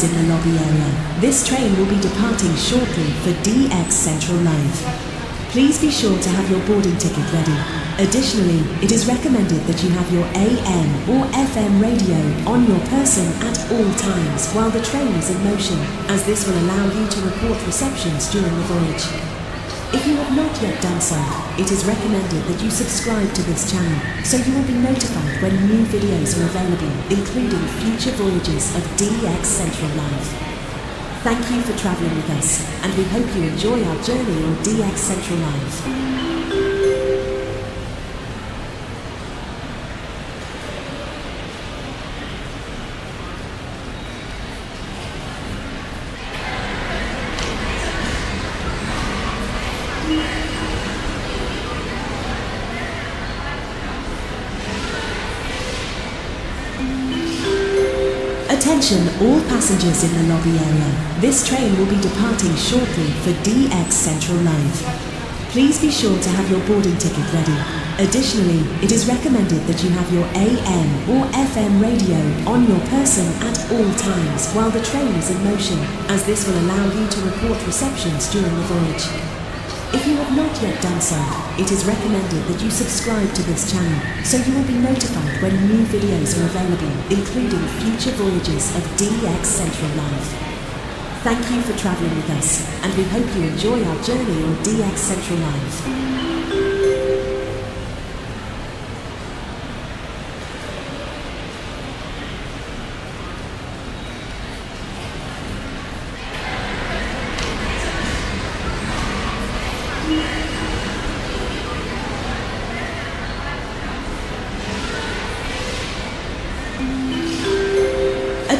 passengers in the lobby area. This train will be departing shortly for DX Central Live. Please be sure to have your boarding ticket ready. Additionally, it is recommended that you have your AM or FM radio on your person at all times while the train is in motion, as this will allow you to report receptions during the voyage. If you have not yet done so, it is recommended that you subscribe to this channel so you will be notified when new videos are available, including future voyages of DX Central Live. Thank you for travelling with us, and we hope you enjoy our journey on DX Central Live. Attention all passengers in the lobby area. This train will be departing shortly for DX Central Live. Please be sure to have your boarding ticket ready. Additionally, it is recommended that you have your AM or FM radio on your person at all times while the train is in motion, as this will allow you to report receptions during the voyage. If you have not yet done so, it is recommended that you subscribe to this channel so you will be notified when new videos are available, including future voyages of DX Central Live. Thank you for travelling with us, and we hope you enjoy our journey on DX Central Live.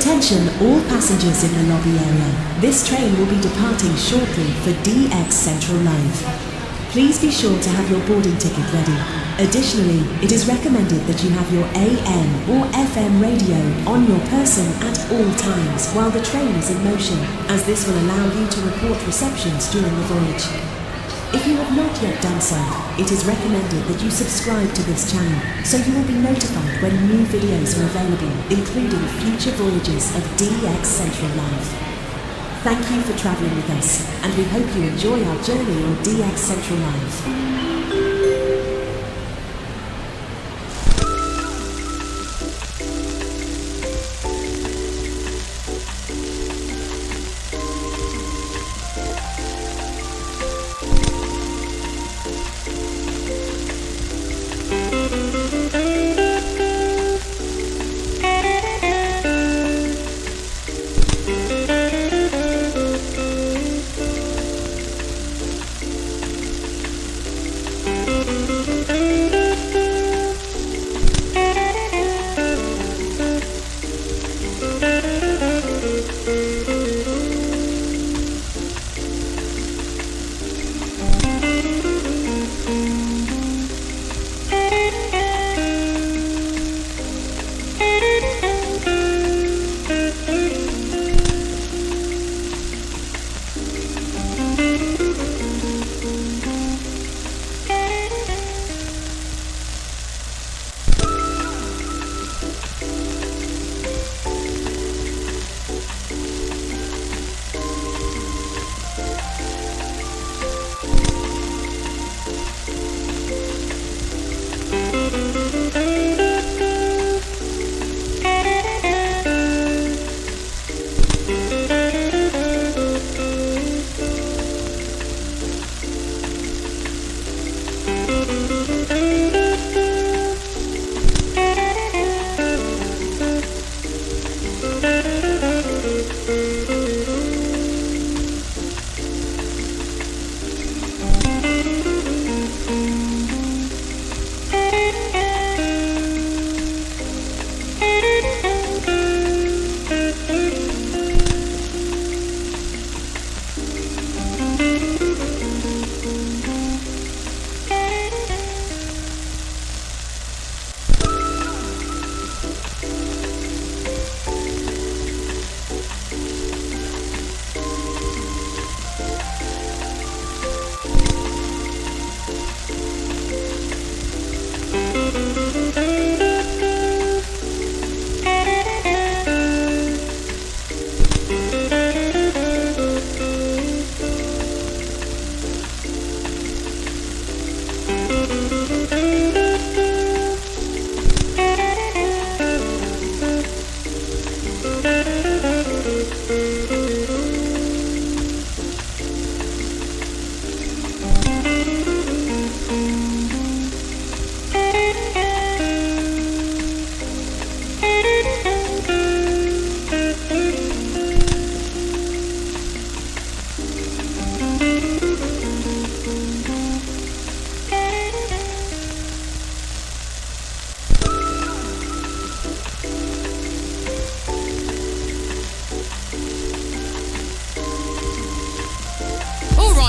Attention all passengers in the lobby area. This train will be departing shortly for DX Central Live. Please be sure to have your boarding ticket ready. Additionally, it is recommended that you have your AM or FM radio on your person at all times while the train is in motion, as this will allow you to report receptions during the voyage. If you have not yet done so, it is recommended that you subscribe to this channel so you will be notified when new videos are available, including future voyages of DX Central Live. Thank you for travelling with us, and we hope you enjoy our journey on DX Central Live.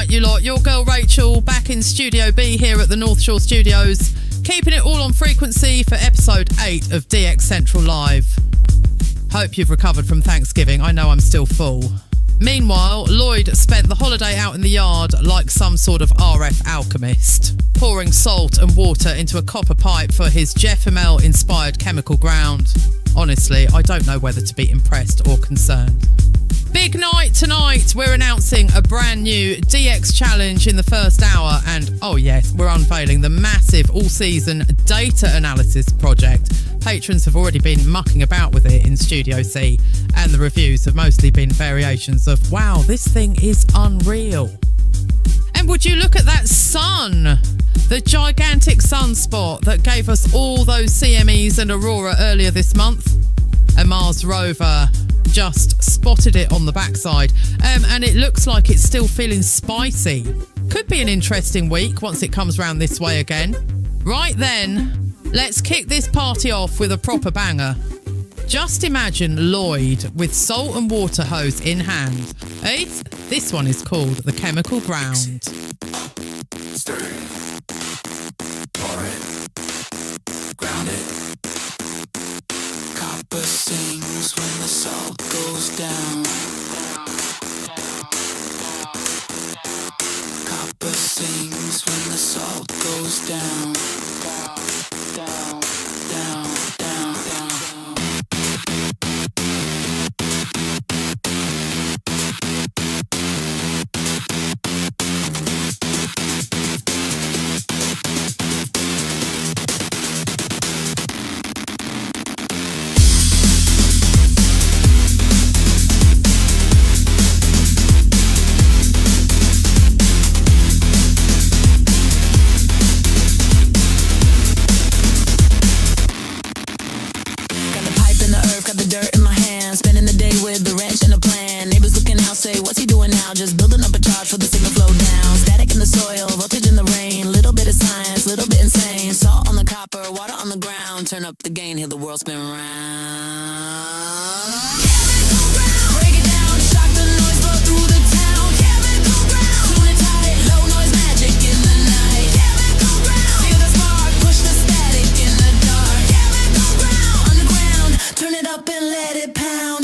You lot, your girl Rachel back in Studio B here at the North Shore Studios, keeping it all on frequency for episode 8 of DX Central Live. Hope you've recovered from Thanksgiving. I know I'm still full. Meanwhile, Lloyd spent the holiday out in the yard like some sort of RF alchemist, pouring salt and water into a copper pipe for his Jeff Immel inspired chemical ground. Honestly, I don't know whether to be impressed or concerned. Big night tonight. We're announcing a brand new DX challenge in the first hour, and oh yes, we're unveiling the massive all-season data analysis project. Patrons have already been mucking about with it in Studio C, and the reviews have mostly been variations of, wow, this thing is unreal. And would you look at that sun? The gigantic sunspot that gave us all those CMEs and Aurora earlier this month. A Mars rover just spotted it on the backside, and it looks like it's still feeling spicy. Could be an interesting week once it comes round this way again. Right then, let's kick this party off with a proper banger. Just imagine Lloyd with salt and water hose in hand. This one is called The Chemical Ground. Stir it, pour it, ground it. Copper sings when the salt goes down. Copper sings when the salt goes down. Down, down, down, down. Just building up a charge for the signal flow down. Static in the soil, voltage in the rain. Little bit of science, little bit insane. Salt on the copper, water on the ground. Turn up the gain, hear the world spin round. Chemical ground, break it down. Shock the noise, blow through the town. Chemical ground, tune it tight. Low noise magic in the night. Chemical ground, feel the spark, push the static in the dark. Chemical ground, underground, turn it up and let it pound.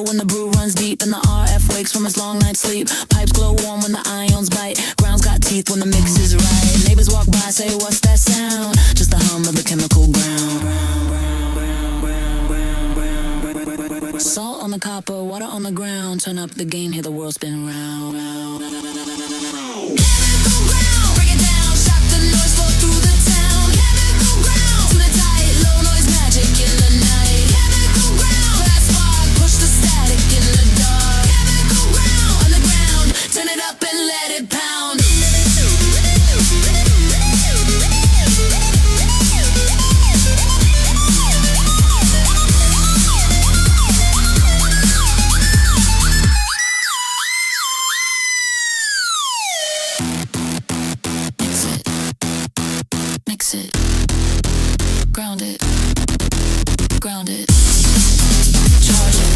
When the brew runs deep and the RF wakes from its long night's sleep. Pipes glow warm when the ions bite. Ground's got teeth when the mix is right. Neighbors walk by, say, what's that sound? Just the hum of the chemical ground. Salt on the copper, water on the ground. Turn up the gain, hear the world spin round. Chemical ground, break it down. Shock the noise, flow through the town. Chemical ground, tune it tight. Low noise magic in the night. Chemical ground, fast spark, push the static in the dark. Chemical ground, underground, turn it up and let it pound. Mix it, ground it, ground it, charge it,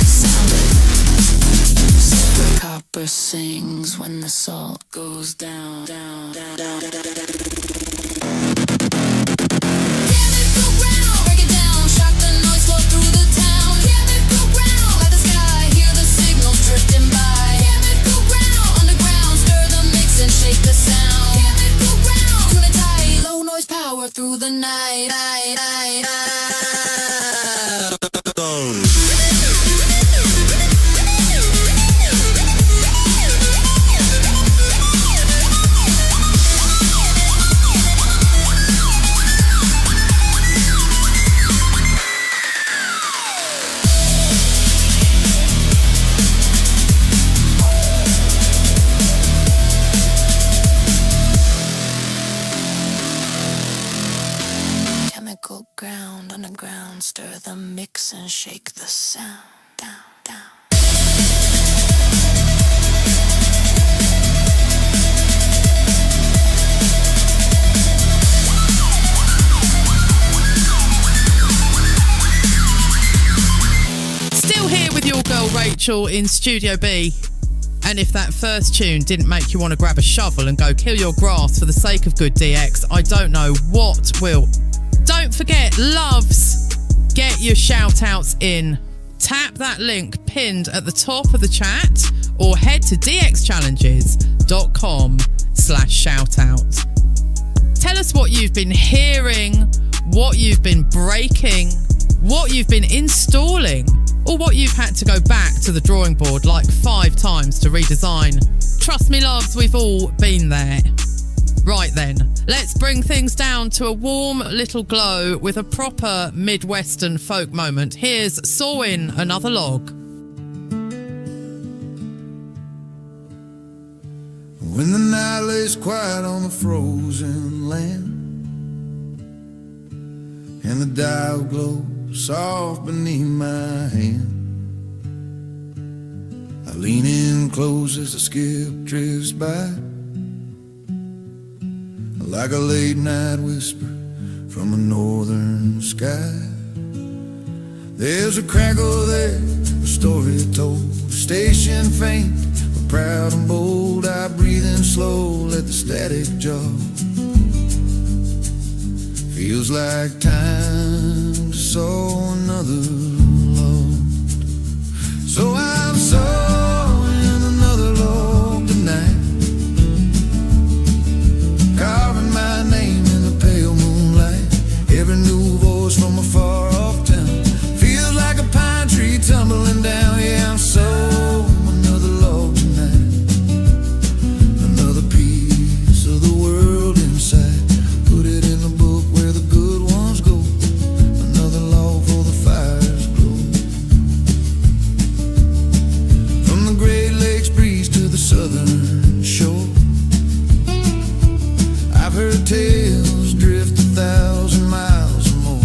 sound it. Silver copper sings when the salt goes down, down, down, down, down, down, down. Chemical ground, break it down, shock the noise, flow through the town. shake the sound down. Still here with your girl Rachel in Studio B. And if that first tune didn't make you want to grab a shovel and go kill your grass for the sake of good DX, I don't know what will. Don't forget, loves, get your shout-outs in. Tap that link pinned at the top of the chat or head to dxchallenges.com/shoutout. Tell us what you've been hearing, what you've been breaking, what you've been installing, or what you've had to go back to the drawing board like 5 times to redesign. Trust me, loves, we've all been there. Right then, let's bring things down to a warm little glow with a proper Midwestern folk moment. Here's Sawin' Another Log. When the night lays quiet on the frozen land and the dial glows soft beneath my hand, I lean in close as the skip drifts by, like a late night whisper from a northern sky. There's a crackle there, a story told, a station faint, but proud and bold. I breathe in slow, let the static jar. Feels like time to sow another log. So I'm sowing another log tonight, carving my name in the pale moonlight. Every new voice from a far off town feels like a pine tree tumbling down. Yeah, I'm sowing another log tonight, another piece of the world inside. Put it in the book where the good ones go, another log for the fire's glow. From the Great Lakes breeze to the southern shore, I've heard tales drift 1,000 miles or more.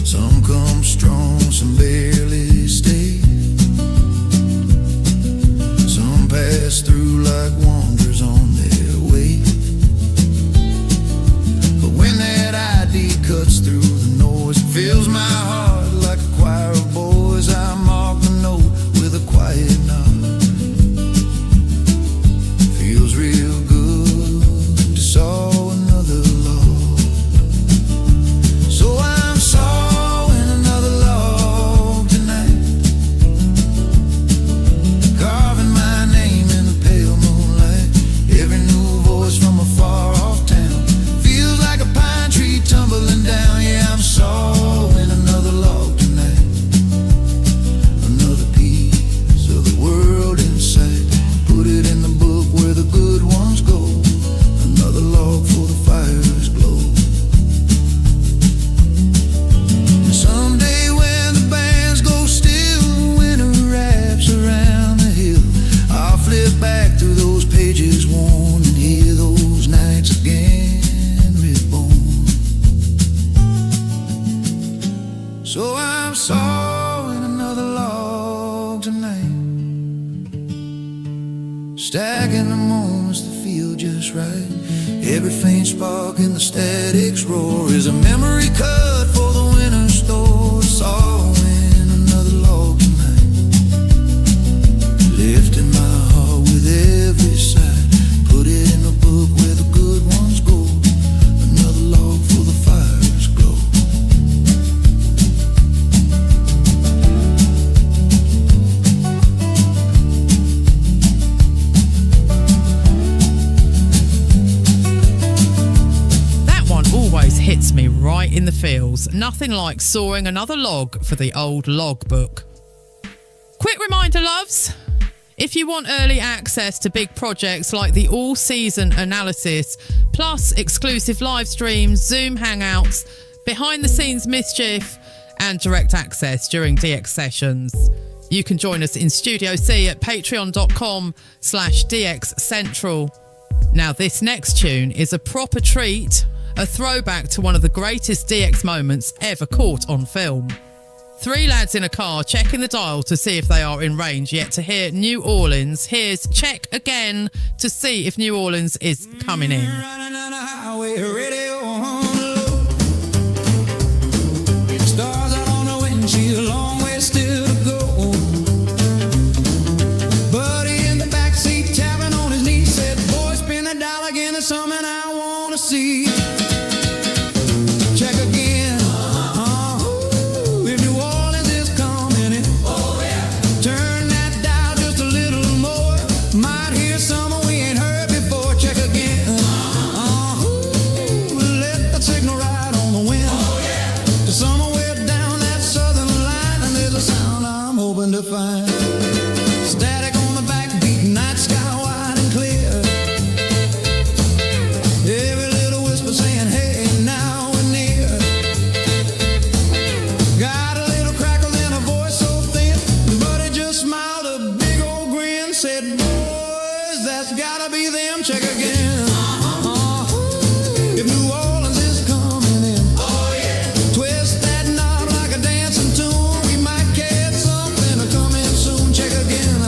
Some come strong, some barely stay. Some pass through like wanderers on their way. But when that ID cuts through the noise, it fills my heart like a choir of boys. I mark the note with a quiet nod. Feels real good to sow another log. So I'm sowing another log tonight, carving my name in the pale moonlight. Every new voice from a far off town feels like a pine tree tumbling down. Yeah, I'm sowing another log tonight, another piece of the world inside. Put it in the book where the good ones go, another log for the fire's glow. And someday when the bands go still, winter wraps around the hill, I'll flip back through those pages worn and hear those nights again reborn. So I'm sowing another log tonight, stacking the moments that feel just right. Every faint spark in the static's roar is a memory cut for the winter store. Sawing another log tonight, lifting my heart with every sigh. Put it in the book where the good ones go, another log for the fire's glow. That one always hits me right in the feels. Nothing like sawing another log for the old logbook. Quick reminder, loves, if you want early access to big projects like the all-season analysis, plus exclusive live streams, Zoom hangouts, behind-the-scenes mischief, and direct access during DX sessions, you can join us in Studio C at patreon.com/DX Central. Now, this next tune is a proper treat a throwback to one of the greatest DX moments ever caught on film. 3 lads in a car checking the dial to see if they are in range, yet to hear New Orleans. Here's check again to see if New Orleans is coming in. Running down the highway, radio on low. Stars out on the windshield, a long way still to go. Buddy in the backseat tapping on his knee, said, boy, spin the dial again, there's something I want to see. Check again. If New Orleans is coming in, turn that dial just a little more. Might hear something we ain't heard before. Check again. Let that signal ride on the wind. To somewhere down that southern line, and there's a sound I'm hoping to find. Static on the backbeat, night sky wide and clear. Every little whisper saying, hey, now we're near. Got a little crackle in a voice so thin, but it just smiled a big old grin. Said, boys, that's gotta be them. Check again. If New Orleans is coming in, twist that knob like a dancing tune. We might catch something coming soon. Check again.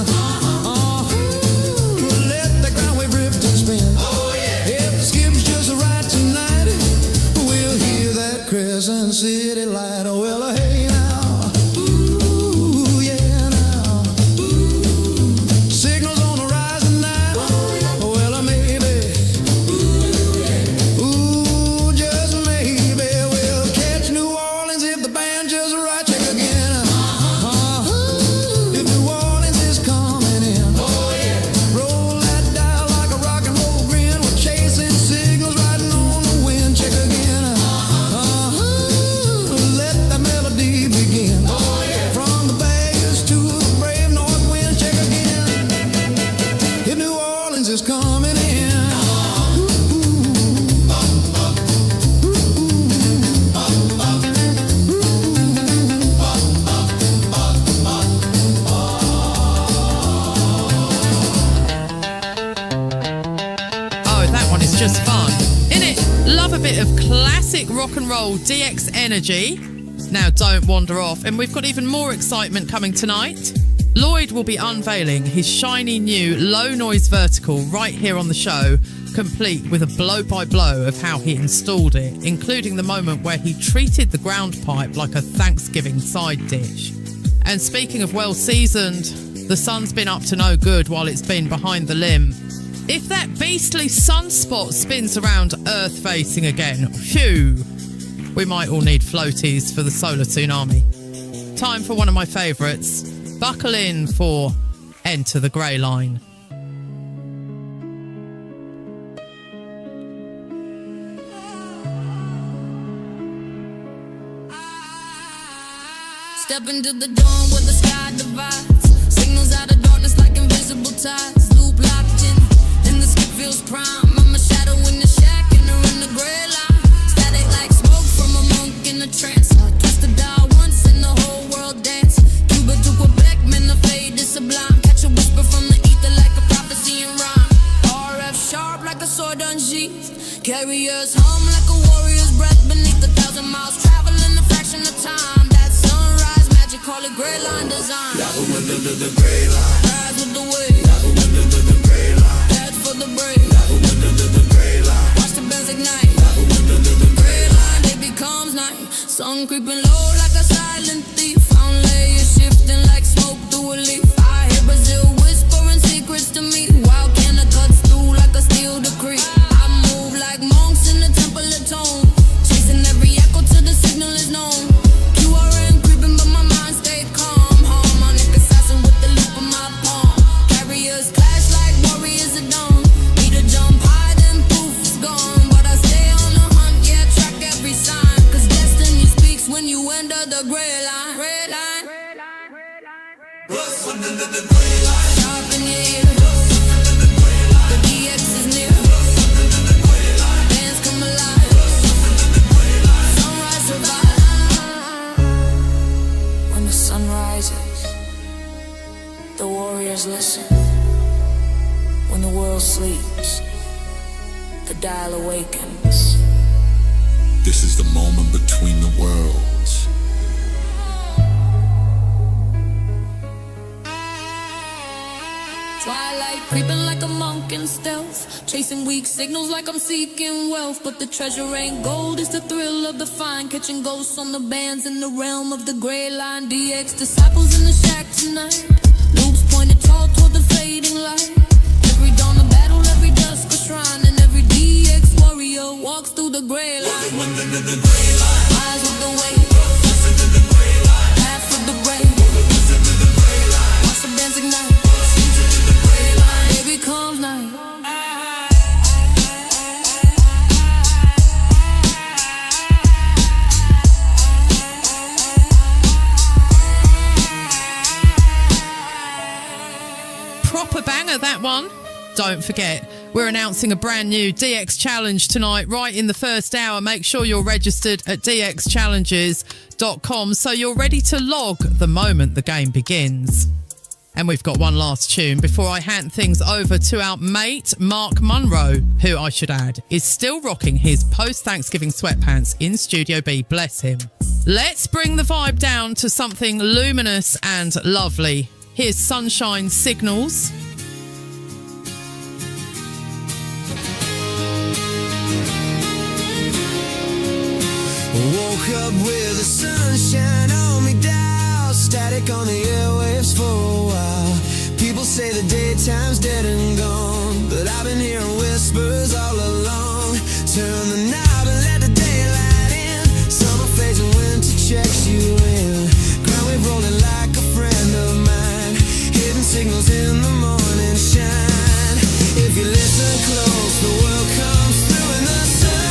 Let the ground wave drift and spin. If the skip's just right tonight, we'll hear that Crescent City light. Oh, well, hey now. Ooh, yeah now. Signals on the rise tonight. Oh, well, maybe. Ooh, just maybe we'll catch New Orleans if the band just right. Check again. If New Orleans is coming in, roll that dial like a rock and roll grin. We're chasing signals riding on the wind. Check again. Let that melody begin. From the Bayous to the brave north wind. Check again. If New Orleans is coming in. Oh, that one is just fun. Innit? Love a bit of classic rock and roll DX energy. Now don't wander off, and we've got even more excitement coming tonight. Lloyd will be unveiling his shiny new low noise vertical right here on the show, complete with a blow-by-blow of how he installed it, including the moment where he treated the ground pipe like a Thanksgiving side dish. And speaking of well-seasoned, the sun's been up to no good while it's been behind the limb. If that beastly sunspot spins around Earth-facing again, phew, we might all need floaties for the solar tsunami. Time for one of my favourites. Buckle in for Enter the Grey Line. Step into the dawn where the sky divides. Signals out of darkness like invisible ties. Loop locked in the skip feels prime. I'm a shadow in the shack and they're in the gray line. Static like smoke from a monk in a trance. I twist the dial once and the whole world dance. Cuba to Quebec, man, the fade is sublime. Catch a whisper from the ether like a prophecy in rhyme. RF sharp like a sword unsheathed. Carry us home like a warrior's breath beneath 1,000 miles. Traveling a fraction of time. That sunrise magic, call it gray line design. The gray line. Rise with the wave. The gray line. Death for the brave. The gray line. Watch the bells ignite. Gray line, it becomes night. Sun creeping low like a silent thief. Found layers shifting like smoke through a leaf. I hear Brazil whispering secrets to me. Wild cannon cuts through like a steel decree. I move like monks in the temple of tone. Chasing every echo till the signal is known. QRM creeping but my mind stayed calm. Harmonic assassin with the loop of my palm. Carriers clash like warriors at dawn. Need to jump high then poof is gone. But I stay on the hunt, yeah, track every sign. Cause destiny speaks when you enter the gray line. Red line. The gray line. Sharp in your ear. The DX is near. Bands come alive. Sunrise survive. When the sun rises, the warriors listen. When the world sleeps, the dial awakens. This is the moment between the worlds. Twilight creeping like a monk in stealth, chasing weak signals like I'm seeking wealth. But the treasure ain't gold, it's the thrill of the find, catching ghosts on the bands in the realm of the gray line. DX disciples in the shack tonight, loops pointed tall toward the fading light. Every dawn of battle, every dusk a shrine, and every DX warrior walks through the gray line. Eyes with the weight, path with the brave, watch the dance ignite. Baby, comes night. Proper banger, that one. Don't forget, we're announcing a brand new DX Challenge tonight, right in the first hour. Make sure you're registered at dxchallenges.com so you're ready to log the moment the game begins. And we've got one last tune before I hand things over to our mate, Mark Munro, who, I should add, is still rocking his post-Thanksgiving sweatpants in Studio B. Bless him. Let's bring the vibe down to something luminous and lovely. Here's Sunshine Signals. Woke up with the sunshine on me dial, static on the airwaves for a while. People say the daytime's dead and gone, but I've been hearing whispers all along. Turn the knob and let the daylight in. Summer fades and winter checks you in. Ground wave rolling like a friend of mine. Hidden signals in the morning shine. If you listen close, the world comes through in the sun.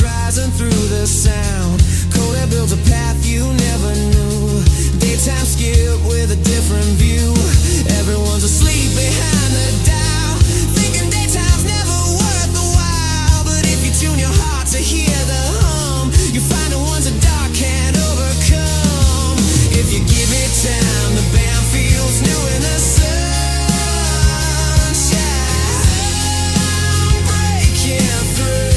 Rising through the sound, cold air builds a path you never knew. Daytime skip with a different view. Everyone's asleep behind the dial, thinking daytime's never worth the while. But if you tune your heart to hear the hum, you find the ones the dark can't overcome. If you give it time, the band feels new in the sunshine, breaking through.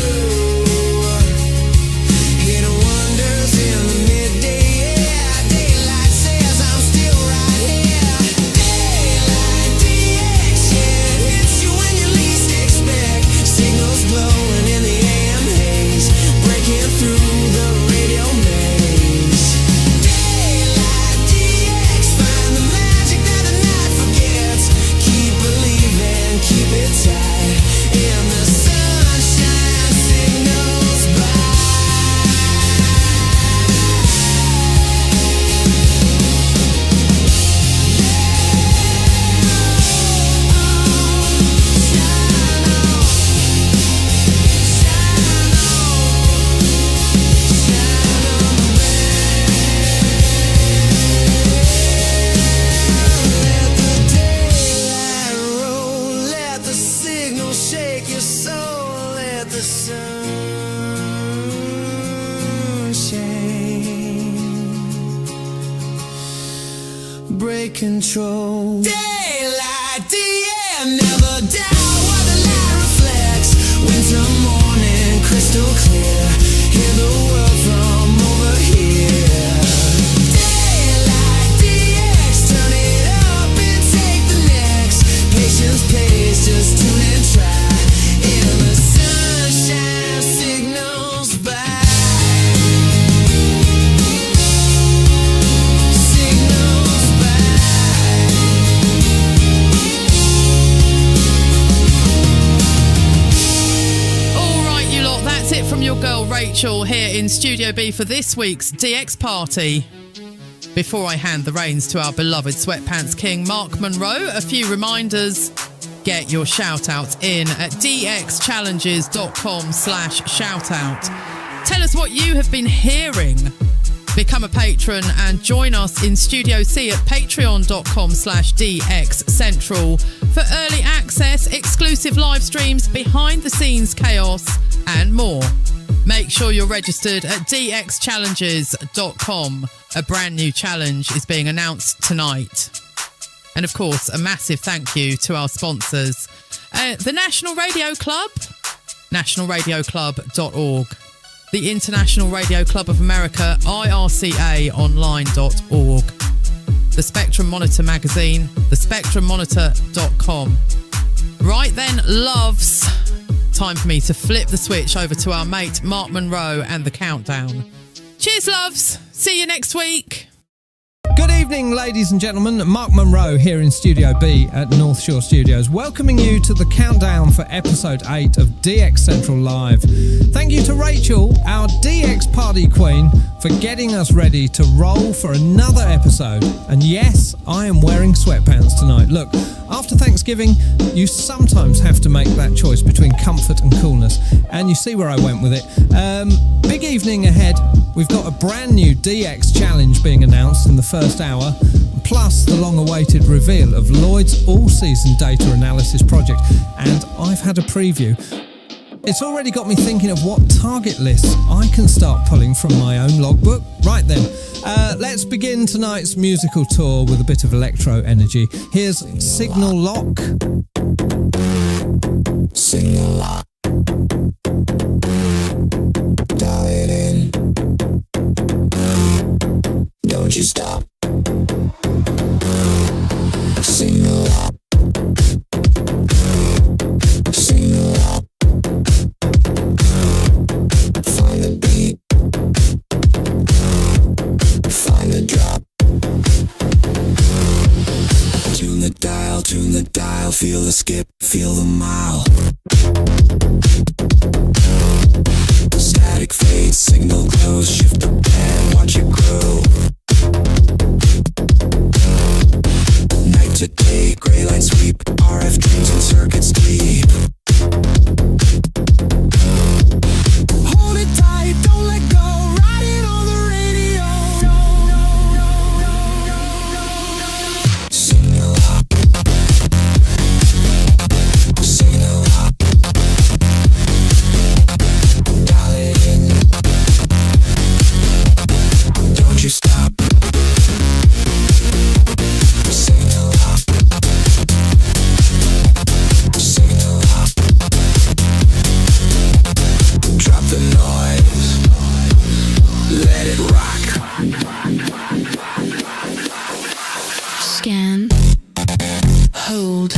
Control. Daylight, DM, never doubt what the light reflects. Winter morning, crystal clear. Hear the world from over here. Daylight, DX, turn it up and take the next. Patience pays, just tune and try. In the sunshine, signals by. Signals by. it from your girl Rachel here in Studio B for this week's DX party. Before I hand the reins to our beloved Sweatpants King Mark Monroe, a few reminders. Get your shout-outs in at dxchallenges.com/shoutout. Tell us what you have been hearing. Become a patron and join us in Studio C at patreon.com/dxcentral for early access, exclusive live streams, behind-the-scenes chaos and more. Make sure you're registered at dxchallenges.com. A brand new challenge is being announced tonight. And of course, a massive thank you to our sponsors. The National Radio Club, nationalradioclub.org. The International Radio Club of America, ircaonline.org. The Spectrum Monitor magazine, thespectrummonitor.com. Right then, loves. Time for me to flip the switch over to our mate Mark Monroe and the countdown. Cheers, loves. See you next week. Good evening, ladies and gentlemen. Mark Monroe here in Studio B at North Shore Studios, welcoming you to the countdown for episode 8 of DX Central Live. Thank you to Rachel, our DX party queen, for getting us ready to roll for another episode. And yes, I am wearing sweatpants tonight. Look, after Thanksgiving, you sometimes have to make that choice between comfort and coolness. And you see where I went with it. Big evening ahead. We've got a brand new DX challenge being announced in the first hour, plus the long-awaited reveal of Lloyd's all-season data analysis project. And I've had a preview. It's already got me thinking of what target lists I can start pulling from my own logbook. Right then, let's begin tonight's musical tour with a bit of electro energy. Here's Signal Lock. Signal lock. Dial it in. Don't you stop. Signal lock. Signal lock. Find the beat. Find the drop. Tune the dial, feel the skip, feel the mile. Static fade, signal close, shift the band, watch it grow. Night to day, gray light sweep, RF dreams and circuits deep. Hold it tight, don't let go, ride it on the radio. Signal up. Signal up. Dial it in. Don't you stop. Signal up. Signal up. Drop the noise. Let it rock. Scan. Hold.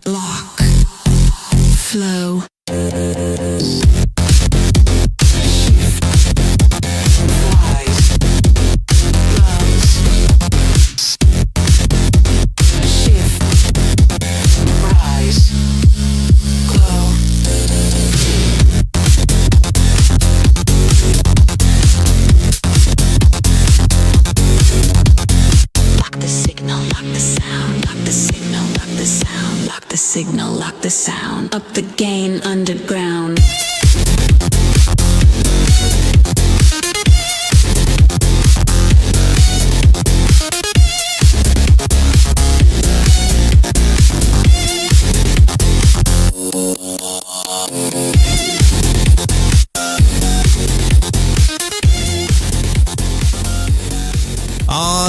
Lock. Flow. Signal, lock the sound, up the gain underground.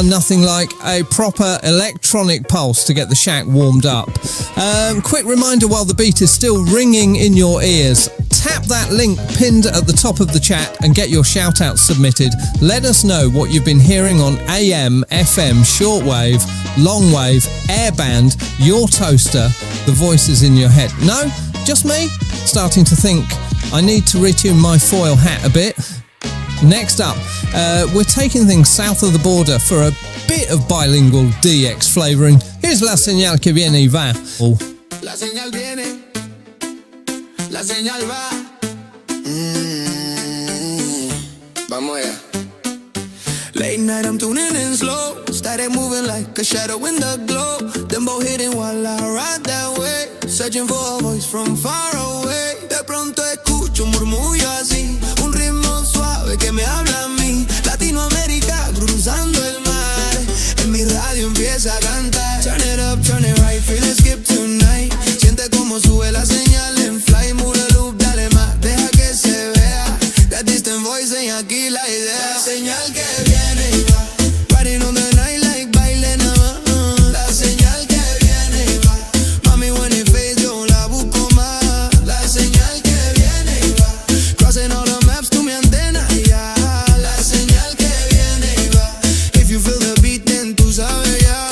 Nothing like a proper electronic pulse to get the shack warmed up. Quick reminder while the beat is still ringing in your ears, tap that link pinned at the top of the chat and get your shout-outs submitted. Let us know what you've been hearing on AM, FM, shortwave, longwave, airband, your toaster, the voices in your head. No? Just me? Starting to think I need to retune my foil hat a bit. Next up, we're taking things south of the border for a bit of bilingual DX flavouring. Here's La Señal que viene y va. La señal viene, la señal va. Vamos allá. Late night, I'm tuning in slow. Started moving like a shadow in the glow. Dembow hitting while I ride that way. Searching for a voice from far away. De pronto escucho un murmullo así. Un ritmo suave que me habla a mí. Latinoamérica cruzando el mar. En mi radio empieza a cantar. Turn it up, turn it right, feel it skip tonight. Siente como sube la señal en fly. Move the loop, dale más, deja que se vea. That distant voice en aquí la idea. La señal que viene y va. Riding on the night like baile nada más. La señal que viene y va. Mami, when it fades yo la busco más. La señal que viene y va. Crossing all the maps to mi antena ya. La señal que viene y va. If you feel the beat then tú sabes ya.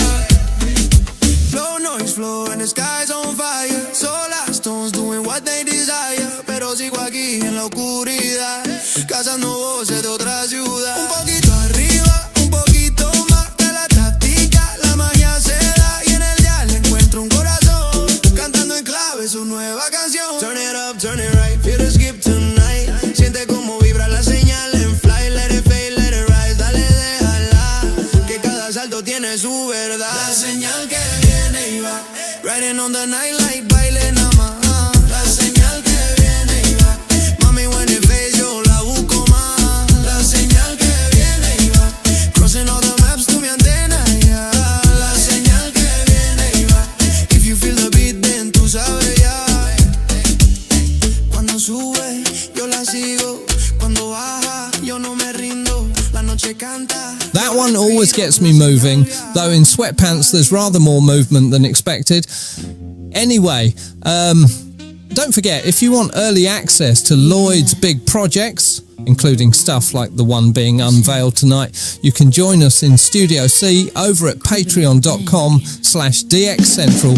Flow noise flow and the sky's on fire. Solar stones doing what they desire. Pero sigo aquí en la oscuridad, cazando voces de otra ciudad. Un poquito arriba, un poquito más que la táctica, la magia se da y en el dial encuentro un corazón cantando en clave su nueva canción. Turn it up, turn it right, feel the skip tonight. Siente como vibra la señal en fly, let it fade, let it rise, dale, déjala, que cada salto tiene su verdad. La señal que viene y va, riding on the night like baile nada más. La señal que viene y va, mami when it fades yo la busco más. La señal que viene y va, crossing all the maps to mi antena ya. La señal que viene y va, if you feel the beat then tú sabes ya. Cuando sube yo la sigo, cuando baja yo no me rindo. La noche canta. That one always gets me moving, though in Sweatpants there's rather more movement than expected. Anyway, don't forget, if you want early access to Lloyd's big projects, including stuff like the one being unveiled tonight, you can join us in Studio C over at patreon.com/DXCentral.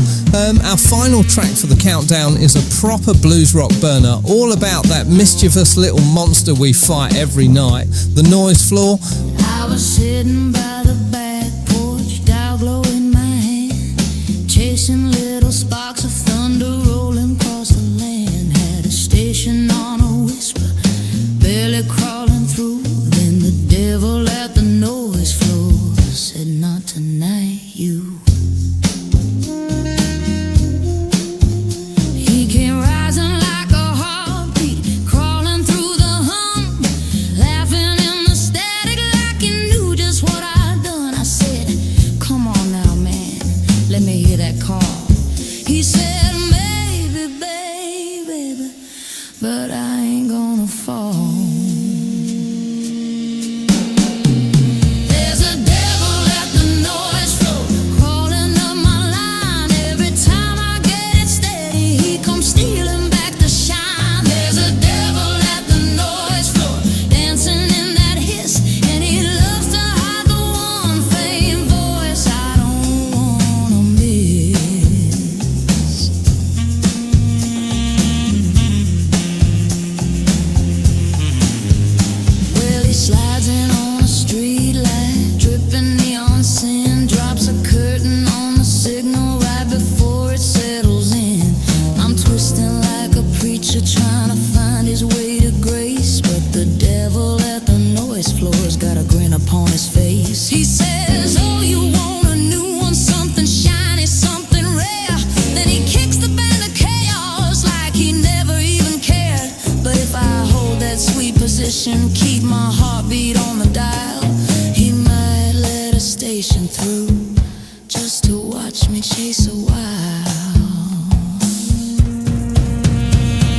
Our final track for the countdown is a proper blues rock burner, all about that mischievous little monster we fight every night, the noise floor. I was sitting by the back porch, dial glow in my hand, chasing little sparks of thunder rolling across the land. Had a station on a whisper, barely crawling through. Then the devil at the noise floor said, "Not tonight, you." He came rising like a heartbeat, crawling through the hum, laughing in the static like he knew just what I'd done. I said, "Come on now, man, let me hear that call." He said, "Maybe, baby, but I ain't gonna fall." There's a devil at the noise floor, crawling up my line. Every time I get it steady, he comes stealing back the shine. There's a devil at the noise floor, dancing in that hiss, and he loves to hide the one faint voice I don't wanna miss. Well, he slides in on a street light, dripping neon sin, drops a curtain on the signal right before it settles in. I'm twisting like a preacher trying to find his way to grace, but the devil at the noise floor's got a grin upon his face. He says, "Oh, you want a new one, something shiny, something rare." Then he kicks the band of chaos like he never even cared. But if I hold that sweet position, keep my heartbeat on the dial, he might let a station through just to watch me chase a while.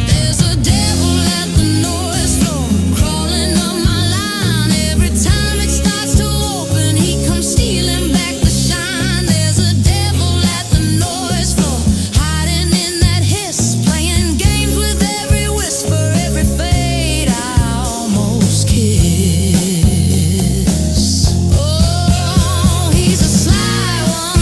There's a devil at the noise floor, crawling up my line. Every time it starts to open, he comes stealing back the shine. There's a devil at the noise floor, hiding in that hiss, playing games with every whisper, every fade I almost kiss. Oh, he's a sly one.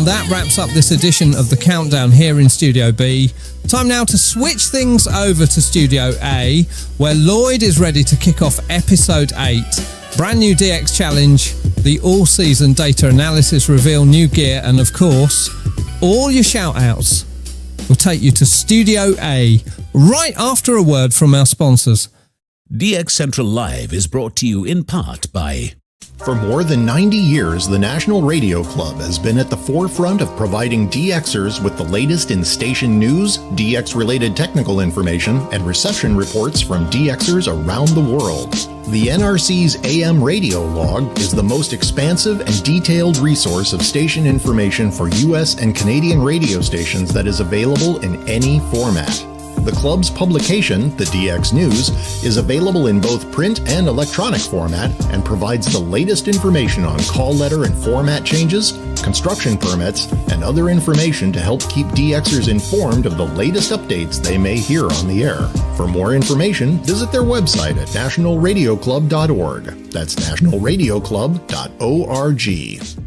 And that wraps up this edition of the Countdown here in Studio B. Time now to switch things over to Studio A, where Lloyd is ready to kick off episode 8. Brand new DX challenge, the all-season data analysis reveal, new gear, and of course, all your shout-outs will take you to Studio A right after a word from our sponsors. DX Central Live is brought to you in part by... For more than 90 years, the National Radio Club has been at the forefront of providing DXers with the latest in station news, DX-related technical information, and reception reports from DXers around the world. The NRC's AM radio log is the most expansive and detailed resource of station information for US and Canadian radio stations that is available in any format. The club's publication, the DX News, is available in both print and electronic format and provides the latest information on call letter and format changes, construction permits, and other information to help keep DXers informed of the latest updates they may hear on the air. For more information, visit their website at nationalradioclub.org. That's nationalradioclub.org.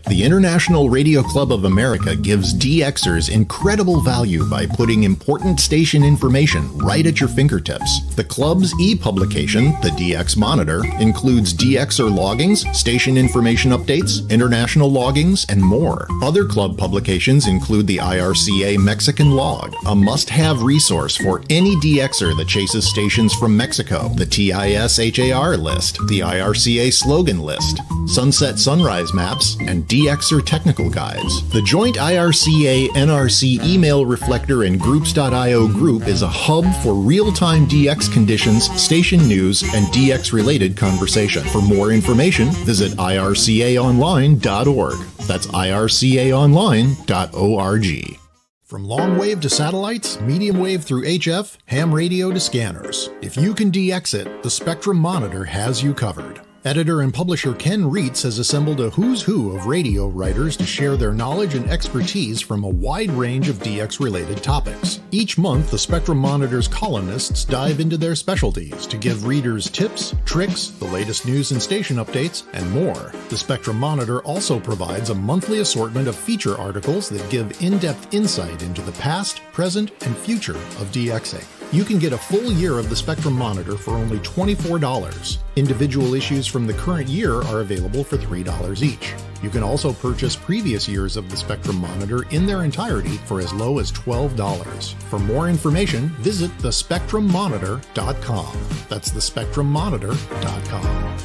The International Radio Club of America gives DXers incredible value by putting important station information right at your fingertips. The club's e-publication, the DX Monitor, includes DXer loggings, station information updates, international loggings, and more. Other club publications include the IRCA Mexican Log, a must-have resource for any DXer that chases stations from Mexico, the TIS-HAR list, the IRCA slogan list, sunset sunrise maps, and DXer technical guides. The joint IRCA-NRC email reflector and groups.io group is a hub for real-time DX conditions, station news, and DX-related conversation. For more information, visit ircaonline.org. That's ircaonline.org. From long wave to satellites, medium wave through HF, ham radio to scanners. If you can DX it, the Spectrum Monitor has you covered. Editor and publisher Ken Reitz has assembled a who's who of radio writers to share their knowledge and expertise from a wide range of DX-related topics. Each month, the Spectrum Monitor's columnists dive into their specialties to give readers tips, tricks, the latest news and station updates, and more. The Spectrum Monitor also provides a monthly assortment of feature articles that give in-depth insight into the past, present, and future of DXing. You can get a full year of the Spectrum Monitor for only $24. Individual issues from the current year are available for $3 each. You can also purchase previous years of the Spectrum Monitor in their entirety for as low as $12. For more information, visit thespectrummonitor.com. That's thespectrummonitor.com.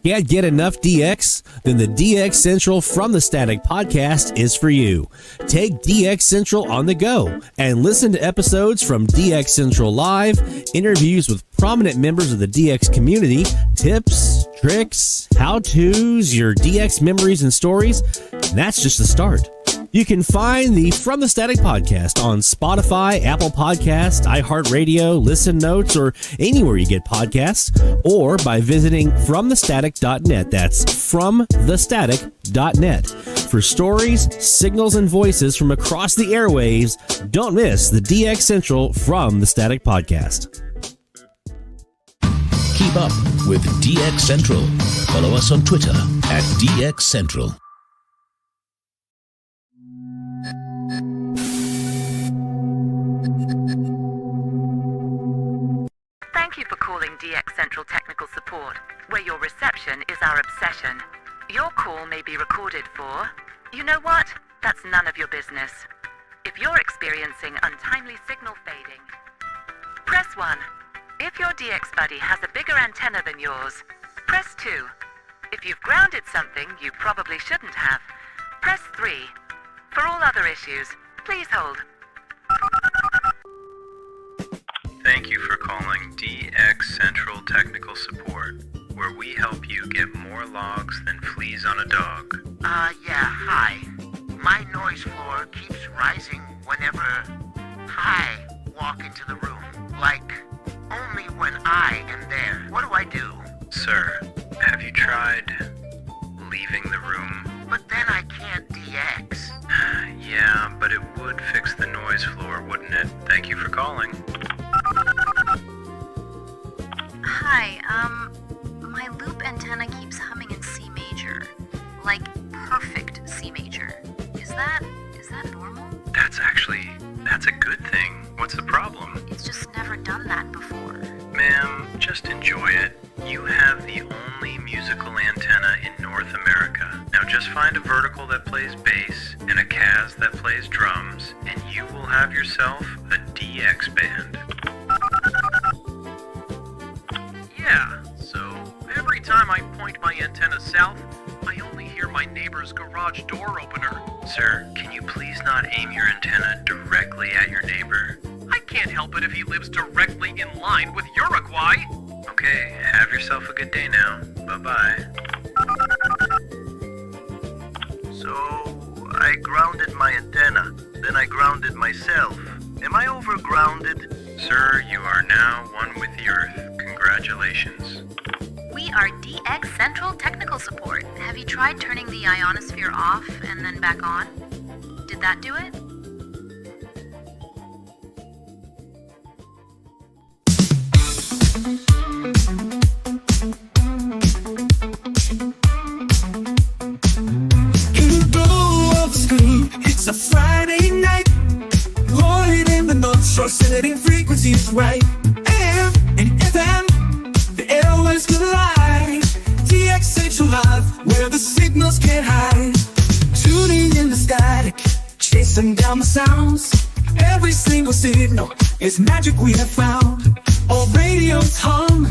Can't get enough DX? Then the DX Central from the Static podcast is for you. Take DX Central on the go and listen to episodes from DX Central Live, interviews with prominent members of the DX community, tips, tricks, how-tos, your DX memories and stories. And that's just the start. You can find the From the Static podcast on Spotify, Apple Podcasts, iHeartRadio, Listen Notes, or anywhere you get podcasts, or by visiting FromTheStatic.net. That's FromTheStatic.net. For stories, signals, and voices from across the airwaves, don't miss the DX Central From the Static podcast. Keep up with DX Central. Follow us on Twitter at DX Central. Thank you for calling DX Central Technical Support, where your reception is our obsession. Your call may be recorded for... You know what? That's none of your business. If you're experiencing untimely signal fading, press 1. If your DX buddy has a bigger antenna than yours, press 2. If you've grounded something you probably shouldn't have, press 3. For all other issues, please hold. Thank you for calling DX Central Technical Support, where we help you get more logs than fleas on a dog. Yeah, hi. My noise floor keeps rising whenever I walk into the room. Like, only when I am there. What do I do? Sir, have you tried leaving the room? But then I can't DX. Yeah, but it would fix the noise floor, wouldn't it? Thank you for calling. Hi, my loop antenna keeps That's a good thing. What's the problem? It's just never done that before. Ma'am, just enjoy it. You have the only musical antenna in North America. Now just find a vertical that plays bass and a Kaz that plays drums, and you will have yourself a DX band. Yeah, so every time I point my antenna south, I only hear my neighbor's garage door opener. Sir, can you please not aim your antenna directly at your neighbor? I can't help it if he lives directly in line with Uruguay. Okay, have yourself a good day now. Bye-bye. So, I grounded my antenna, then I grounded myself. Am I overgrounded? Sir, you are now one with the Earth. Congratulations. We are DX Central Technical Support. Have you tried turning the ionosphere off and then back on? Did that do it? In the glow of the screen, it's a Friday night. Lloyd in the North Shore, setting frequencies right. AM and FM, the airwaves collide. DX Central Live, where the signals can't hide. Tuning in the static, chasing down the sounds. Every single signal is magic we have found. All radios hum,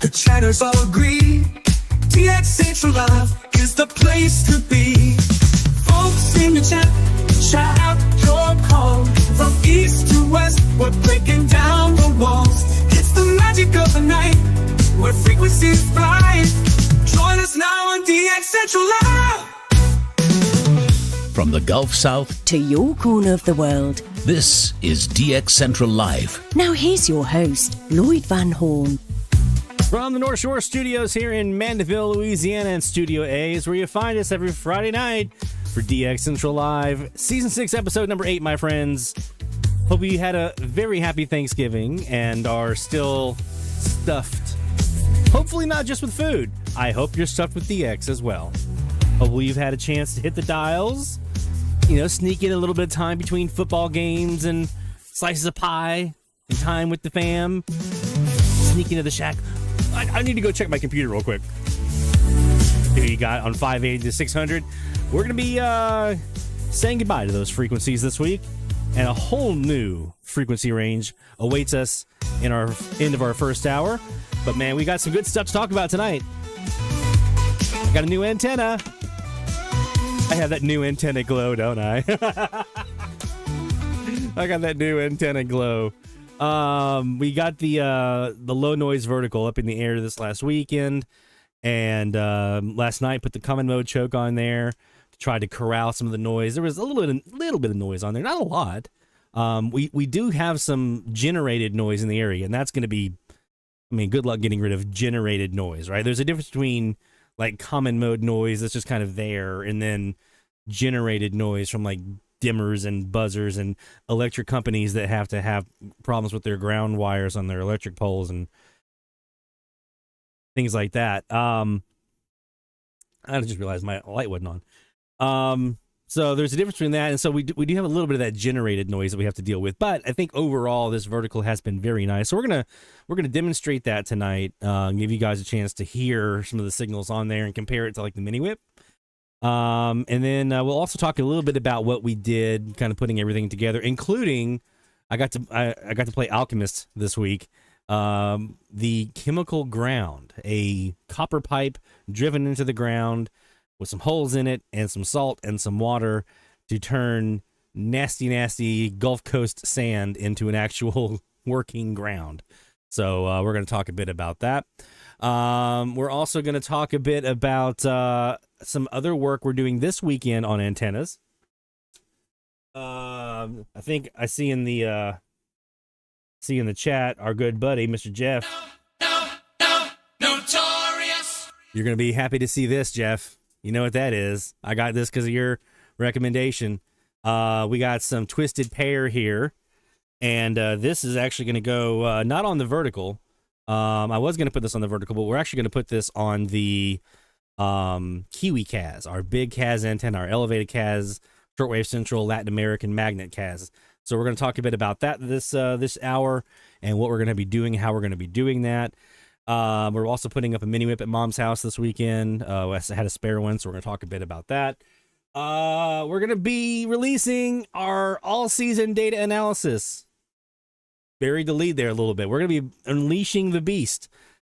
the chatters all agree. DX Central Live is the place to be. Folks in the chat, shout out your call. From east to west, we're breaking down the walls. It's the magic of the night, where frequencies fly. Join us now on DX Central Live. From the Gulf South to your corner of the world, this is DX Central Live. Now here's your host, Lloyd Van Horn. From the North Shore Studios here in Mandeville, Louisiana, and Studio A is where you find us every Friday night for DX Central Live, Season 6, Episode number 8, my friends. Hope you had a very happy Thanksgiving and are still stuffed. Hopefully not just with food. I hope you're stuffed with DX as well. Hopefully you've had a chance to hit the dials, sneak in a little bit of time between football games and slices of pie and time with the fam. Sneak into the shack. I need to go check my computer real quick. Who you got on 580 to 600? We're going to be saying goodbye to those frequencies this week, and a whole new frequency range awaits us in our end of our first hour. But man, we got some good stuff to talk about tonight. I got a new antenna. I have that new antenna glow, don't I? I got that new antenna glow. We got the low noise vertical up in the air this last weekend, and last night put the common mode choke on there to try to corral some of the noise. There was a little bit of noise on there, not a lot. We do have some generated noise in the area, and that's going to be, good luck getting rid of generated noise, right? There's a difference between like common mode noise that's just kind of there, and then generated noise from like dimmers and buzzers and electric companies that have to have problems with their ground wires on their electric poles and things like that. I just realized my light wasn't on. So there's a difference between that, and so we do have a little bit of that generated noise that we have to deal with. But I think overall this vertical has been very nice. So we're gonna demonstrate that tonight. Give you guys a chance to hear some of the signals on there and compare it to like the mini whip. And then we'll also talk a little bit about what we did, kind of putting everything together, including I got to play Alchemist this week. The chemical ground, a copper pipe driven into the ground with some holes in it and some salt and some water to turn nasty Gulf Coast sand into an actual working ground. So we're going to talk a bit about that. We're also going to talk a bit about some other work we're doing this weekend on antennas. I think I see in the chat our good buddy Mr. Jeff. Notorious. You're going to be happy to see this, Jeff. You know what that is. I got this because of your recommendation. We got some twisted pair here, and this is actually going to go not on the vertical. I was going to put this on the vertical, but we're actually going to put this on the Kiwi Kaz, our big Kaz antenna, our elevated Kaz, shortwave central Latin American magnet Kaz. So we're going to talk a bit about that this hour and what we're going to be doing, how we're going to be doing that. We're also putting up a mini whip at Mom's house this weekend. I had a spare one, so we're going to talk a bit about that. We're going to be releasing our all-season data analysis. Buried the lead there a little bit. We're going to be unleashing the beast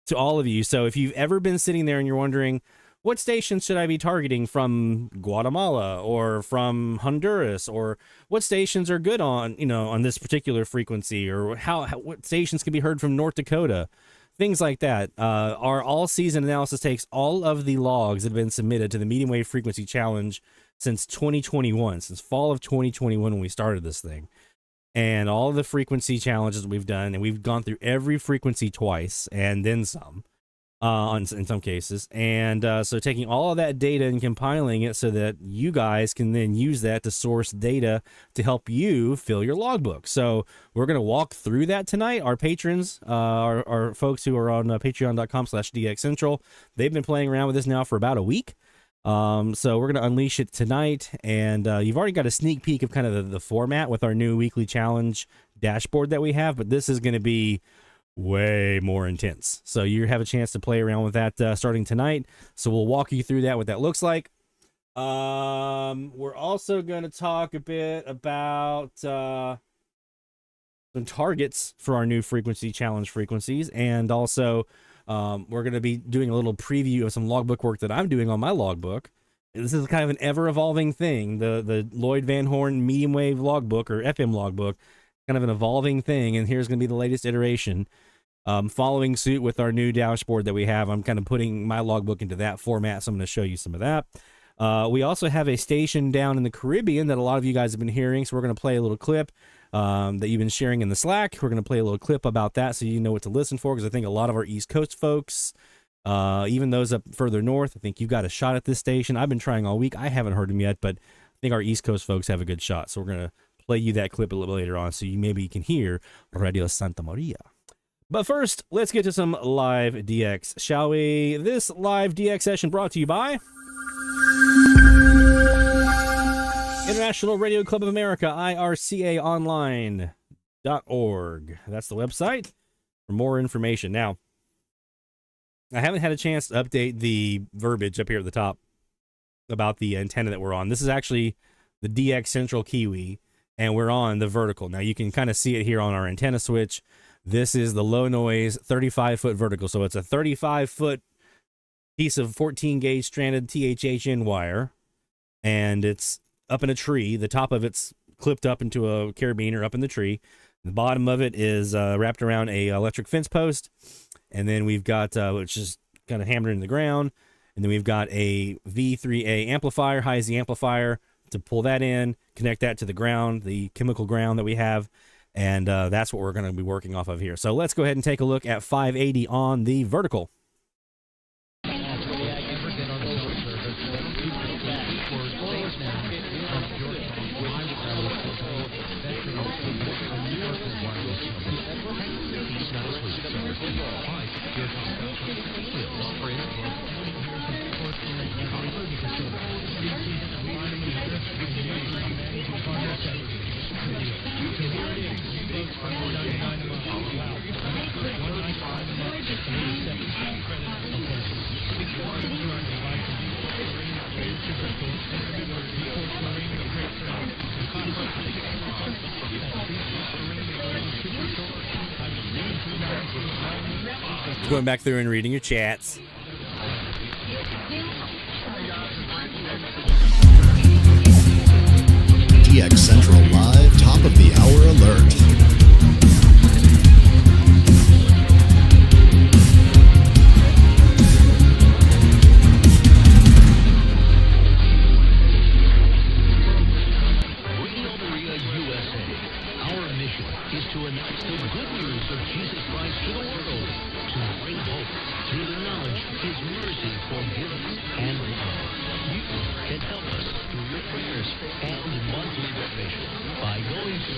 to all of you. So if you've ever been sitting there and you're wondering, what stations should I be targeting from Guatemala or from Honduras, or what stations are good on, on this particular frequency, or what stations can be heard from North Dakota, things like that. Our all-season analysis takes all of the logs that have been submitted to the Medium Wave Frequency Challenge since 2021, since fall of 2021 when we started this thing, and all of the frequency challenges we've done, and we've gone through every frequency twice and then some. In some cases. And so taking all of that data and compiling it so that you guys can then use that to source data to help you fill your logbook. So we're going to walk through that tonight. Our patrons, our folks who are on patreon.com/DXCentral, they've been playing around with this now for about a week. So we're going to unleash it tonight. And you've already got a sneak peek of kind of the format with our new weekly challenge dashboard that we have. But this is going to be way more intense. So you have a chance to play around with that starting tonight. So we'll walk you through that, what that looks like. We're also going to talk a bit about some targets for our new frequency challenge frequencies. And also we're going to be doing a little preview of some logbook work that I'm doing on my logbook. This is kind of an ever-evolving thing. The Lloyd Van Horn medium wave logbook, or FM logbook, kind of an evolving thing, and here's going to be the latest iteration. Following suit with our new dashboard that we have, I'm kind of putting my logbook into that format, so I'm going to show you some of that. We also have a station down in the Caribbean that a lot of you guys have been hearing, so we're going to play a little clip that you've been sharing in the Slack. We're going to play a little clip about that so you know what to listen for, because I think a lot of our East Coast folks, even those up further north, I think you've got a shot at this station. I've been trying all week. I haven't heard them yet, but I think our East Coast folks have a good shot, so we're going to play you that clip a little later on so you can hear Radio Santa Maria. But first, let's get to some live DX, shall we? This live DX session brought to you by International Radio Club of America, IRCAonline.org. That's the website for more information. Now, I haven't had a chance to update the verbiage up here at the top about the antenna that we're on. This is actually the DX Central Kiwi, and we're on the vertical. Now you can kind of see it here on our antenna switch. This is the low noise 35-foot vertical. So it's a 35-foot piece of 14 gauge stranded THHN wire, and it's up in a tree. The top of it's clipped up into a carabiner up in the tree. The bottom of it is wrapped around a electric fence post, and then we've got which is kind of hammered in the ground, and then we've got a V3A amplifier, high Z amplifier, to pull that in, connect that to the ground, the chemical ground that we have, and that's what we're going to be working off of here. So let's go ahead and take a look at 580 on the vertical. Going back through and reading your chats. DX Central Live, top of the hour alert. And monthly donation by going to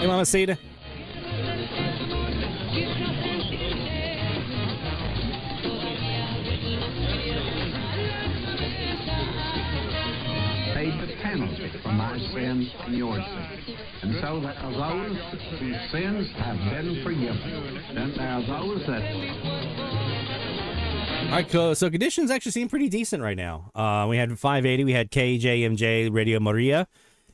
Hey, Mamacita. Paid the penalty for my sins and your sins. And so there are those whose sins have been forgiven. Then there are those that... All right, so conditions actually seem pretty decent right now. We had 580, we had KJMJ Radio Maria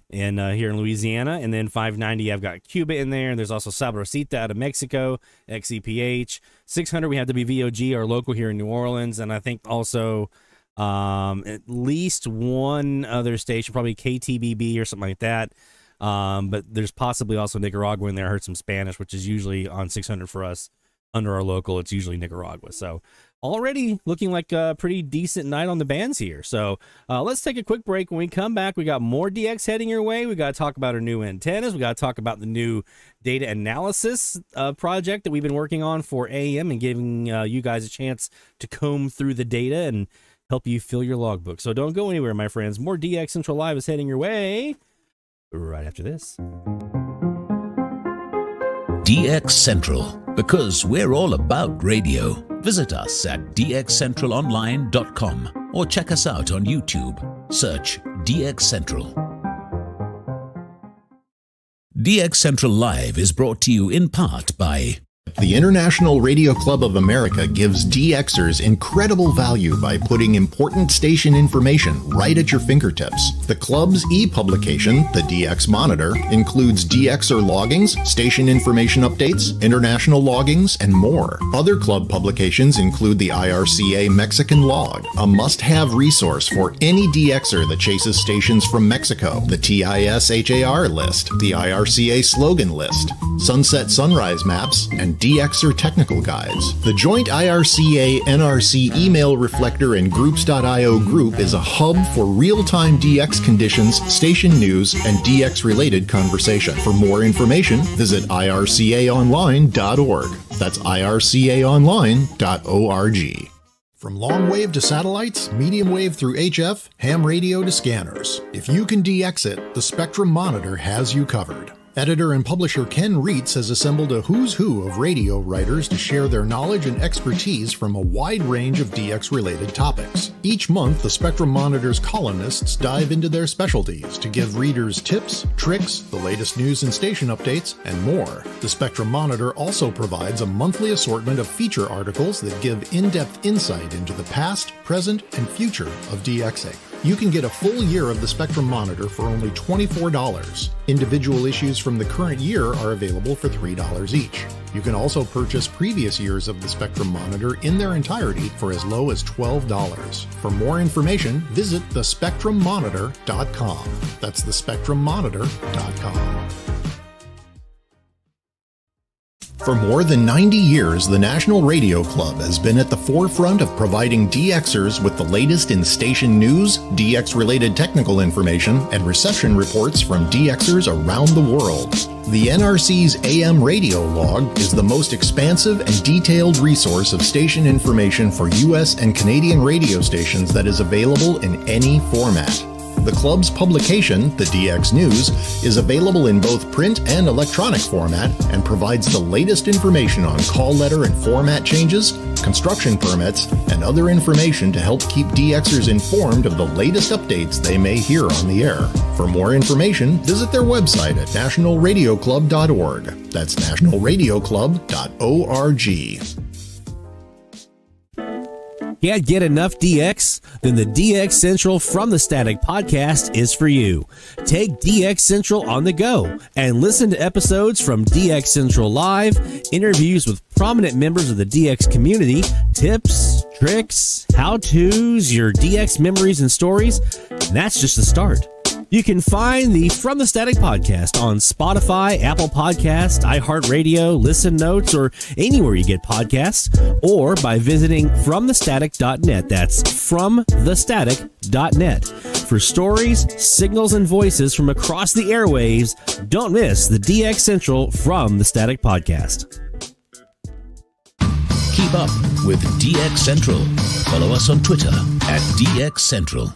here in Louisiana, and then 590, I've got Cuba in there, and there's also Sabrosita out of Mexico, XEPH. 600, we have WVOG, our local here in New Orleans, and I think also at least one other station, probably KTBB or something like that. But there's possibly also Nicaragua in there. I heard some Spanish, which is usually on 600 for us. Under our local, it's usually Nicaragua. So already looking like a pretty decent night on the bands here. So let's take a quick break. When we come back, we got more DX heading your way. We got to talk about our new antennas. We got to talk about the new data analysis project that we've been working on for AM and giving you guys a chance to comb through the data and help you fill your logbook. So don't go anywhere, my friends. More DX Central Live is heading your way right after this. DX Central, because we're all about radio. Visit us at dxcentralonline.com or check us out on YouTube. Search DX Central. DX Central Live is brought to you in part by The International Radio Club of America gives DXers incredible value by putting important station information right at your fingertips. The club's e-publication, the DX Monitor, includes DXer loggings, station information updates, international loggings, and more. Other club publications include the IRCA Mexican Log, a must-have resource for any DXer that chases stations from Mexico, the TIS-HAR list, the IRCA slogan list, sunset sunrise maps, and DXer technical guides. The joint IRCA-NRC email reflector and groups.io group is a hub for real-time DX conditions, station news, and DX-related conversation. For more information, visit ircaonline.org. That's ircaonline.org. From long wave to satellites, medium wave through HF, ham radio to scanners. If you can DX it, the Spectrum Monitor has you covered. Editor and publisher Ken Reitz has assembled a who's who of radio writers to share their knowledge and expertise from a wide range of DX-related topics. Each month, the Spectrum Monitor's columnists dive into their specialties to give readers tips, tricks, the latest news and station updates, and more. The Spectrum Monitor also provides a monthly assortment of feature articles that give in-depth insight into the past, present, and future of DXing. You can get a full year of the Spectrum Monitor for only $24. Individual issues from the current year are available for $3 each. You can also purchase previous years of the Spectrum Monitor in their entirety for as low as $12. For more information, visit thespectrummonitor.com. That's thespectrummonitor.com. For more than 90 years, the National Radio Club has been at the forefront of providing DXers with the latest in station news, DX-related technical information, and reception reports from DXers around the world. The NRC's AM radio log is the most expansive and detailed resource of station information for U.S. and Canadian radio stations that is available in any format. The club's publication, the DX News, is available in both print and electronic format and provides the latest information on call letter and format changes, construction permits, and other information to help keep DXers informed of the latest updates they may hear on the air. For more information, visit their website at nationalradioclub.org. That's nationalradioclub.org. Can't get enough DX? Then the DX Central from the Static podcast is for you. Take DX Central on the go and listen to episodes from DX Central Live, interviews with prominent members of the DX community, tips, tricks, how-tos, your DX memories and stories. And that's just the start. You can find the From the Static podcast on Spotify, Apple Podcasts, iHeartRadio, Listen Notes, or anywhere you get podcasts, or by visiting FromTheStatic.net. That's FromTheStatic.net. For stories, signals, and voices from across the airwaves, don't miss the DX Central From the Static podcast. Keep up with DX Central. Follow us on Twitter at DX Central.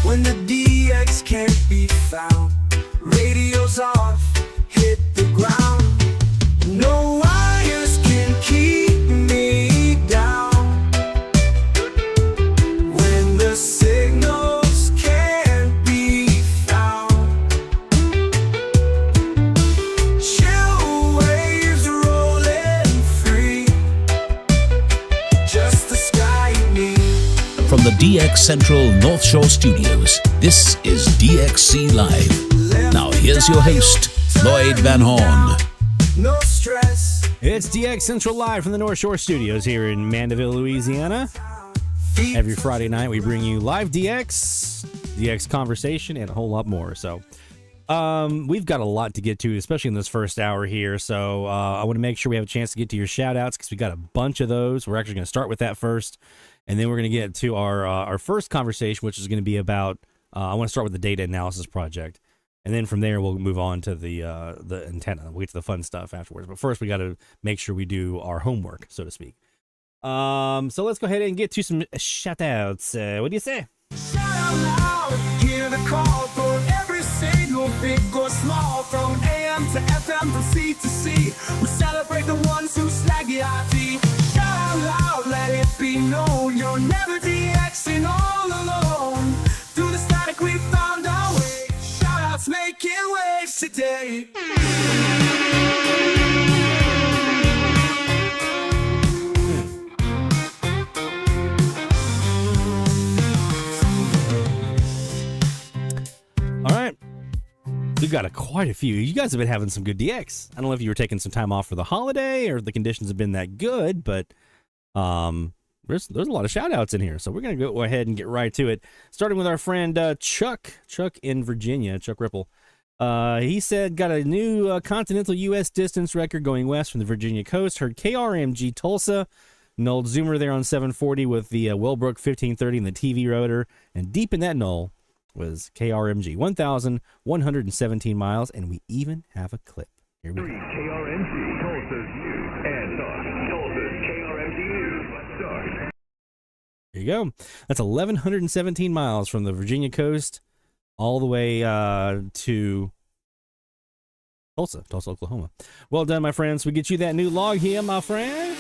when the DX can't be found. Radio's off, hit the ground. No wires can keep me down when the signals can't be found. Chill waves rolling free, just the sky and me. From the DX Central North Shore Studios, this is DXC Live. Now here's your host, Lloyd Van Horn. No stress. It's DX Central Live from the North Shore Studios here in Mandeville, Louisiana. Every Friday night we bring you live DX conversation, and a whole lot more. So we've got a lot to get to, especially in this first hour here. So I want to make sure we have a chance to get to your shout outs because we got a bunch of those. We're actually going to start with that first, and then we're going to get to our first conversation, which is going to be about I want to start with the data analysis project. And then from there, we'll move on to the antenna. We'll get to the fun stuff afterwards. But first, we got to make sure we do our homework, so to speak. So let's go ahead and get to some shout-outs. What do you say? Shout out loud, hear the call for every single big or small, from AM to FM, from C to C. We celebrate the ones who snag the IP. Shout out loud, let it be known, you're never DXing all alone. Through the static we found our way. Shout-outs making waves today. All right. We've got quite a few. You guys have been having some good DX. I don't know if you were taking some time off for the holiday or if the conditions have been that good, but there's a lot of shout-outs in here. So we're going to go ahead and get right to it. Starting with our friend Chuck in Virginia, Chuck Ripple. He said, got a new continental U.S. distance record going west from the Virginia coast. Heard KRMG Tulsa. Null zoomer there on 740 with the Wellbrook 1530 and the TV rotor. And deep in that null was KRMG, 1,117 miles. And we even have a clip. Here we go. KRMG Tulsa's news and talk. Tulsa's KRMG news. Let's start. There you go. That's 1,117 miles from the Virginia coast all the way to Tulsa, Oklahoma. Well done, my friends. We get you that new log here, my friend.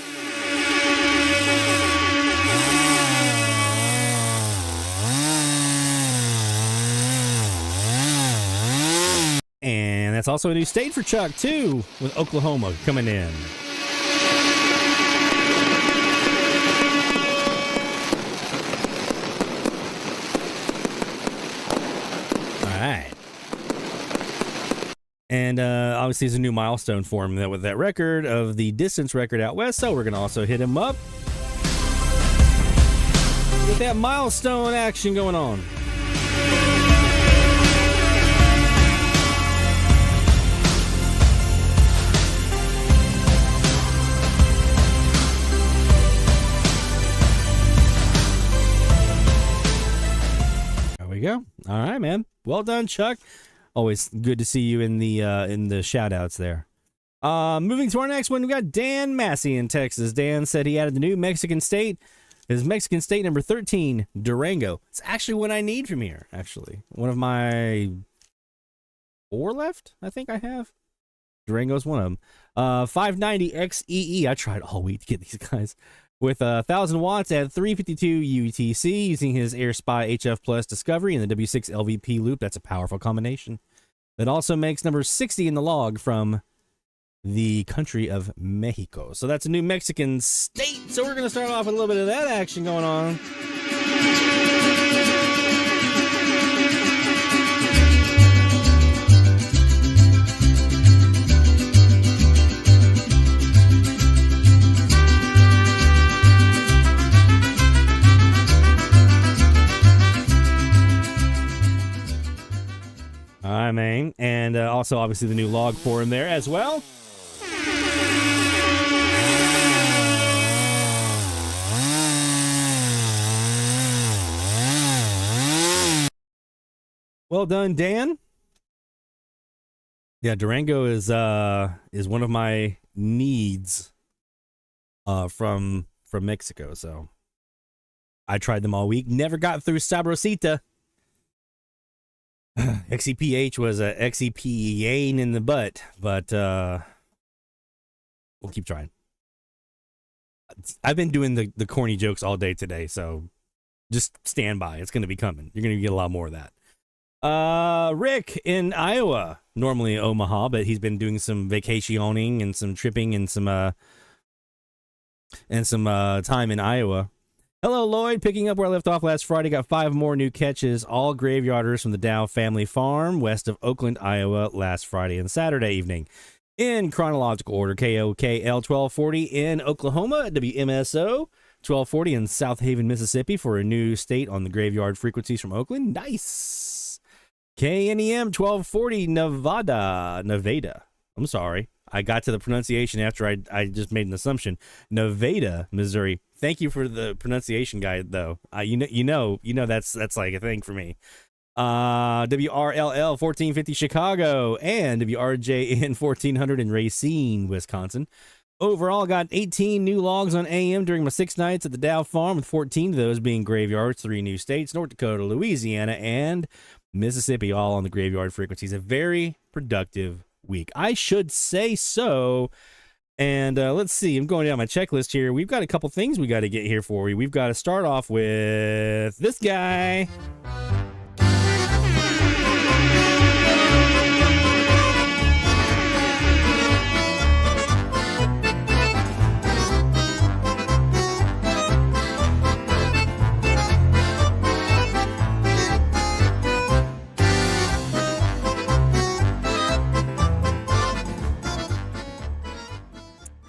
And that's also a new state for Chuck, too, with Oklahoma coming in. And obviously, it's a new milestone for him with that record of the distance record out west. So we're going to also hit him up with that milestone action going on. There we go. All right, man. Well done, Chuck. Always good to see you in the shout outs there. Moving to our next one, we got Dan Massey in Texas. Dan said he added the new Mexican state. His Mexican state number 13, Durango. It's actually what I need from here, actually. One of my 4 left, I think I have. Durango's one of them. 590 XEE. I tried all week to get these guys. With 1,000 watts at 352 UTC using his AirSpy HF Plus Discovery and the W6 LVP loop. That's a powerful combination. That also makes number 60 in the log from the country of Mexico. So that's a new Mexican state. So we're going to start off with a little bit of that action going on. All right, man. And also, obviously, the new log for him there as well. Well done, Dan. Yeah, Durango is one of my needs from Mexico. So I tried them all week. Never got through Sabrosita. XEPH was a XEPane in the butt, but we'll keep trying. I've been doing the corny jokes all day today, so just stand by. It's going to be coming. You're going to get a lot more of that. Rick in Iowa, normally Omaha, but he's been doing some vacationing and some tripping and some time in Iowa. Hello, Lloyd. Picking up where I left off last Friday, got 5 more new catches, all graveyarders from the Dow family farm west of Oakland, Iowa, last Friday and Saturday evening. In chronological order, KOKL 1240 in Oklahoma, WMSO 1240 in South Haven, Mississippi for a new state on the graveyard frequencies from Oakland. Nice. KNEM 1240 Nevada. I'm sorry. I got to the pronunciation after I just made an assumption. Nevada, Missouri. Thank you for the pronunciation guide, though. You know that's like a thing for me. WRLL 1450 Chicago and WRJN 1400 in Racine, Wisconsin. Overall, got 18 new logs on AM during my 6 nights at the Dow Farm, with 14 of those being graveyards, 3 new states, North Dakota, Louisiana, and Mississippi, all on the graveyard frequencies. A very productive week, I should say so. And let's see, I'm going down my checklist here. We've got a couple things we got to get here for you. We've got to start off with this guy.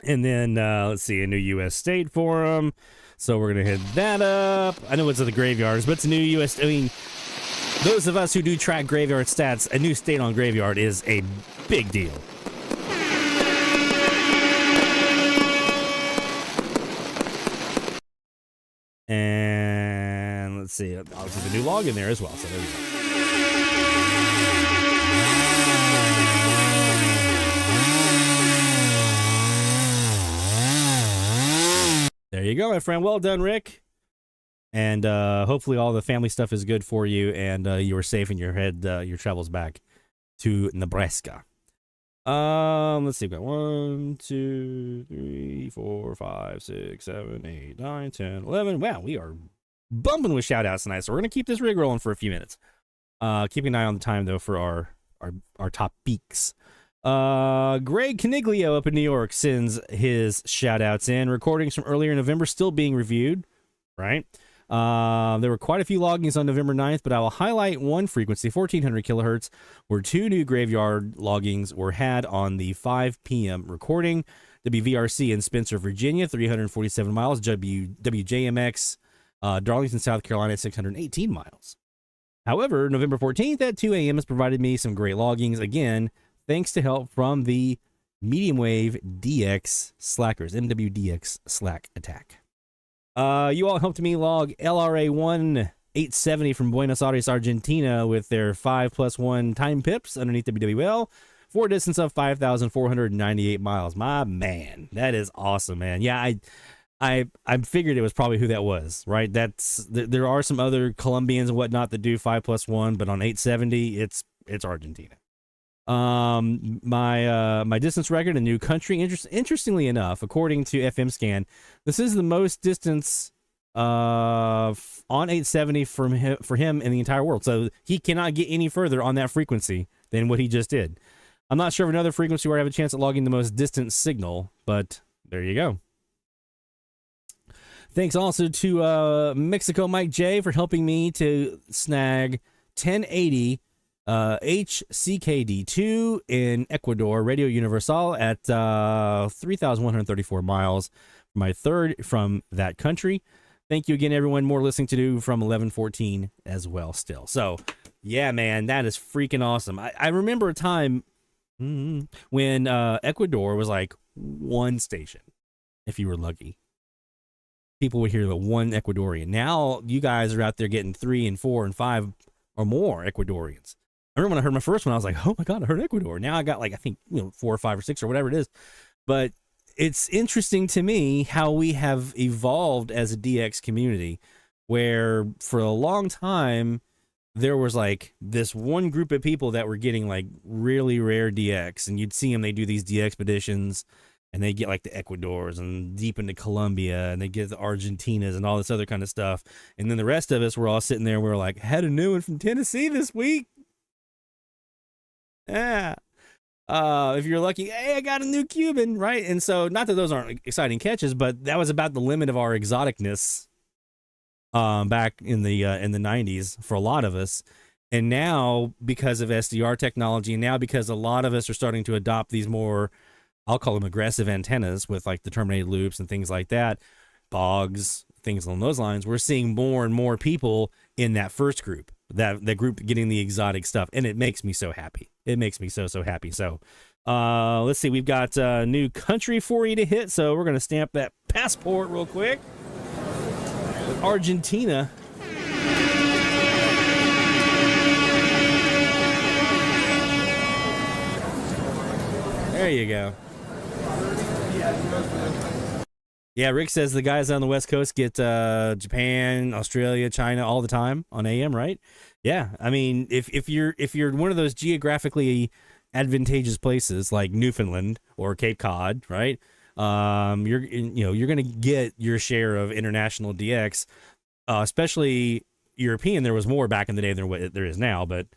And then, let's see, a new U.S. state for them. So we're going to hit that up. I know it's at the graveyards, but it's a new U.S. I mean, those of us who do track graveyard stats, a new state on graveyard is a big deal. And let's see, obviously the new log in there as well. So there we go. There you go, my friend. Well done, Rick. And hopefully all the family stuff is good for you, and you are safe in your travels back to Nebraska. Let's see. We've got 1, 2, 3, 4, 5, 6, 7, 8, 9, 10, 11. Wow, we are bumping with shout-outs tonight, so we're going to keep this rig rolling for a few minutes. Keeping an eye on the time, though, for our top peaks. Greg Caniglio up in New York sends his shout-outs in. Recordings from earlier in November still being reviewed, right? There were quite a few loggings on November 9th, but I will highlight one frequency, 1400 kilohertz, where 2 new graveyard loggings were had on the 5 p.m. recording. WVRC in Spencer, Virginia, 347 miles. WJMX, Darlington, South Carolina, 618 miles. However, November 14th at 2 a.m. has provided me some great loggings, again, thanks to help from the medium wave DX slackers, MWDX slack attack. You all helped me log LRA 1870 from Buenos Aires, Argentina, with their 5+1 time pips underneath WWL for a distance of 5,498 miles. My man, that is awesome, man. Yeah, I figured it was probably who that was, right? There are some other Colombians and whatnot that do 5+1, but on 870, it's Argentina. My distance record in new country, interestingly enough, according to FM Scan, this is the most distance on 870 for him in the entire world. So he cannot get any further on that frequency than what he just did. I'm not sure of another frequency where I have a chance at logging the most distant signal, but there you go. Thanks also to Mexico Mike J for helping me to snag 1080 HCKD2 in Ecuador, Radio Universal at 3,134 miles, my third from that country. Thank you again, everyone. More listening to do from 1114 as well still. So, yeah, man, that is freaking awesome. I remember a time when Ecuador was like one station, if you were lucky. People would hear the one Ecuadorian. Now you guys are out there getting 3 and 4 and 5 or more Ecuadorians. I remember when I heard my first one, I was like, oh my God, I heard Ecuador. Now I got like, I think, 4 or 5 or 6 or whatever it is. But it's interesting to me how we have evolved as a DX community, where for a long time, there was like this one group of people that were getting like really rare DX, and you'd see them, they do these DX expeditions, and they get like the Ecuadors and deep into Colombia, and they get the Argentinas and all this other kind of stuff. And then the rest of us were all sitting there and we were like, had a new one from Tennessee this week. Yeah. If you're lucky, hey, I got a new Cuban, right? And so, not that those aren't exciting catches, but that was about the limit of our exoticness back in the 90s for a lot of us. And now, because of SDR technology, and now because a lot of us are starting to adopt these more, I'll call them aggressive antennas with like the terminated loops and things like that, bogs, things along those lines, we're seeing more and more people in that first group, that group getting the exotic stuff. And it makes me so happy. It makes me so happy. So let's see, we've got a new country for you to hit. So we're going to stamp that passport real quick with Argentina. There you go. Yeah, Rick says the guys on the West Coast get Japan, Australia, China all the time on AM, right? Yeah, I mean, if you're one of those geographically advantageous places like Newfoundland or Cape Cod, right? You're gonna get your share of international DX, especially European. There was more back in the day than what there is now, but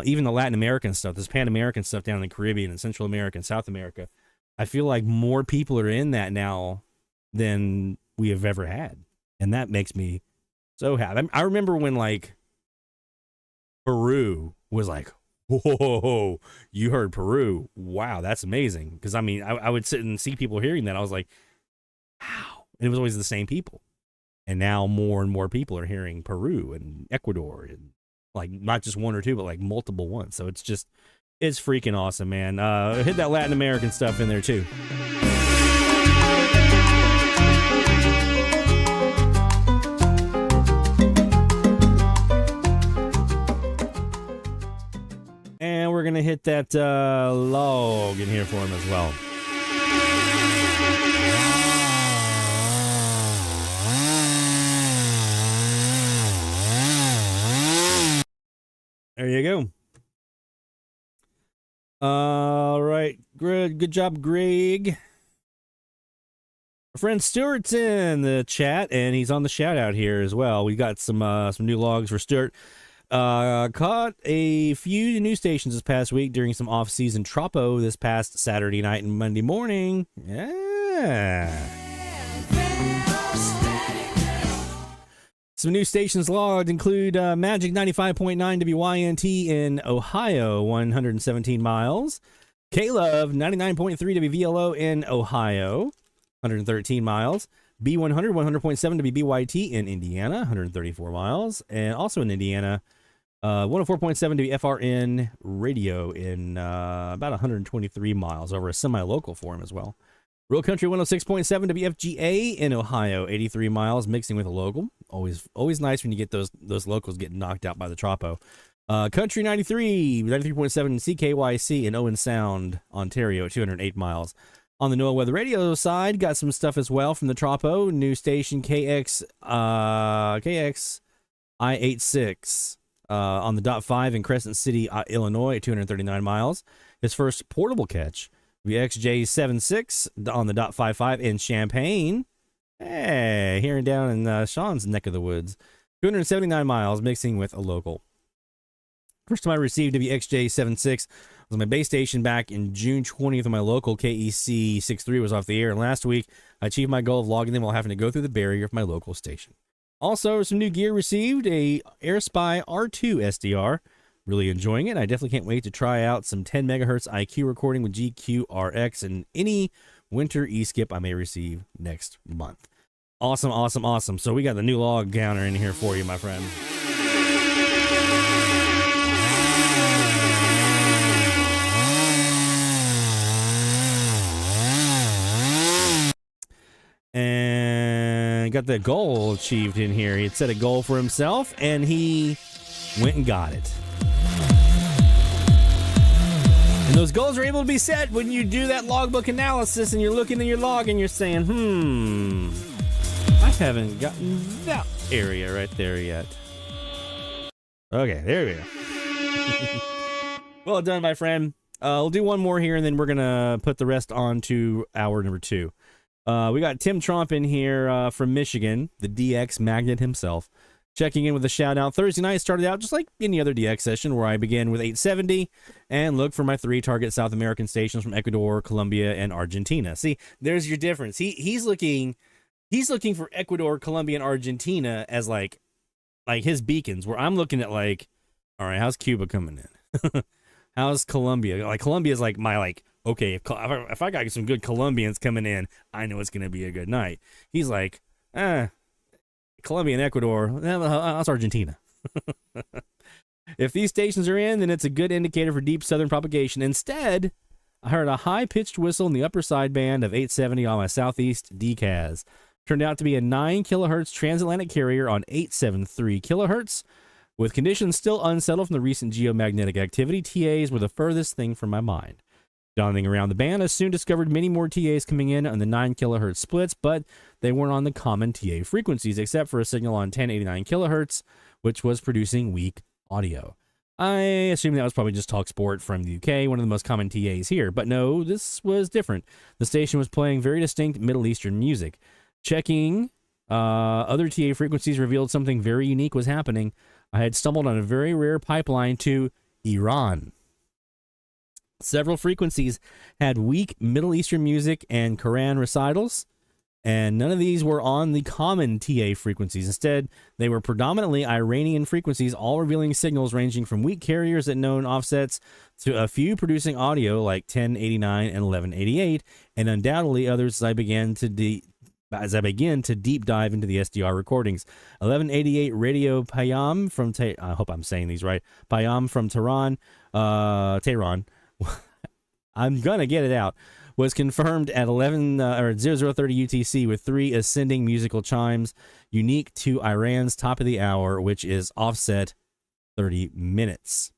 even the Latin American stuff, this Pan American stuff down in the Caribbean and Central America and South America, I feel like more people are in that now than we have ever had. And that makes me so happy. I remember when like Peru was like, whoa, you heard Peru. Wow, that's amazing. Because I mean, I would sit and see people hearing that. I was like, wow. And it was always the same people. And now more and more people are hearing Peru and Ecuador, and like not just one or two, but like multiple ones. So it's freaking awesome, man. Hit that Latin American stuff in there too. And we're going to hit that log in here for him as well. There you go. All right, good job, Greg. Our friend Stuart's in the chat, and he's on the shout out here as well. We got some new logs for Stuart. Caught a few news stations this past week during some off-season tropo this past Saturday night and Monday morning. Yeah. Some new stations logged include Magic 95.9 WYNT in Ohio, 117 miles. K-Love 99.3 WVLO in Ohio, 113 miles. B100 100.7 WBYT in Indiana, 134 miles. And also in Indiana, 104.7 WFRN radio in about 123 miles over a semi-local form as well. Real Country 106.7 WFGA in Ohio, 83 miles, mixing with a local. Always nice when you get those locals getting knocked out by the tropo. Country 93.7 CKYC in Owen Sound, Ontario, 208 miles. On the NOAA Weather Radio side, got some stuff as well from the tropo. New station KX I86 on the .5 in Crescent City, Illinois, 239 miles. His first portable catch. VXJ76 on the .55 in Champaign. Hey, here and down in Sean's neck of the woods. 279 miles, mixing with a local. First time I received a VXJ76 was on my base station back in June 20th when my local KEC 63 was off the air. And last week, I achieved my goal of logging them while having to go through the barrier of my local station. Also, some new gear received, a AirSpy R2 SDR. Really enjoying it. I definitely can't wait to try out some 10 megahertz IQ recording with GQRX and any winter e-skip I may receive next month. Awesome, awesome, awesome. So we got the new log counter in here for you, my friend. And got the goal achieved in here. He had set a goal for himself, and he went and got it. And those goals are able to be set when you do that logbook analysis and you're looking in your log and you're saying, I haven't gotten that area right there yet. Okay, there we go. Well done, my friend. We'll do one more here, and then we're going to put the rest on to hour number 2. We got Tim Trump in here from Michigan, the DX magnet himself, checking in with a shout-out. Thursday night started out just like any other DX session, where I began with 870 and looked for my 3 target South American stations from Ecuador, Colombia, and Argentina. See, there's your difference. He's looking for Ecuador, Colombia, and Argentina as like his beacons, where I'm looking at like, all right, how's Cuba coming in? How's Colombia? Like, Colombia's like my, like, okay, if I got some good Colombians coming in, I know it's going to be a good night. He's like, Colombia and Ecuador, that's Argentina. If these stations are in, then it's a good indicator for deep southern propagation. Instead, I heard a high-pitched whistle in the upper sideband of 870 on my southeast DCAS. Turned out to be a 9 kilohertz transatlantic carrier on 873 kilohertz. With conditions still unsettled from the recent geomagnetic activity, TAs were the furthest thing from my mind. Donning around the band, I soon discovered many more TAs coming in on the 9 kilohertz splits, but they weren't on the common TA frequencies, except for a signal on 1089 kilohertz, which was producing weak audio. I assume that was probably just TalkSport from the UK, one of the most common TAs here, but no, this was different. The station was playing very distinct Middle Eastern music. Checking other TA frequencies revealed something very unique was happening. I had stumbled on a very rare pipeline to Iran. Several frequencies had weak Middle Eastern music and Quran recitals, and none of these were on the common TA frequencies. Instead, they were predominantly Iranian frequencies, all revealing signals ranging from weak carriers at known offsets to a few producing audio like 1089 and 1188, and undoubtedly others as I begin to deep dive into the SDR recordings. 1188 Radio Payam from I hope I'm saying these right. Payam from Tehran. I'm gonna get it out. Was confirmed at 0030 UTC with 3 ascending musical chimes, unique to Iran's top of the hour, which is offset 30 minutes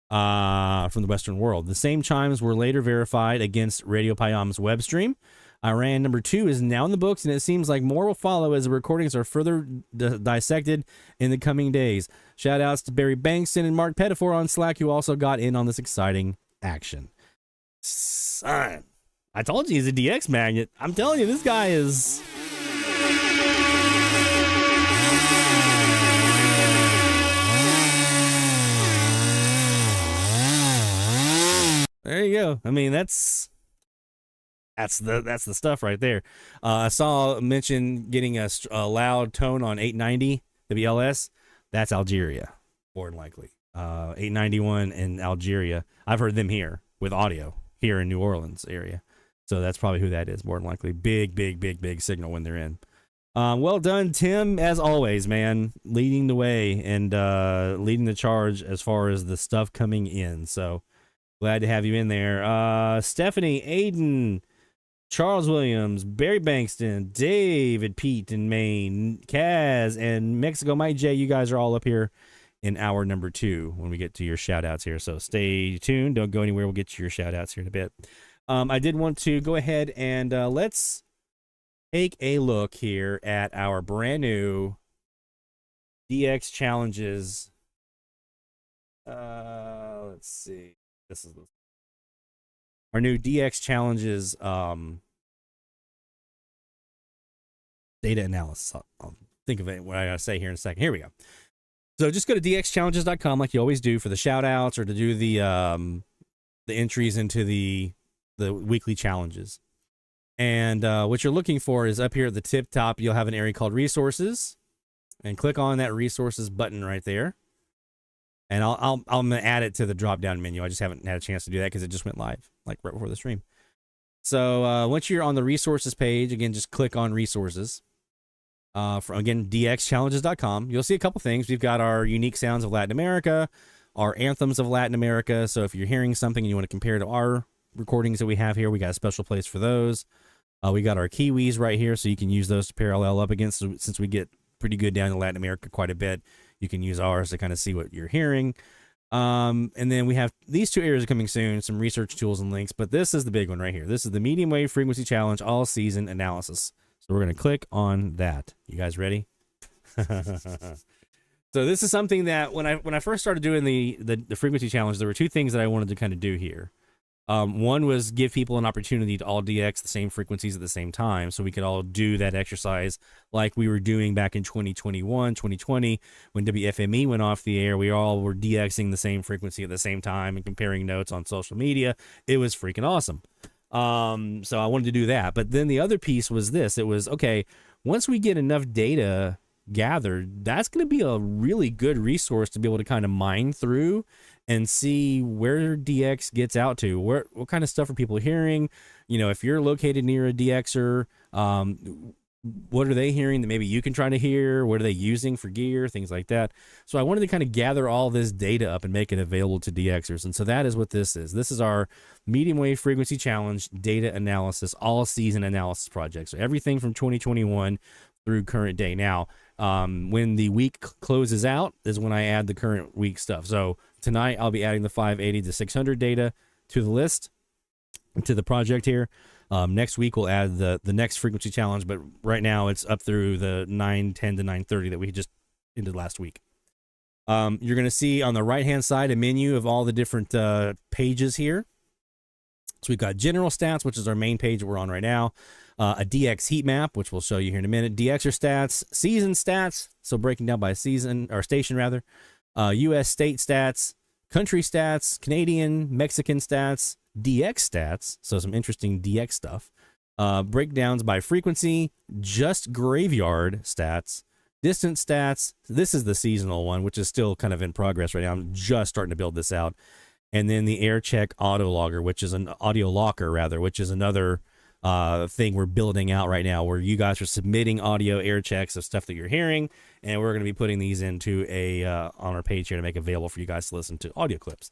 from the Western world. The same chimes were later verified against Radio Payam's web stream. Iran number 2 is now in the books, and it seems like more will follow as the recordings are further dissected in the coming days. Shout outs to Barry Bankston and Mark Pettifor on Slack, who also got in on this exciting action. Son, I told you he's a DX magnet. I'm telling you, this guy is... There you go. I mean, that's the stuff right there. I saw mention getting a loud tone on 890 WLS. That's Algeria, more than likely. 891 in Algeria. I've heard them here with audio here in New Orleans area. So that's probably who that is, more than likely. Big signal when they're in. Well done, Tim, as always, man. Leading the way and leading the charge as far as the stuff coming in. So glad to have you in there. Stephanie, Aiden, Charles Williams, Barry Bankston, David, Pete in Maine, Kaz, and Mexico Mike J. You guys are all up here in hour number 2 when we get to your shout outs here. So stay tuned. Don't go anywhere. We'll get to your shout outs here in a bit. I did want to go ahead and let's take a look here at our brand new DX challenges. Let's see. This is our new DX challenges data analysis. I'll think of it what I gotta say here in a second. Here we go. So just go to dxchallenges.com like you always do for the shout outs or to do the entries into the weekly challenges. And what you're looking for is up here at the tip top, you'll have an area called resources, and click on that resources button right there. And I'm gonna add it to the drop down menu. I just haven't had a chance to do that because it just went live like right before the stream. So once you're on the resources page, again, just click on resources. Again, dxchallenges.com. You'll see a couple things. We've got our unique sounds of Latin America, our anthems of Latin America. So if you're hearing something and you want to compare to our recordings that we have here, we got a special place for those. We got our Kiwis right here, so you can use those to parallel up against. So since we get pretty good down in Latin America quite a bit, you can use ours to kind of see what you're hearing. And then we have these 2 areas coming soon, some research tools and links, but this is the big one right here. This is the medium wave frequency challenge all season analysis. So we're going to click on that. You guys ready? So this is something that when I first started doing the frequency challenge, there were two things that I wanted to kind of do here. One was give people an opportunity to all DX the same frequencies at the same time, so we could all do that exercise like we were doing back in 2021, 2020, when WFME went off the air. We all were DXing the same frequency at the same time and comparing notes on social media. It was freaking awesome. So I wanted to do that. But then the other piece was this. It was, okay, once we get enough data gathered, that's going to be a really good resource to be able to kind of mine through and see where DX gets out to. What kind of stuff are people hearing? You know, if you're located near a DXer, what are they hearing that maybe you can try to hear? What are they using for gear? Things like that. So I wanted to kind of gather all this data up and make it available to DXers. And so that is what this is. This is our medium wave frequency challenge data analysis, all season analysis project. So everything from 2021 through current day. Now, when the week closes out is when I add the current week stuff. So tonight I'll be adding the 580 to 600 data to the list, to the project here. Next week we'll add the next frequency challenge, but right now it's up through the 910 to 930 that we just ended last week. You're going to see on the right hand side a menu of all the different pages here. So we've got general stats, which is our main page that we're on right now. A DX heat map, which we'll show you here in a minute. DXer stats, season stats, so breaking down by season, or station rather. US state stats, country stats, Canadian, Mexican stats, DX stats, so some interesting DX stuff. Breakdowns by frequency, just graveyard stats, distance stats. This is the seasonal one, which is still kind of in progress right now. I'm just starting to build this out. And then the air check auto logger, which is an audio locker rather, which is another thing we're building out right now, where you guys are submitting audio air checks of stuff that you're hearing, and we're going to be putting these into a on our page here to make available for you guys to listen to audio clips.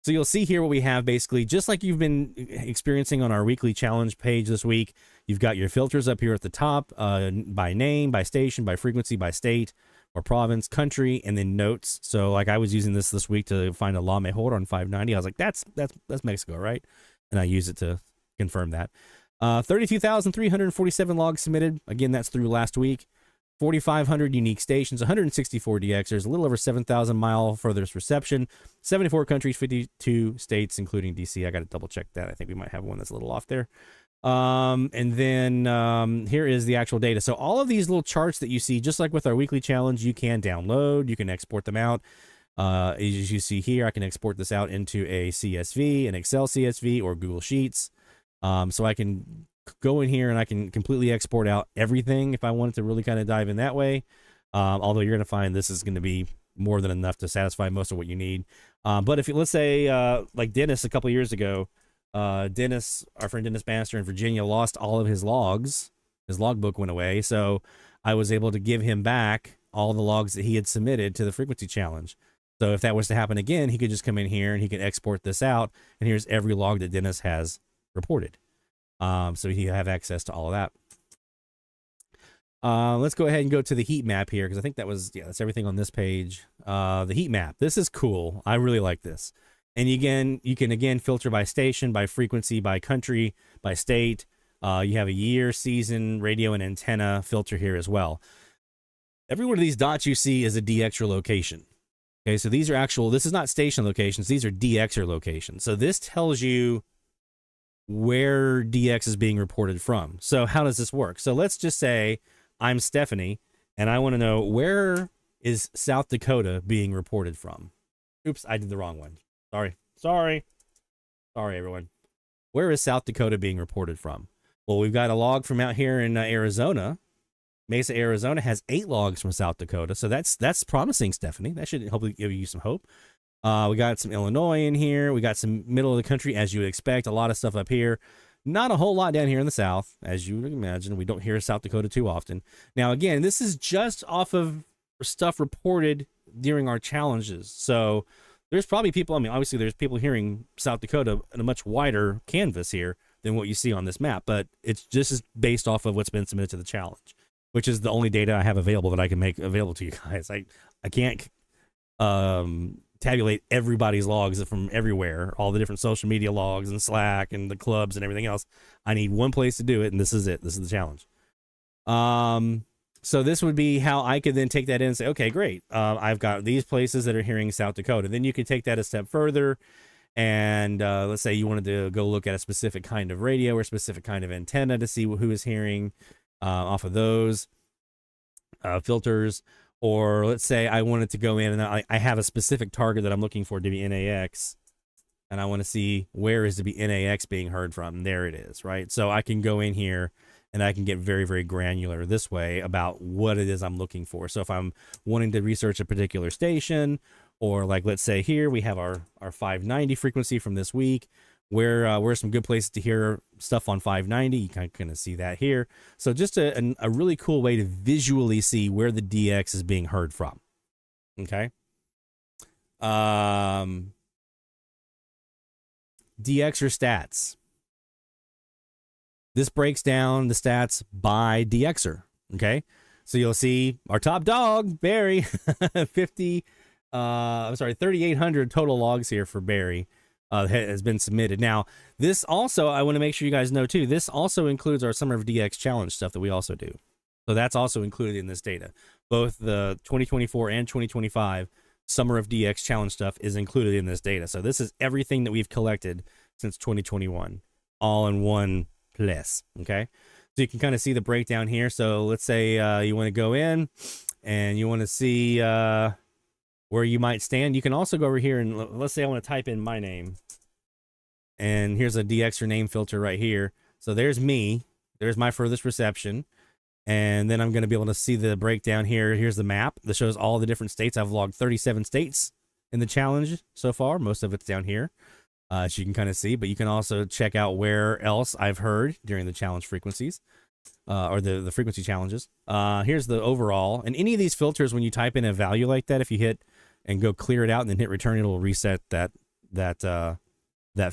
So you'll see here what we have, basically just like you've been experiencing on our weekly challenge page this week. You've got your filters up here at the top, by name, by station, by frequency, by state or province, country, and then notes. So like I was using this week to find a La Mejor on 590. I was like, that's Mexico, right? And I use it to confirm that. 32,347 logs submitted. Again, that's through last week. 4,500 unique stations, 164 DXers, a little over 7,000 mile furthest reception, 74 countries, 52 states, including DC. I got to double check that. I think we might have one that's a little off there. And then here is the actual data. So all of these little charts that you see, just like with our weekly challenge, you can download, you can export them out. As you see here, I can export this out into a CSV, an Excel CSV, or Google Sheets. So I can go in here and I can completely export out everything if I wanted to really kind of dive in that way. Although you're going to find this is going to be more than enough to satisfy most of what you need. But if you, let's say, like Dennis a couple of years ago, Dennis, our friend Dennis Bannister in Virginia, lost all of his logs. His logbook went away. So I was able to give him back all the logs that he had submitted to the frequency challenge. So if that was to happen again, he could just come in here and he could export this out. And here's every log that Dennis has reported. So he have access to all of that. Let's go ahead and go to the heat map here, because I think that was, yeah, that's everything on this page. The heat map. This is cool. I really like this. And you can again filter by station, by frequency, by country, by state. You have a year, season, radio, and antenna filter here as well. Every one of these dots you see is a DXer location. Okay, so these are actual, this is not station locations, these are DXer locations. So this tells you where DX is being reported from. So how does this work? So let's just say I'm Stephanie and I want to know, where is South Dakota being reported from? Oops, I did the wrong one. Sorry everyone. Where is South Dakota being reported from? Well, we've got a log from out here in Arizona. Mesa, Arizona has 8 logs from South Dakota. So that's promising, Stephanie. That should hopefully give you some hope. We got some Illinois in here. We got some middle of the country, as you would expect. A lot of stuff up here. Not a whole lot down here in the South, as you would imagine. We don't hear South Dakota too often. Now, again, this is just off of stuff reported during our challenges. So there's probably people, I mean, obviously there's people hearing South Dakota in a much wider canvas here than what you see on this map, but it's just based off of what's been submitted to the challenge, which is the only data I have available that I can make available to you guys. I can't tabulate everybody's logs from everywhere, all the different social media logs and Slack and the clubs and everything else. I need one place to do it, and this is it. This is the challenge. So this would be how I could then take that in and say, okay, great. I've got these places that are hearing South Dakota. Then you could take that a step further. And let's say you wanted to go look at a specific kind of radio or specific kind of antenna to see who is hearing off of those filters. Or let's say I wanted to go in and I have a specific target that I'm looking for to be NAX. And I want to see where is to be NAX being heard from. There it is, right? So I can go in here and I can get very, very granular this way about what it is I'm looking for. So if I'm wanting to research a particular station, or like, let's say here we have our 590 frequency from this week, where are some good places to hear stuff on 590. You can kind of see that here. So just a really cool way to visually see where the DX is being heard from. Okay. DXer stats. This breaks down the stats by DXer. Okay. So you'll see our top dog, Barry, 3,800 total logs here for Barry has been submitted. Now, this also, I want to make sure you guys know too, this also includes our Summer of DX Challenge stuff that we also do. So that's also included in this data. Both the 2024 and 2025 Summer of DX Challenge stuff is included in this data. So this is everything that we've collected since 2021, all in one place. Okay. So you can kind of see the breakdown here. So let's say you want to go in and you want to see where you might stand. You can also go over here and let's say I want to type in my name. And here's a DXer name filter right here. So there's me. There's my furthest reception. And then I'm going to be able to see the breakdown here. Here's the map that shows all the different states. I've logged 37 states in the challenge so far. Most of it's down here, as you can kind of see. But you can also check out where else I've heard during the challenge frequencies, or the frequency challenges. Here's the overall. And any of these filters, when you type in a value like that, if you hit and go clear it out and then hit return, it will reset that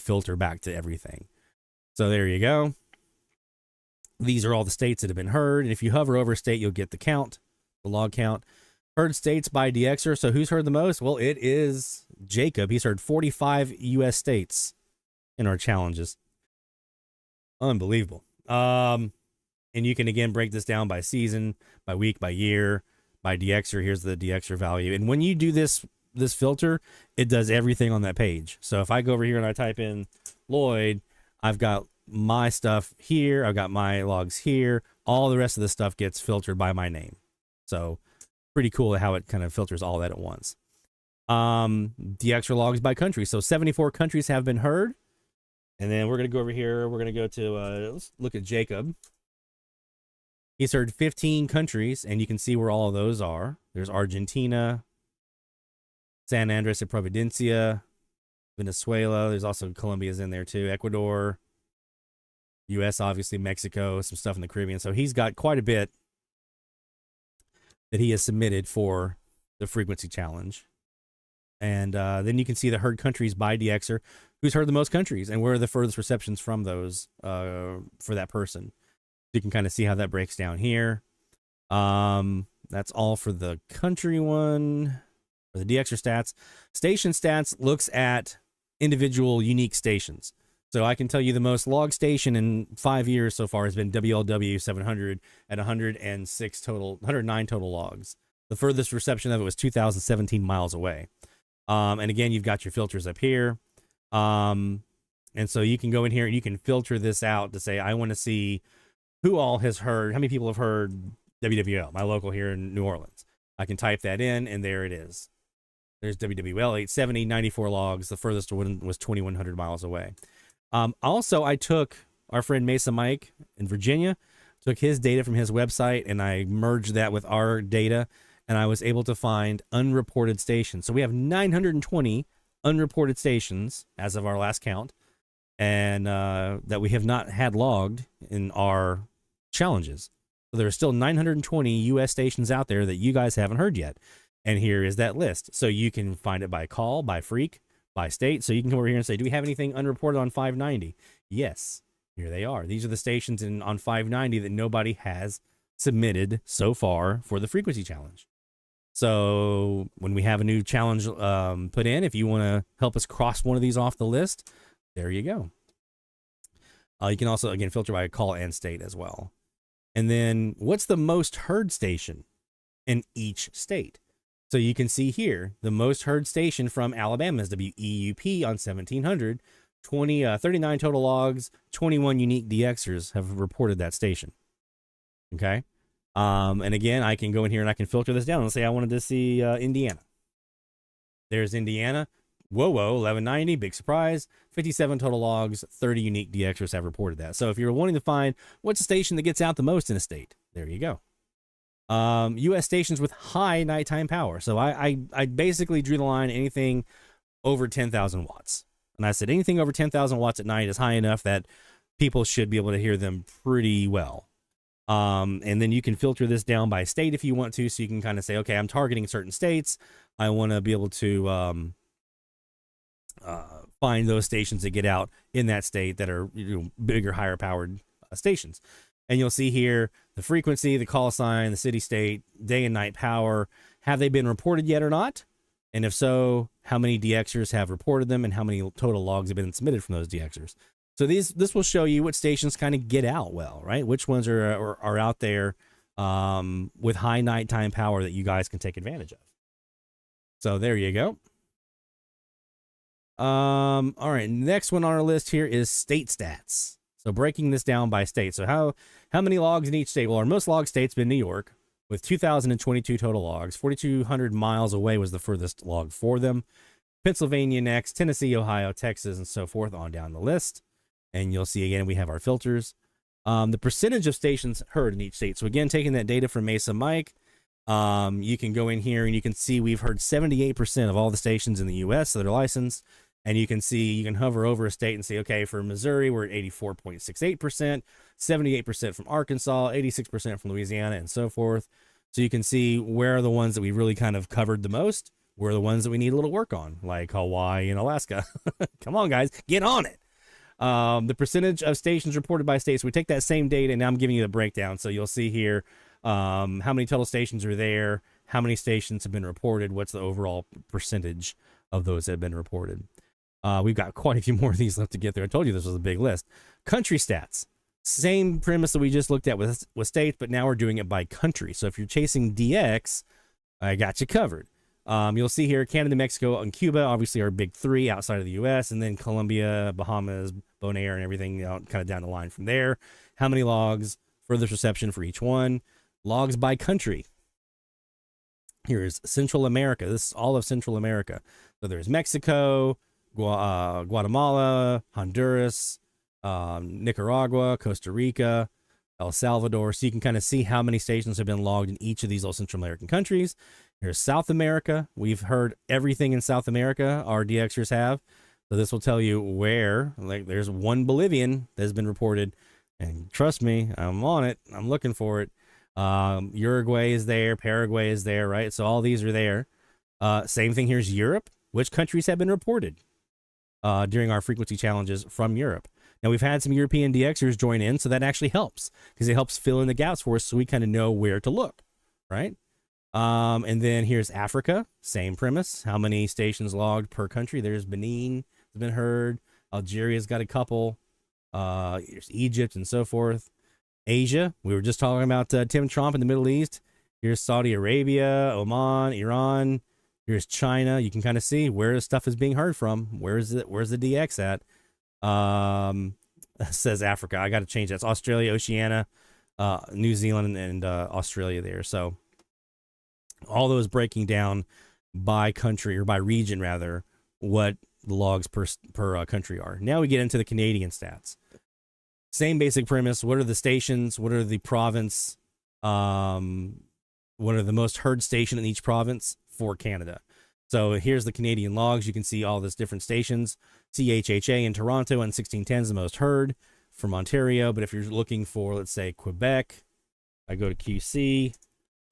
filter back to everything. So there you go. These are all the states that have been heard. And if you hover over a state, you'll get the count, the log count. Heard states by DXer. So who's heard the most? Well, it is Jacob. He's heard 45 U.S. states in our challenges. Unbelievable. And you can, again, break this down by season, by week, by year, by DXer. Here's the DXer value. And when you do this filter, it does everything on that page. So if I go over here and I type in Lloyd, I've got my stuff here. I've got my logs here. All the rest of the stuff gets filtered by my name. So pretty cool how it kind of filters all that at once. DXer logs by country. So 74 countries have been heard. And then we're going to go over here. We're going to go to, let's look at Jacob. He's heard 15 countries, and you can see where all of those are. There's Argentina, San Andres de Providencia, Venezuela. There's also Colombia's in there too. Ecuador, U.S., obviously, Mexico, some stuff in the Caribbean. So he's got quite a bit that he has submitted for the frequency challenge. And then you can see the heard countries by DXer, who's heard the most countries, and where are the furthest receptions from those for that person. You can kind of see how that breaks down here. That's all for the country one, for the DXer stats. Station stats looks at individual unique stations. So I can tell you the most logged station in 5 years so far has been WLW 700 at 109 total logs. The furthest reception of it was 2,017 miles away. And again, you've got your filters up here. And so you can go in here and you can filter this out to say, I want to see who all has heard, how many people have heard WWL, my local here in New Orleans. I can type that in, and there it is. There's WWL 870, 94 logs. The furthest one was 2,100 miles away. Also, I took our friend Mesa Mike in Virginia, took his data from his website, and I merged that with our data, and I was able to find unreported stations. So we have 920 unreported stations as of our last count, and that we have not had logged in our challenges. So there are still 920 U.S. stations out there that you guys haven't heard yet. And here is that list. So you can find it by call, by freak, by state. So you can come over here and say, do we have anything unreported on 590? Yes, here they are. These are the stations on 590 that nobody has submitted so far for the frequency challenge. So when we have a new challenge put in, if you want to help us cross one of these off the list, there you go. You can also, again, filter by call and state as well. And then what's the most heard station in each state? So you can see here, the most heard station from Alabama is WEUP on 1700. 39 total logs, 21 unique DXers have reported that station. Okay. And again, I can go in here and I can filter this down and say I wanted to see Indiana. There's Indiana. Whoa, 1190, big surprise. 57 total logs, 30 unique DXers have reported that. So if you're wanting to find what's a station that gets out the most in a state, there you go. U.S. stations with high nighttime power. So I basically drew the line anything over 10,000 watts. And I said anything over 10,000 watts at night is high enough that people should be able to hear them pretty well. And then you can filter this down by state if you want to. So you can kind of say, okay, I'm targeting certain states. I want to be able to find those stations that get out in that state that are bigger, higher powered stations. And you'll see here the frequency, the call sign, the city state, day and night power. Have they been reported yet or not? And if so, how many DXers have reported them and how many total logs have been submitted from those DXers? So this will show you what stations kind of get out well, right? Which ones are out there with high nighttime power that you guys can take advantage of. So there you go. All right, next one on our list here is state stats. So breaking this down by state. So how many logs in each state? Well, our most log state's been New York with 2,022 total logs. 4,200 miles away was the furthest log for them. Pennsylvania next, Tennessee, Ohio, Texas, and so forth on down the list. And you'll see again, we have our filters. The percentage of stations heard in each state. So again, taking that data from Mesa Mike, you can go in here and you can see we've heard 78% of all the stations in the U.S. that are licensed. And you can see, you can hover over a state and see, okay, for Missouri, we're at 84.68%, 78% from Arkansas, 86% from Louisiana, and so forth. So you can see where are the ones that we really kind of covered the most, where are the ones that we need a little work on, like Hawaii and Alaska. Come on, guys, get on it. The percentage of stations reported by states, we take that same data, and now I'm giving you the breakdown. So you'll see here how many total stations are there, how many stations have been reported, what's the overall percentage of those that have been reported. We've got quite a few more of these left to get there. I told you this was a big list. Country stats. Same premise that we just looked at with states, but now we're doing it by country. So if you're chasing DX, I got you covered. You'll see here Canada, Mexico, and Cuba, obviously our big three outside of the U.S., and then Colombia, Bahamas, Bonaire, and everything kind of down the line from there. How many logs, furthest reception for each one. Logs by country. Here's Central America. This is all of Central America. So there's Mexico, Guatemala, Honduras, Nicaragua, Costa Rica, El Salvador. So you can kind of see how many stations have been logged in each of these little Central American countries. Here's South America. We've heard everything in South America our DXers have. So this will tell you where, like there's one Bolivian that has been reported. And trust me, I'm on it. I'm looking for it. Uruguay is there. Paraguay is there, right? So all these are there. Same thing, here's Europe. Which countries have been reported during our frequency challenges from Europe? Now, we've had some European DXers join in, so that actually helps because it helps fill in the gaps for us so we kind of know where to look, right? And then here's Africa, same premise. How many stations logged per country? There's Benin has been heard. Algeria's got a couple. Here's Egypt and so forth. Asia, we were just talking about Tim Trump in the Middle East. Here's Saudi Arabia, Oman, Iran. Here's China. You can kind of see where the stuff is being heard from. Where's the DX at? Says Africa. I got to change that. It's Australia, Oceania, New Zealand, and Australia there. So all those breaking down by country or by region rather, what the logs per country are. Now we get into the Canadian stats. Same basic premise. What are the stations? What are the province? What are the most heard station in each province for Canada? So here's the Canadian logs. You can see all these different stations. CHHA in Toronto and 1610 is the most heard from Ontario. But if you're looking for, let's say, Quebec, I go to QC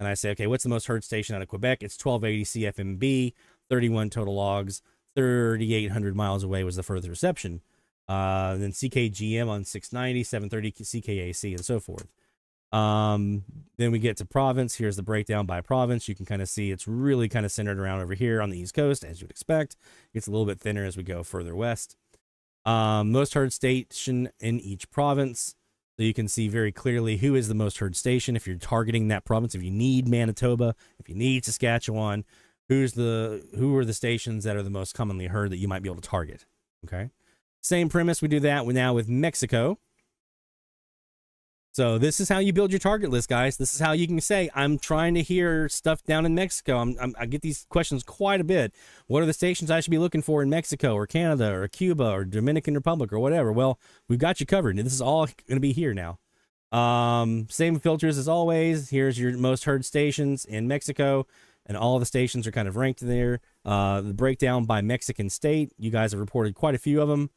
and I say, okay, what's the most heard station out of Quebec? It's 1280 CFMB, 31 total logs, 3,800 miles away was the furthest reception. Then CKGM on 690, 730 CKAC, and so forth. Then we get to province. Here's the breakdown by province. You can kind of see it's really kind of centered around over here on the East Coast, as you'd expect. It gets a little bit thinner as we go further west. Most heard station in each province. So you can see very clearly who is the most heard station if you're targeting that province. If you need Manitoba, if you need Saskatchewan, who are the stations that are the most commonly heard that you might be able to target. Okay. Same premise. We do that now with Mexico. So this is how you build your target list, guys. This is how you can say, I'm trying to hear stuff down in Mexico. I get these questions quite a bit. What are the stations I should be looking for in Mexico or Canada or Cuba or Dominican Republic or whatever? Well, we've got you covered. This is all going to be here now. Same filters as always. Here's your most heard stations in Mexico, and all the stations are kind of ranked there. The breakdown by Mexican state. You guys have reported quite a few of them.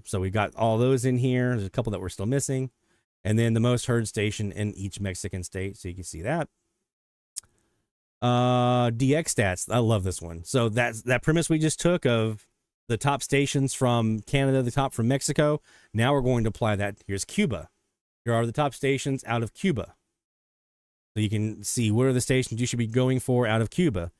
So we got all those in here. There's a couple that we're still missing. And then the most heard station in each Mexican state. So you can see that. DX stats. I love this one. So that premise we just took of the top stations from Canada, the top from Mexico. Now we're going to apply that. Here's Cuba. Here are the top stations out of Cuba. So you can see what are the stations you should be going for out of Cuba.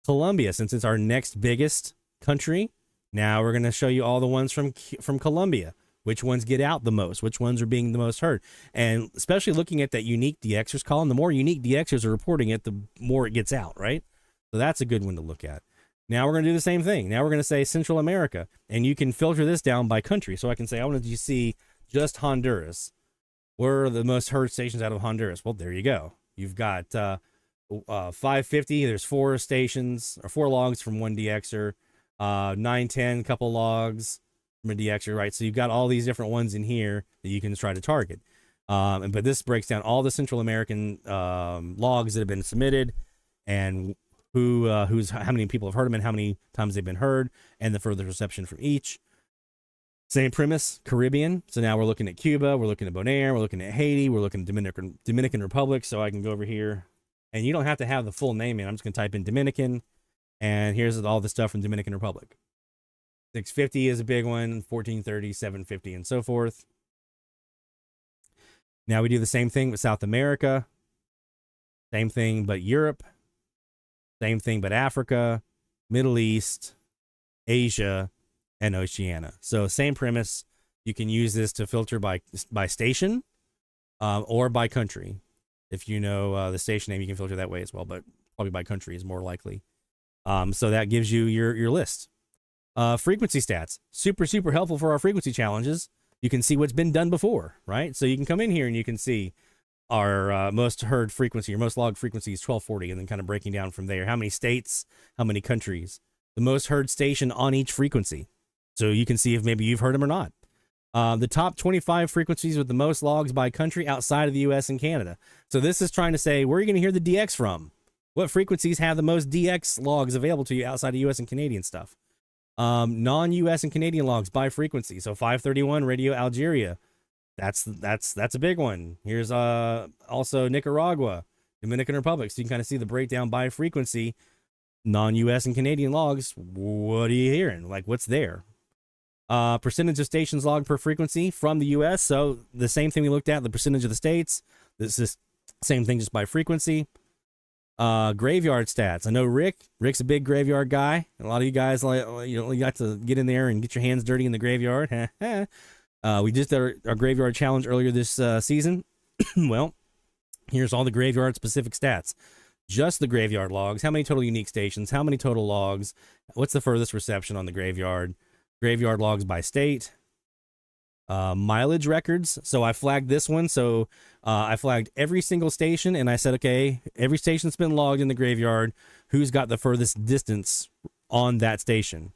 Colombia, since it's our next biggest country. Now we're going to show you all the ones from Colombia. Which ones get out the most? Which ones are being the most heard? And especially looking at that unique DXers column, the more unique DXers are reporting it, the more it gets out, right? So that's a good one to look at. Now we're going to do the same thing. Now we're going to say Central America, and you can filter this down by country. So I can say, I wanted you to see just Honduras. Where are the most heard stations out of Honduras? Well, there you go. You've got 550. There's 4 stations or 4 logs from one DXer. 910, couple logs from a DXer, right? So you've got all these different ones in here that you can try to target. But this breaks down all the Central American logs that have been submitted, and how many people have heard them and how many times they've been heard, and the further reception from each. Same premise, Caribbean. So now we're looking at Cuba, we're looking at Bonaire, we're looking at Haiti, we're looking at Dominican Republic. So I can go over here, and you don't have to have the full name in. I'm just going to type in Dominican, and here's all the stuff from Dominican Republic. 650 is a big one, 1430, 750, and so forth. Now we do the same thing with South America. Same thing but Europe. Same thing but Africa, Middle East, Asia, and Oceania. So same premise. You can use this to filter by station or by country. If you know the station name, you can filter that way as well, but probably by country is more likely. So that gives you your list. Frequency stats, super helpful for our frequency challenges. You can see what's been done before, right? So you can come in here and you can see our most heard frequency, your most logged frequency is 1240, and then kind of breaking down from there. How many states, how many countries, the most heard station on each frequency. So you can see if maybe you've heard them or not. The top 25 frequencies with the most logs by country outside of the US and Canada. So this is trying to say, where are you going to hear the DX from? What frequencies have the most DX logs available to you outside of US and Canadian stuff? Non-US and Canadian logs by frequency. So 531 Radio Algeria. That's a big one. Here's also Nicaragua, Dominican Republic. So you can kind of see the breakdown by frequency. Non-US and Canadian logs. What are you hearing? Like, what's there? Percentage of stations logged per frequency from the US. So the same thing we looked at, the percentage of the states. This is same thing just by frequency. Graveyard stats. I know Rick's a big graveyard guy. A lot of you guys you got to get in there and get your hands dirty in the graveyard. We just did our graveyard challenge earlier this season. Well, here's all the graveyard specific stats. Just the graveyard logs. How many total unique stations? How many total logs? What's the furthest reception on the graveyard? Graveyard logs by state. Mileage records. So I flagged this one. So I flagged every single station, and I said, okay, every station that's been logged in the graveyard, who's got the furthest distance on that station?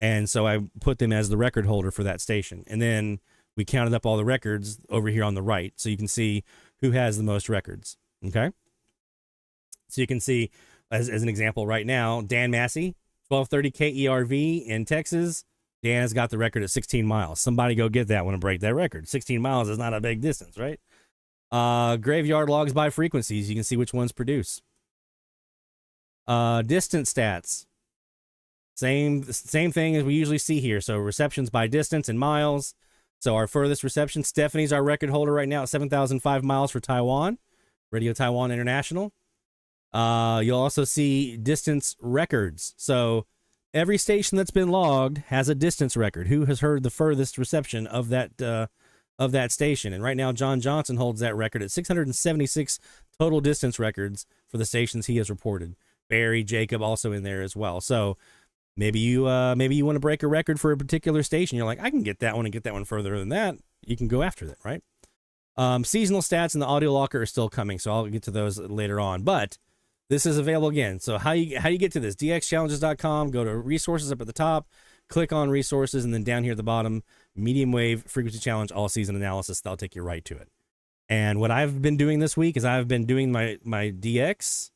And so I put them as the record holder for that station. And then we counted up all the records over here on the right. So you can see who has the most records. Okay. So you can see, as an example right now, Dan Massey, 1230 KERV in Texas. Dan has got the record at 16 miles. Somebody go get that one and break that record. 16 miles is not a big distance, right? Graveyard logs by frequencies. You can see which ones produce. Distance stats. Same thing as we usually see here. So receptions by distance in miles. So our furthest reception, Stephanie's our record holder right now at 7,005 miles for Taiwan. Radio Taiwan International. You'll also see distance records. So every station that's been logged has a distance record. Who has heard the furthest reception of that of that station. And right now, John Johnson holds that record at 676 total distance records for the stations he has reported. Barry, Jacob also in there as well. So maybe you want to break a record for a particular station. You're like, I can get that one and get that one further than that. You can go after that, right? Seasonal stats in the audio locker are still coming, so I'll get to those later on. But this is available again. So how you get to this? dxchallenges.com. Go to resources up at the top. Click on resources, and then down here at the bottom, medium wave frequency challenge all season analysis. That'll take you right to it. And what I've been doing this week is I've been doing my DX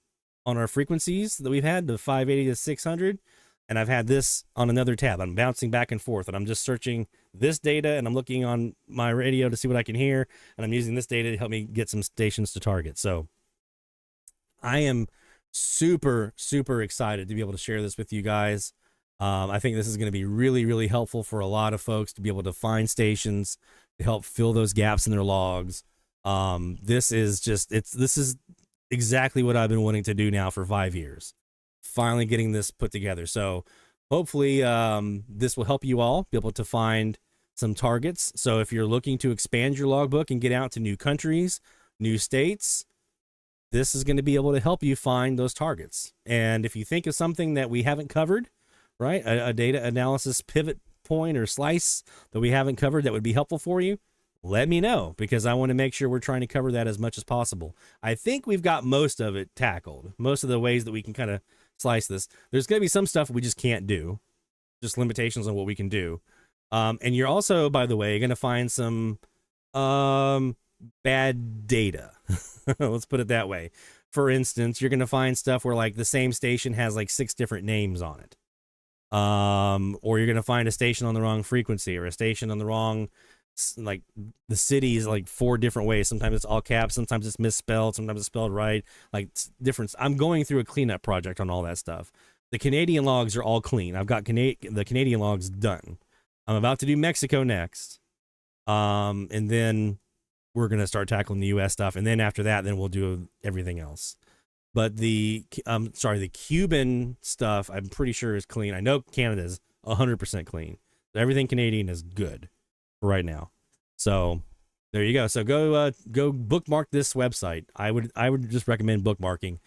on our frequencies that we've had, the 580 to 600, and I've had this on another tab. I'm bouncing back and forth, and I'm just searching this data, and I'm looking on my radio to see what I can hear, and I'm using this data to help me get some stations to target. So I am super, super excited to be able to share this with you guys. I think this is going to be really, really helpful for a lot of folks to be able to find stations to help fill those gaps in their logs. This is exactly what I've been wanting to do now for 5 years. Finally getting this put together. So hopefully this will help you all be able to find some targets. So if you're looking to expand your logbook and get out to new countries, new states, this is going to be able to help you find those targets. And if you think of something that we haven't covered, right, a data analysis pivot point or slice that we haven't covered that would be helpful for you, let me know, because I want to make sure we're trying to cover that as much as possible. I think we've got most of it tackled, most of the ways that we can kind of slice this. There's going to be some stuff we just can't do, just limitations on what we can do. And you're also, by the way, going to find some bad data. Let's put it that way. For instance, you're going to find stuff where like the same station has like 6 different names on it. Or you're going to find a station on the wrong frequency, or a station on the wrong, like the city is like 4 different ways. Sometimes it's all caps, sometimes it's misspelled, sometimes it's spelled right, like difference. I'm going through a cleanup project on all that stuff. The Canadian logs are all clean. I've got the Canadian logs done. I'm about to do Mexico next. And then we're going to start tackling the US stuff. And then after that, then we'll do everything else. But the Cuban stuff, I'm pretty sure is clean. I know Canada's 100% clean. Everything Canadian is good for right now. So there you go. So go bookmark this website. I would just recommend bookmarking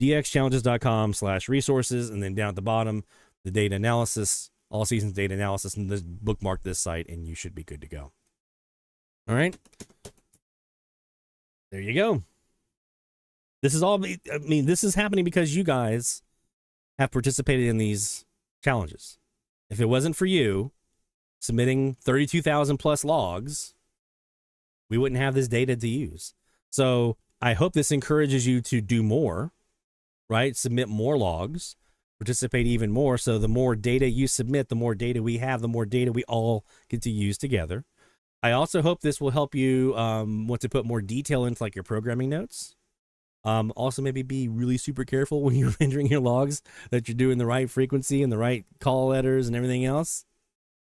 dxchallenges.com/resources, and then down at the bottom, the data analysis, all seasons data analysis, and just bookmark this site, and you should be good to go. All right. There you go. This is all, I mean, this is happening because you guys have participated in these challenges. If it wasn't for you submitting 32,000 plus logs, we wouldn't have this data to use. So I hope this encourages you to do more, right? Submit more logs, participate even more. So the more data you submit, the more data we have, the more data we all get to use together. I also hope this will help you want to put more detail into like your programming notes. Also, maybe be really super careful when you're entering your logs that you're doing the right frequency and the right call letters and everything else.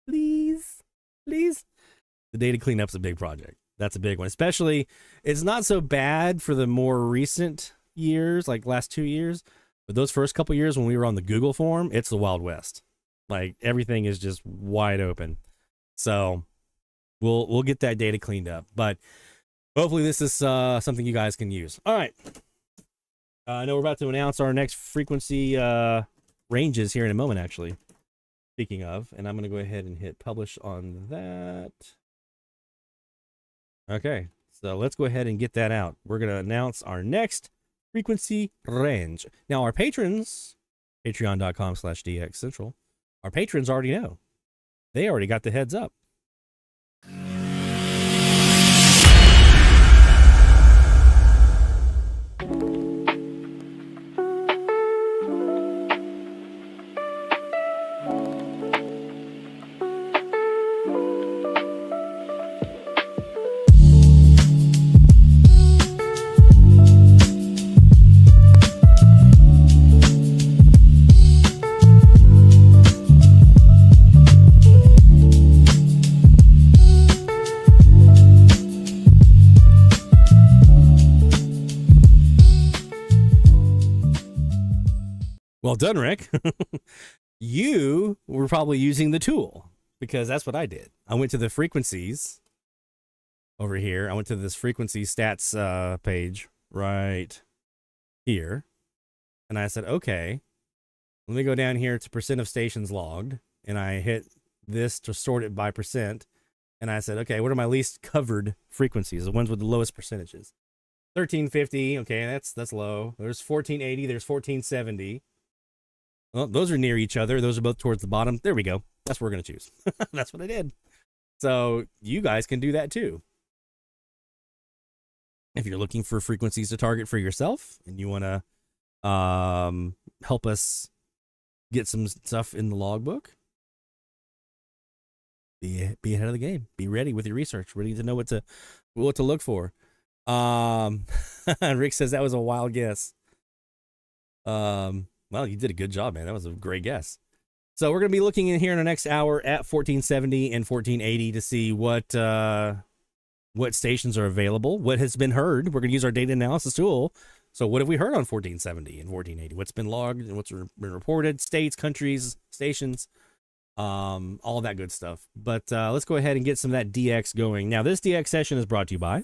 Please. The data cleanup's a big project. That's a big one. Especially, it's not so bad for the more recent years, like last 2 years, but those first couple years when we were on the Google form, it's the Wild West. Like everything is just wide open. So we'll get that data cleaned up, but hopefully this is something you guys can use. All right. I know we're about to announce our next frequency ranges here in a moment, actually. Speaking of, and I'm going to go ahead and hit publish on that. Okay, so let's go ahead and get that out. We're going to announce our next frequency range. Now, our patrons, patreon.com/DXCentral, our patrons already know. They already got the heads up. Well done, Rick. You were probably using the tool because that's what I did. I went to the frequencies over here. I went to this frequency stats page right here. And I said, okay, let me go down here to percent of stations logged. And I hit this to sort it by percent. And I said, okay, what are my least covered frequencies? The ones with the lowest percentages. 1350, okay, that's low. There's 1480, there's 1470. Well, those are near each other. Those are both towards the bottom. There we go. That's what we're going to choose. That's what I did. So you guys can do that too. If you're looking for frequencies to target for yourself and you want to help us get some stuff in the logbook, be ahead of the game. Be ready with your research. Ready to know what to look for. Rick says that was a wild guess. Well, you did a good job, man. That was a great guess. So we're going to be looking in here in the next hour at 1470 and 1480 to see what stations are available, what has been heard. We're going to use our data analysis tool. So what have we heard on 1470 and 1480? What's been logged and what's been reported? States, countries, stations, all that good stuff. But let's go ahead and get some of that DX going. Now, this DX session is brought to you by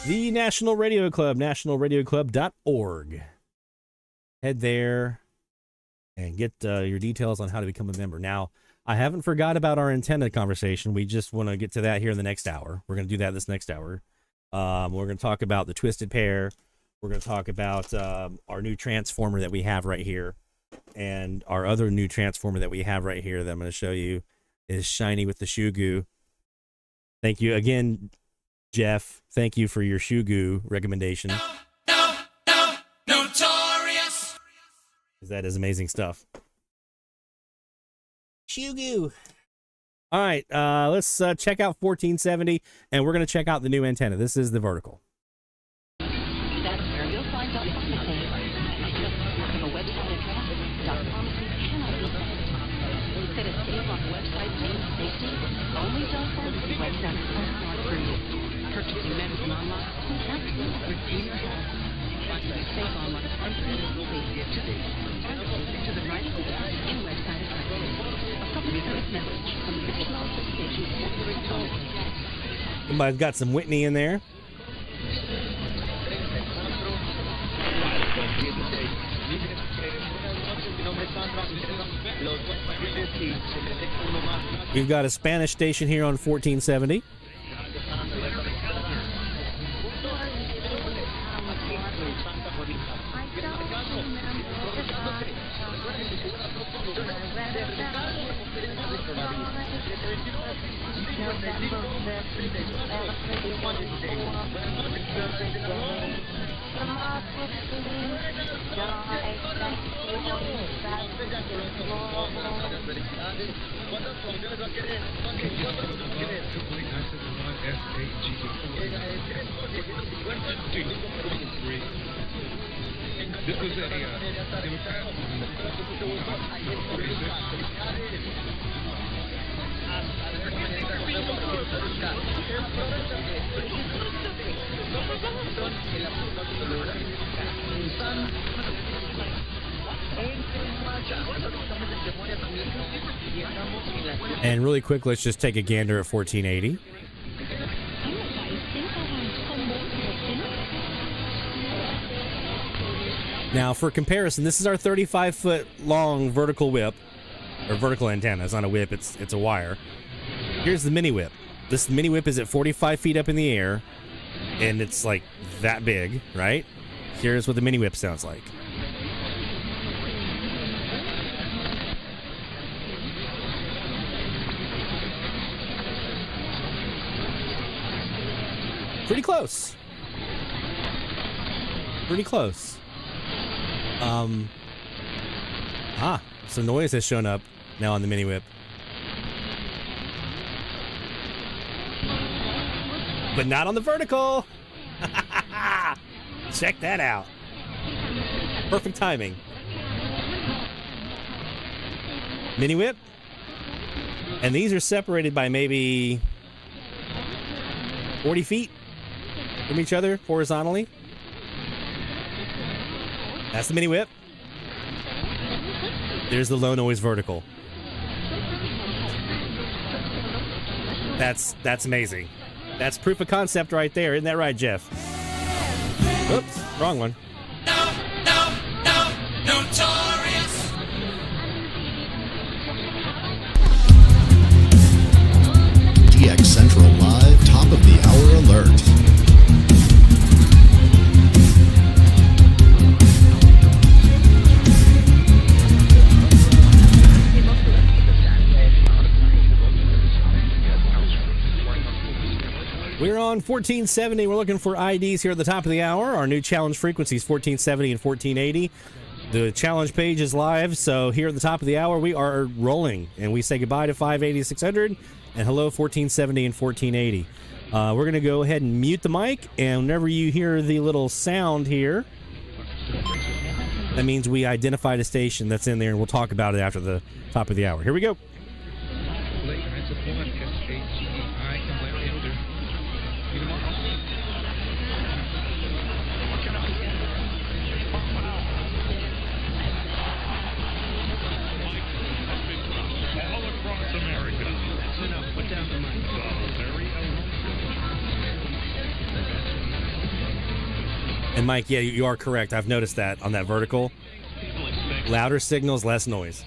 the National Radio Club, nationalradioclub.org. Head there and get your details on how to become a member. Now, I haven't forgot about our antenna conversation. We just want to get to that here in the next hour. We're going to do that this next hour. We're going to talk about the twisted pair. We're going to talk about our new transformer that we have right here. And our other new transformer that we have right here that I'm going to show you is shiny with the shoe goo. Thank you again, Jeff. Thank you for your shoe goo recommendation. Notorious. That is amazing stuff. Shoe goo. All right, let's check out 1470, and we're going to check out the new antenna. This is the vertical. That's where you'll find out from the a website address, .com cannot be found. Set a save on the website name safety, only .com website is for you. Purchasing medicine online, absolutely free your health. Save online, and please to the right in website address. Somebody's got some Whitney in there. We've got a Spanish station here on 1470. And really quick, let's just take a gander at 1480. Now, for comparison, this is our 35-foot long vertical whip, or vertical antenna. It's not a whip, it's a wire. Here's the mini whip. This mini whip is at 45 feet up in the air, and it's like that big, right? Here's what the mini whip sounds like. Pretty close. Pretty close. Some noise has shown up now on the mini whip. But not on the vertical. Check that out. Perfect timing. Mini whip. And these are separated by maybe 40 feet from each other horizontally. That's the mini whip. There's the low noise vertical. That's amazing. That's proof of concept right there. Isn't that right, Jeff? Oops, wrong one. Notorious. DX Central Live top of the hour alert. We're on 1470. We're looking for IDs here at the top of the hour. Our new challenge frequencies, 1470 and 1480. The challenge page is live, so here at the top of the hour, we are rolling. And we say goodbye to 580, 600, and hello, 1470 and 1480. We're going to go ahead and mute the mic, and whenever you hear the little sound here, that means we identified a station that's in there, and we'll talk about it after the top of the hour. Here we go. And Mike, yeah, you are correct. I've noticed that on that vertical. Louder signals, less noise.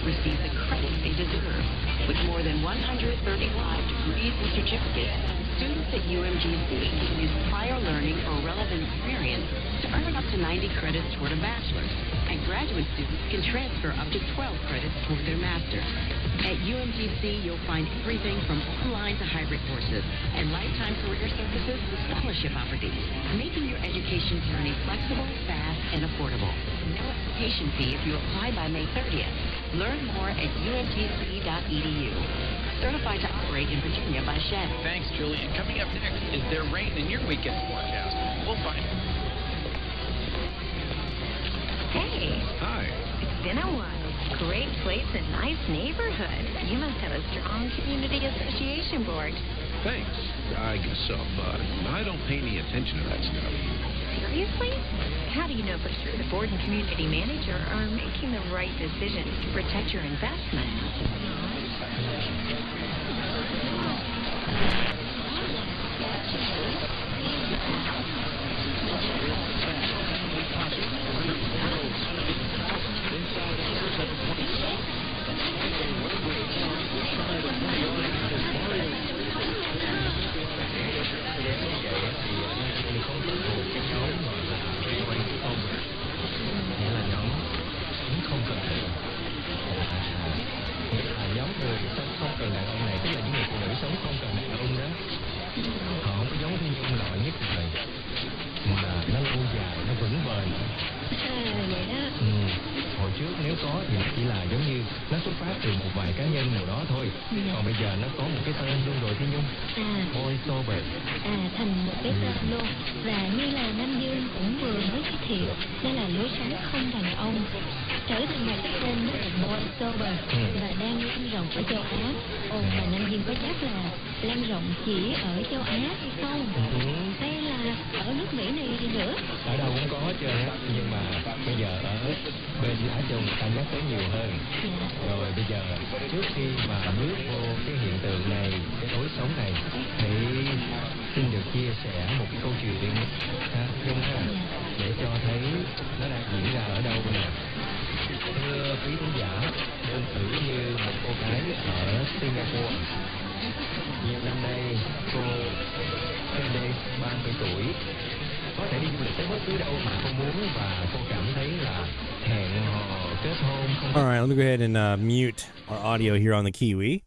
Receive the credit they deserve. With more than 135 degrees and certificates, students at UMGC can use prior learning or relevant experience to earn up to 90 credits toward a bachelor's, and graduate students can transfer up to 12 credits toward their master's. At UMGC, you'll find everything from online to hybrid courses and lifetime career services with scholarship opportunities, making your education journey flexible, fast, and affordable. No application fee if you apply by May 30th. Learn more at umgc.edu. Certified to operate in Virginia by Shed. Thanks, Julie. And coming up next, is there rain in your weekend forecast? We'll find out. Hey. Hi. It's been a while. Great place and nice neighborhood. You must have a strong community association board. Thanks. I guess so, but I don't pay any attention to that stuff. Seriously? How do you know for sure the board and community manager are making the right decisions to protect your investment? Nhóm người không cần đàn ông này, tức là những người phụ nữ sống không cần đàn ông đó. Họ không có giống như nhân loại nhất thời, mà nó lâu dài, nó vững bền. Vậy đó. Hồi trước nếu có thì nó chỉ là giống như nó xuất phát từ một vài cá nhân nào đó thôi. Còn bây giờ nó có một cái tên luôn rồi Thiên Nhung. Boy Sober. Thành một cái tên luôn. Và như là Nam Dương cũng vừa mới giới thiệu, đây là lối sống không đàn ông. Trở thành một cái tên rất là Boy Sober và đang lan rộng ở châu Á. Ồ, mà Nam Dương có chắc là lan rộng chỉ ở châu Á hay không? Hay là ở nước Mỹ này đi nữa? Ở đâu cũng có hết trơn á, nhưng mà bây giờ ở bên Á Châu người ta nhắc tới nhiều hơn. Rồi bây giờ trước khi mà bước vô cái hiện tượng này, cái lối sống này, thì xin được chia sẻ một cái câu chuyện Nhung ha, để cho thấy nó đang diễn ra ở đâu nè. Thưa quý khán giả, đơn cử như một cô gái ở Singapore. Nhiều năm nay, cô Kende 30 tuổi có thể đi du lịch tới bất cứ đâu mà cô muốn, và cô cảm thấy là hẹn hò kết hôn không. All right, let me go ahead and mute our audio here on the Kiwi.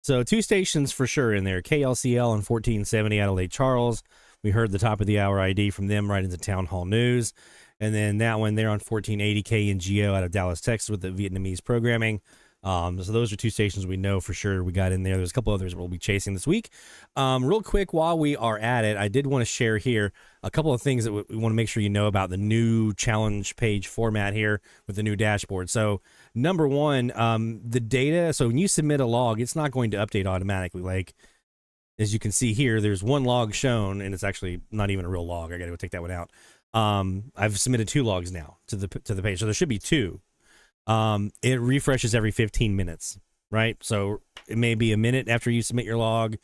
So 2 stations for sure in there, KLCL and 1470 out of Lake Charles. We heard the top of the hour ID from them right into Town Hall News. And then that one there on 1480 KNGO out of Dallas, Texas with the Vietnamese programming. So those are 2 stations we know for sure we got in there. There's a couple others we'll be chasing this week. Real quick, while we are at it, I did want to share here a couple of things that we want to make sure you know about the new challenge page format here with the new dashboard. So number one, the data. So when you submit a log, it's not going to update automatically. Like, as you can see here, there's one log shown, and it's actually not even a real log. I got to go take that one out. I've submitted 2 logs now to the page, so there should be 2. It refreshes every 15 minutes, right? So it may be a minute after you submit your log.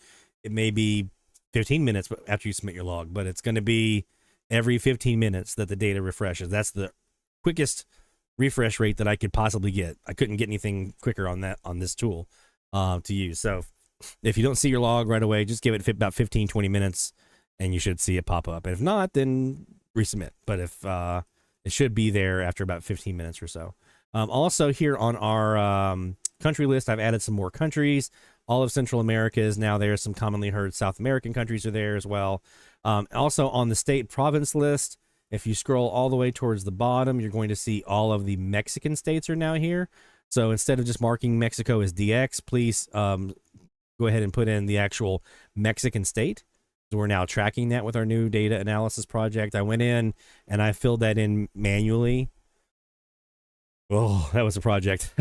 It may be 15 minutes after you submit your log, but it's going to be every 15 minutes that the data refreshes. That's the quickest refresh rate that I could possibly get. I couldn't get anything quicker on this tool to use. So if you don't see your log right away, just give it about 15, 20 minutes and you should see it pop up. And if not, then resubmit. But if it should be there after about 15 minutes or so. Also here on our country list, I've added some more countries. All of Central America is now there. Some commonly heard South American countries are there as well. Also on the state province list, if you scroll all the way towards the bottom, you're going to see all of the Mexican states are now here. So instead of just marking Mexico as DX, please go ahead and put in the actual Mexican state. So we're now tracking that with our new data analysis project. I went in and I filled that in manually. Oh, that was a project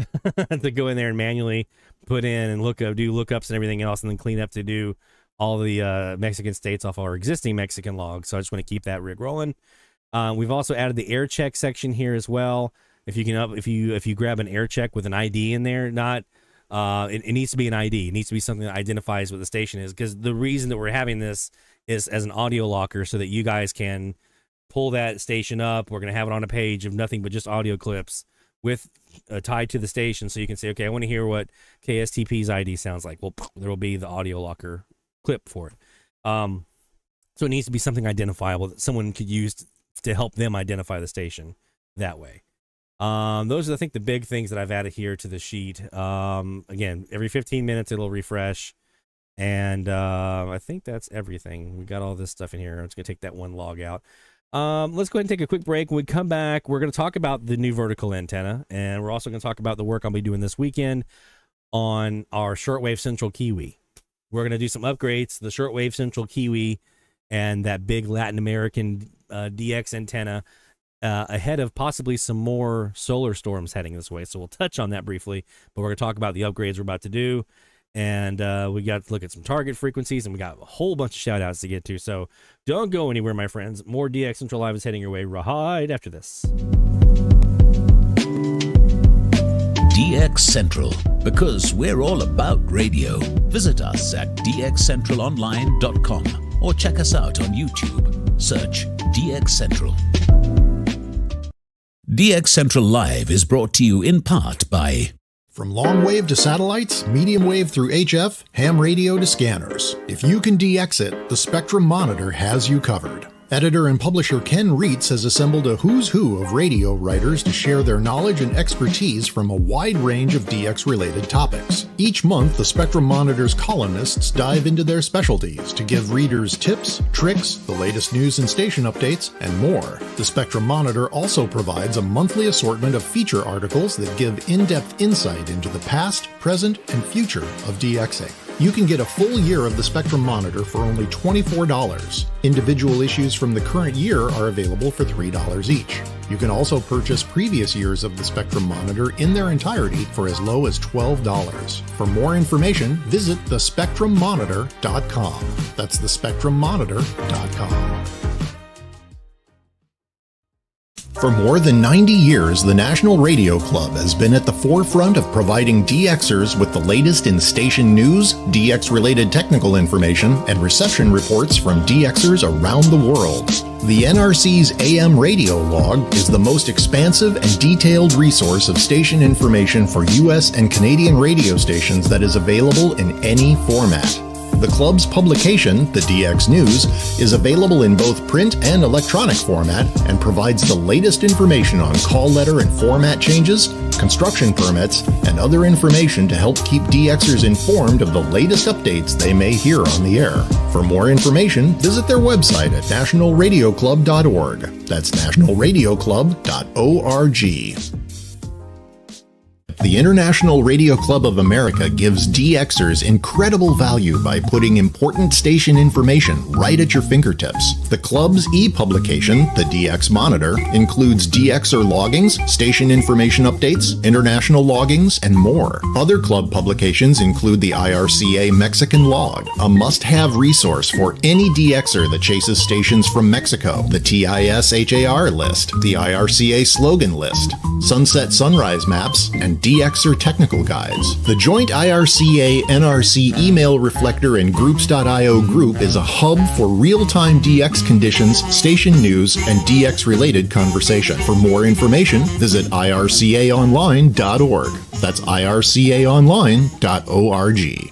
to go in there and manually put in and do lookups and everything else, and then clean up to do all the Mexican states off our existing Mexican logs. So I just want to keep that rig rolling. We've also added the air check section here as well. If you grab an air check with an ID in there, it needs to be an ID. It needs to be something that identifies what the station is, because the reason that we're having this is as an audio locker so that you guys can pull that station up. We're going to have it on a page of nothing but just audio clips with tied to the station, so you can say, okay, I want to hear what KSTP's ID sounds like. Well, there will be the audio locker clip for it. So it needs to be something identifiable that someone could use to help them identify the station that way. Those are, I think, the big things that I've added here to the sheet. Again, every 15 minutes it'll refresh. And I think that's everything. We got all this stuff in here. I'm just going to take that one log out. Let's go ahead and take a quick break. When we come back, we're going to talk about the new vertical antenna. And we're also going to talk about the work I'll be doing this weekend on our Shortwave Central Kiwi. We're going to do some upgrades to the Shortwave Central Kiwi and that big Latin American DX antenna ahead of possibly some more solar storms heading this way. So we'll touch on that briefly, but we're going to talk about the upgrades we're about to do. And we got to look at some target frequencies, and we got a whole bunch of shout outs to get to. So don't go anywhere, my friends. More DX Central Live is heading your way right after this. DX Central, because we're all about radio. Visit us at dxcentralonline.com or check us out on YouTube. Search DX Central. DX Central Live is brought to you in part by... From long wave to satellites, medium wave through HF, ham radio to scanners. If you can DX it, the Spectrum Monitor has you covered. Editor and publisher Ken Reitz has assembled a who's who of radio writers to share their knowledge and expertise from a wide range of DX-related topics. Each month, the Spectrum Monitor's columnists dive into their specialties to give readers tips, tricks, the latest news and station updates, and more. The Spectrum Monitor also provides a monthly assortment of feature articles that give in-depth insight into the past, present, and future of DXing. You can get a full year of the Spectrum Monitor for only $24. Individual issues from the current year are available for $3 each. You can also purchase previous years of the Spectrum Monitor in their entirety for as low as $12. For more information, visit thespectrummonitor.com. That's thespectrummonitor.com. For more than 90 years, the National Radio Club has been at the forefront of providing DXers with the latest in station news, DX-related technical information, and reception reports from DXers around the world. The NRC's AM radio log is the most expansive and detailed resource of station information for U.S. and Canadian radio stations that is available in any format. The club's publication, the DX News, is available in both print and electronic format and provides the latest information on call letter and format changes, construction permits, and other information to help keep DXers informed of the latest updates they may hear on the air. For more information, visit their website at nationalradioclub.org. That's nationalradioclub.org. The International Radio Club of America gives DXers incredible value by putting important station information right at your fingertips. The club's e-publication, the DX Monitor, includes DXer loggings, station information updates, international loggings, and more. Other club publications include the IRCA Mexican Log, a must-have resource for any DXer that chases stations from Mexico, the TIS-HAR list, the IRCA slogan list, sunset sunrise maps, and DXer technical guides. The joint IRCA-NRC email reflector and groups.io group is a hub for real-time DX conditions, station news, and DX-related conversation. For more information, visit ircaonline.org. That's ircaonline.org.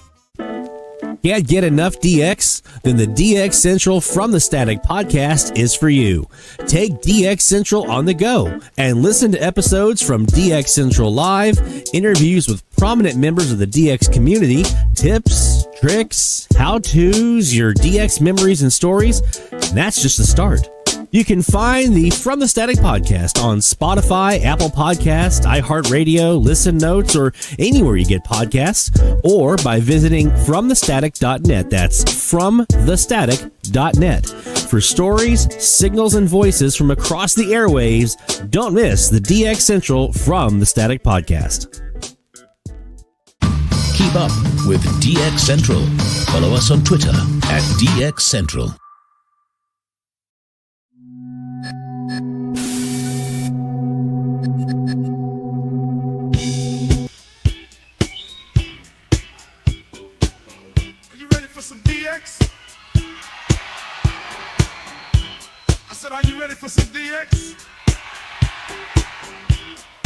Can't get enough DX? Then the DX Central from the Static podcast is for you. Take DX Central on the go and listen to episodes from DX Central Live, interviews with prominent members of the DX community, tips, tricks, how-tos, your DX memories and stories. And that's just the start. You can find the From the Static podcast on Spotify, Apple Podcasts, iHeartRadio, Listen Notes, or anywhere you get podcasts, or by visiting FromTheStatic.net. That's FromTheStatic.net. For stories, signals, and voices from across the airwaves, don't miss the DX Central From the Static podcast. Keep up with DX Central. Follow us on Twitter at DX Central. Are you ready for some DX?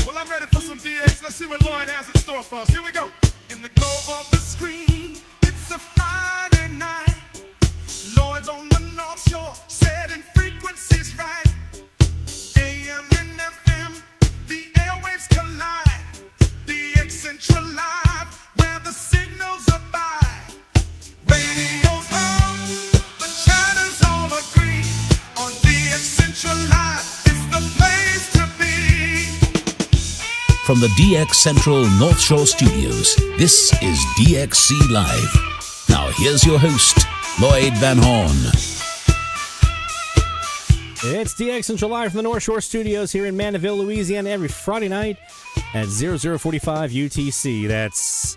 Well, I'm ready for some DX. Let's see what Lloyd has in store for us. Here we go. In the glow of the screen, it's a Friday night. Lloyd's on the North Shore, setting frequencies right. AM and FM, the airwaves collide. DX Central Live, where the signals abide. Radio's on, the channels all agree. On DX Central Live, it's the place to be. From the DX Central North Shore Studios, this is DXC Live. Now here's your host, Lloyd Van Horn. It's DX Central Live from the North Shore Studios here in Mandeville, Louisiana, every Friday night at 0045 UTC. That's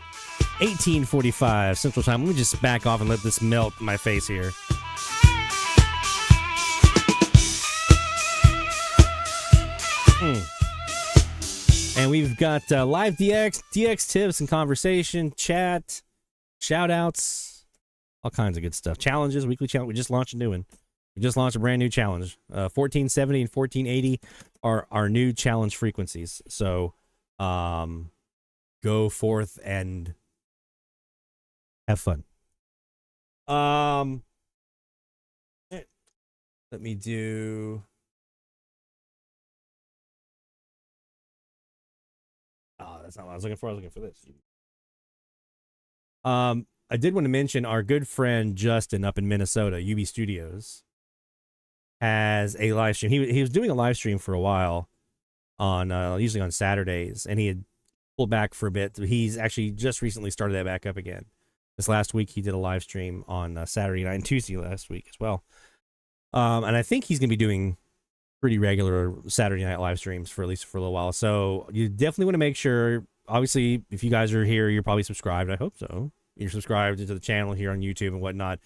1845 Central Time. Let me just back off and let this melt in my face here. And we've got live DX tips and conversation, chat, shout-outs, all kinds of good stuff. Challenges, weekly challenge. We just launched a new one. We just launched a brand new challenge. 1470 and 1480 are our new challenge frequencies. So go forth and have fun. Let me do... Oh, that's not what I was looking for. I was looking for this. I did want to mention our good friend Justin up in Minnesota, UB Studios, has a live stream. He was doing a live stream for a while on usually on Saturdays, and he had pulled back for a bit. He's actually just recently started that back up again. This last week he did a live stream on Saturday night and Tuesday last week as well. And I think he's going to be doing pretty regular Saturday night live streams for at least for a little while. So you definitely want to make sure, obviously, if you guys are here, you're probably subscribed. I hope so. You're subscribed to the channel here on YouTube and whatnot.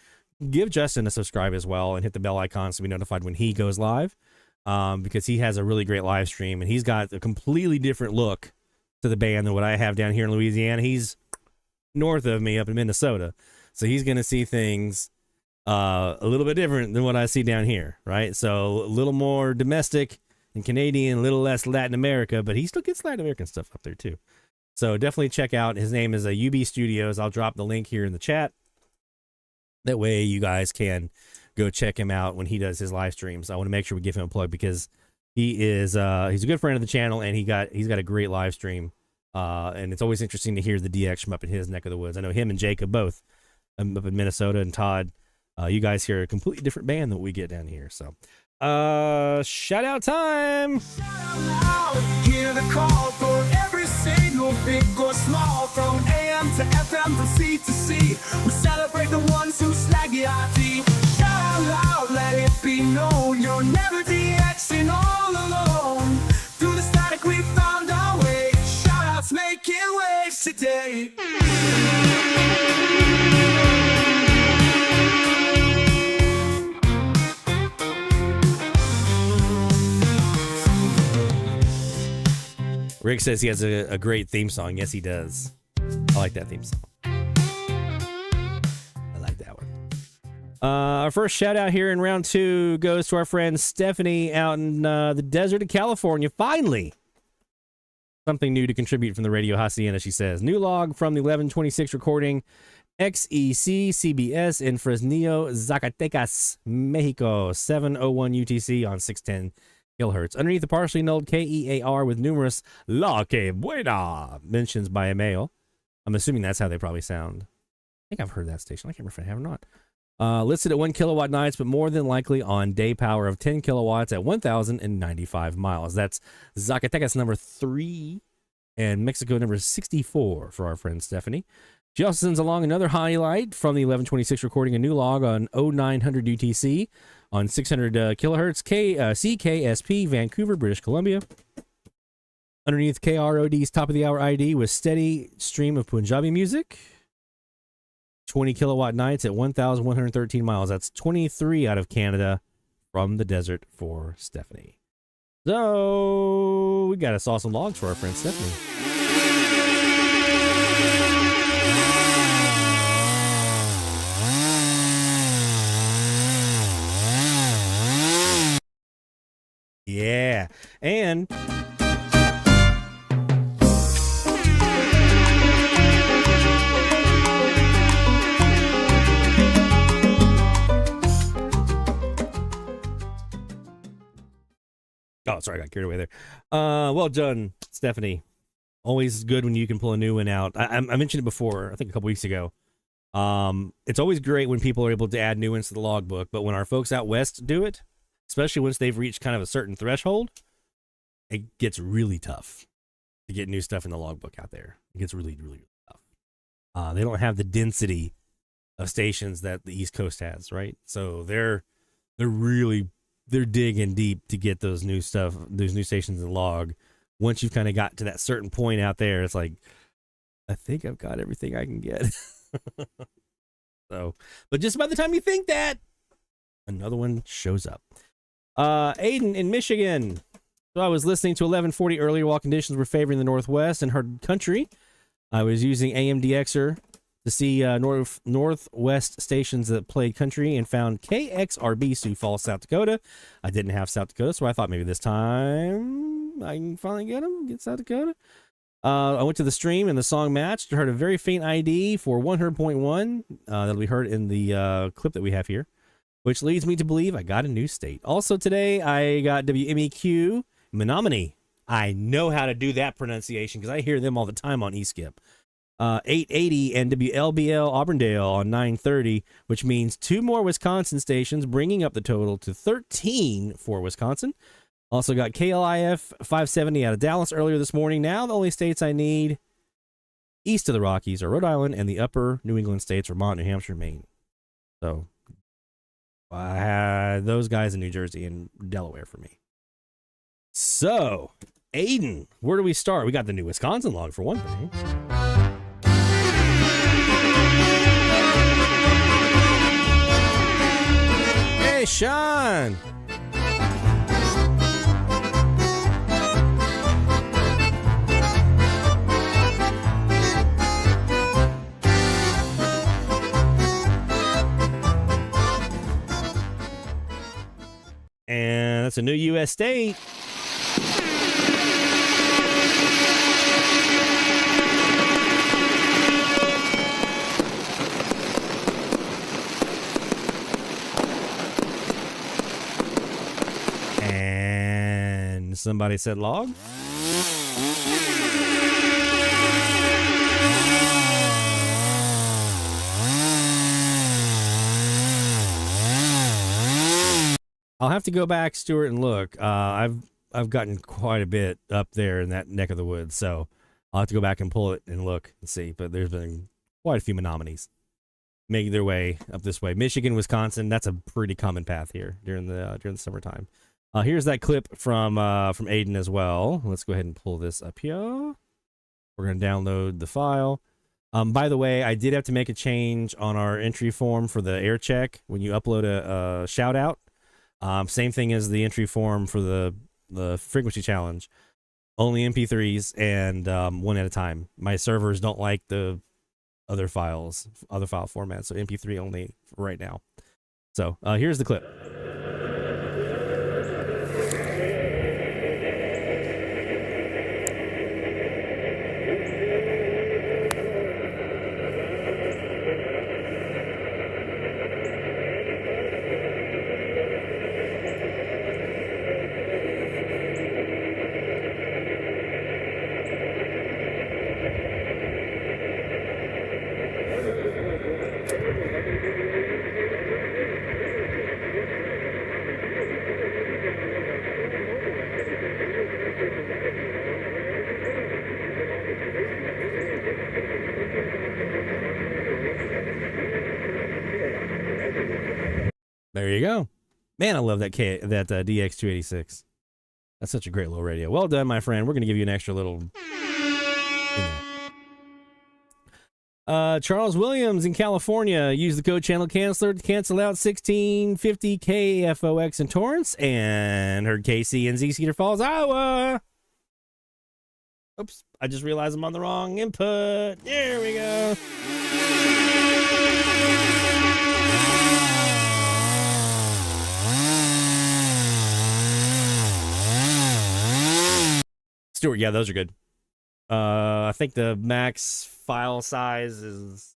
Give Justin a subscribe as well and hit the bell icon so be notified when he goes live, because he has a really great live stream and he's got a completely different look to the band than what I have down here in Louisiana. He's north of me up in Minnesota, so he's going to see things a little bit different than what I see down here, right? So a little more domestic and Canadian, a little less Latin America, but he still gets Latin American stuff up there too. So definitely check out. His name is UB Studios. I'll drop the link here in the chat. That way you guys can go check him out when he does his live streams. I want to make sure we give him a plug because he is he's a good friend of the channel and he's got a great live stream. And it's always interesting to hear the DX from up in his neck of the woods. I know him and Jacob both up in Minnesota, and Todd. You guys hear a completely different band than we get down here. So, shout out time. Hear the call for every signal, big or small, from AM to FM, from sea to sea. We celebrate the ones who slag the IT. Shout out, let it be known, you're never DXing all alone. Through the static we found our way. Shout outs making waves today. Rick says he has a great theme song. Yes, he does. I like that theme song. I like that one. Our first shout out here in round 2 goes to our friend Stephanie out in the desert of California. Finally, something new to contribute from the Radio Hacienda, she says. New log from the 1126 recording, XEC CBS in Fresnillo, Zacatecas, Mexico, 701 UTC on 610 kilohertz. Underneath the partially annulled KEAR with numerous La Que Buena mentions by a male. I'm assuming that's how they probably sound. I think I've heard that station. I can't remember if I have or not. Listed at 1 kilowatt nights, but more than likely on day power of 10 kilowatts at 1,095 miles. That's Zacatecas number 3 and Mexico number 64 for our friend Stephanie. She also sends along another highlight from the 1126 recording, a new log on 0900 UTC on 600 kilohertz, CKSP, Vancouver, British Columbia. Underneath KROD's top of the hour ID with steady stream of Punjabi music. 20 kilowatt nights at 1,113 miles. That's 23 out of Canada from the desert for Stephanie. So we got us awesome logs for our friend Stephanie. Yeah, and Oh, sorry, I got carried away there. Well done, Stephanie. Always good when you can pull a new one out. I mentioned it before, I think a couple weeks ago. It's always great when people are able to add new ones to the logbook, but when our folks out west do it, especially once they've reached kind of a certain threshold, it gets really tough to get new stuff in the logbook out there. It gets really, really tough. They don't have the density of stations that the East Coast has, right? So they're digging deep to get those new stations in the log. Once you've kind of got to that certain point out there, it's like, I think I've got everything I can get. So, but just by the time you think that, another one shows up. Aiden in Michigan. So I was listening to 1140 earlier while conditions were favoring the Northwest and heard country. I was using AMDXer to see Northwest stations that played country and found KXRB Sioux Falls, South Dakota. I didn't have South Dakota, so I thought maybe this time I can finally get South Dakota. I went to the stream and the song matched. I heard a very faint ID for 100.1. That'll be heard in the clip that we have here, which leads me to believe I got a new state. Also today, I got WMEQ Menominee. I know how to do that pronunciation because I hear them all the time on eSkip. 880 and WLBL Auburndale on 930, which means 2 more Wisconsin stations, bringing up the total to 13 for Wisconsin. Also got KLIF 570 out of Dallas earlier this morning. Now the only states I need east of the Rockies are Rhode Island and the upper New England states, Vermont, New Hampshire, Maine. So I had those guys in New Jersey and Delaware for me. So, Aiden, where do we start? We got the new Wisconsin log for one thing. Hey, Sean. And that's a new U.S. state. And somebody said log. I'll have to go back, Stuart, and look. I've gotten quite a bit up there in that neck of the woods, so I'll have to go back and pull it and look and see. But there's been quite a few Menominees making their way up this way. Michigan, Wisconsin, that's a pretty common path here during the summertime. Here's that clip from Aiden as well. Let's go ahead and pull this up here. We're going to download the file. By the way, I did have to make a change on our entry form for the air check when you upload a shout out. Same thing as the entry form for the frequency challenge. Only MP3s and one at a time. My servers don't like the other file formats, so MP3 only for right now. So here's the clip. There you go. Man, I love that DX286. That's such a great little radio. Well done, my friend. We're going to give you an extra little... Charles Williams in California. Use the code Channel Canceler to cancel out 1650 KFOX in Torrance. And heard KC in Cedar Falls, Iowa. Oops, I just realized I'm on the wrong input. There we go. Stuart, yeah, those are good. I think the max file size is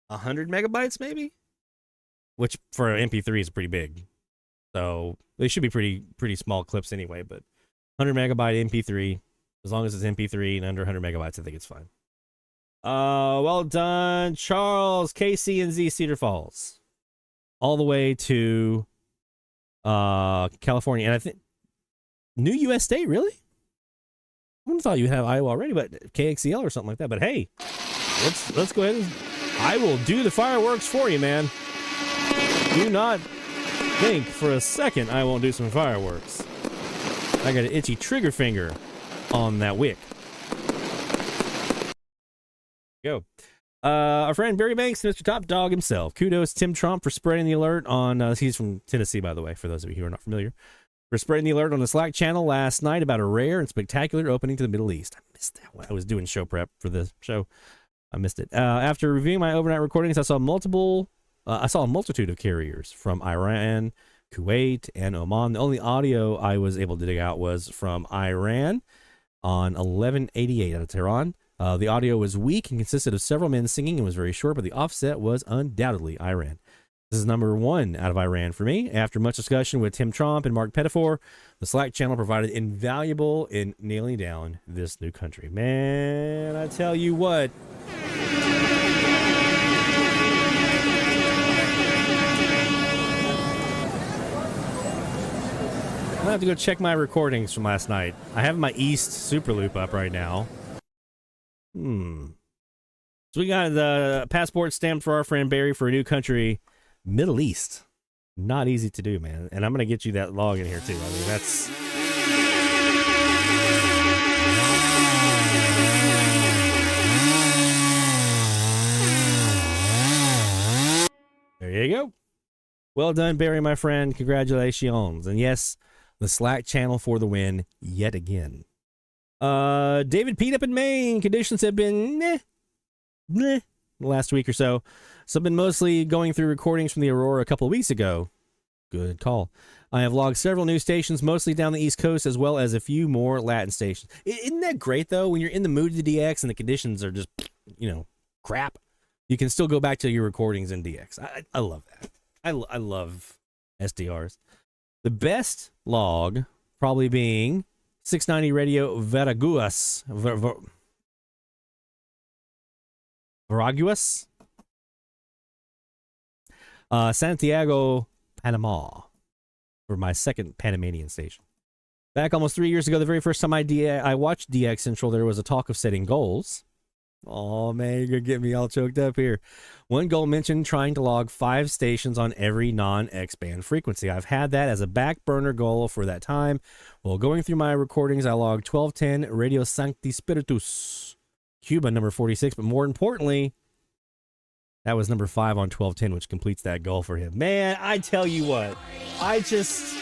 100 megabytes, maybe? Which for an MP3 is pretty big. So they should be pretty small clips anyway, but 100 megabyte MP3, as long as it's MP3 and under 100 megabytes, I think it's fine. Well done, Charles, KC&Z Cedar Falls, all the way to California, and I think new U.S. state, really? I would have thought you'd have Iowa already, but KXCL or something like that. But hey, let's go ahead and I will do the fireworks for you, man. Do not think for a second I won't do some fireworks. I got an itchy trigger finger on that wick. Go. Our friend Barry Banks, Mr. Top Dog himself. Kudos Tim Trump for spreading the alert on, he's from Tennessee, by the way, for those of you who are not familiar. For spreading the alert on the Slack channel last night about a rare and spectacular opening to the Middle East. I missed that one. I was doing show prep for the show. I missed it. After reviewing my overnight recordings, I saw a multitude of carriers from Iran, Kuwait, and Oman. The only audio I was able to dig out was from Iran on 1188 out of Tehran. The audio was weak and consisted of several men singing and was very short, but the offset was undoubtedly Iran. This is number 1 out of Iran for me. After much discussion with Tim Trump and Mark Pettifor, the Slack channel provided invaluable in nailing down this new country. Man, I tell you what. I'm gonna have to go check my recordings from last night. I have my East Super Loop up right now. So we got the passport stamped for our friend Barry for a new country, Middle East. Not easy to do, man. And I'm going to get you that log in here, too. I mean, that's... There you go. Well done, Barry, my friend. Congratulations. And yes, the Slack channel for the win yet again. David Pete up in Maine. Conditions have been the last week or so. So I've been mostly going through recordings from the Aurora a couple of weeks ago. Good call. I have logged several new stations, mostly down the East Coast, as well as a few more Latin stations. Isn't that great, though? When you're in the mood to DX and the conditions are just, crap, you can still go back to your recordings in DX. I love that. I love SDRs. The best log probably being 690 Radio Veraguas. Veraguas? Santiago, Panama, for my second Panamanian station. Back almost 3 years ago, the very first time I watched DX Central, there was a talk of setting goals. Oh, man, you're going to get me all choked up here. One goal mentioned trying to log 5 stations on every non-X-band frequency. I've had that as a back burner goal for that time. Well, going through my recordings, I logged 1210 Radio Sancti Spiritus, Cuba, number 46, but more importantly, that was number 5 on 1210, which completes that goal for him. Man, I tell you what, I just...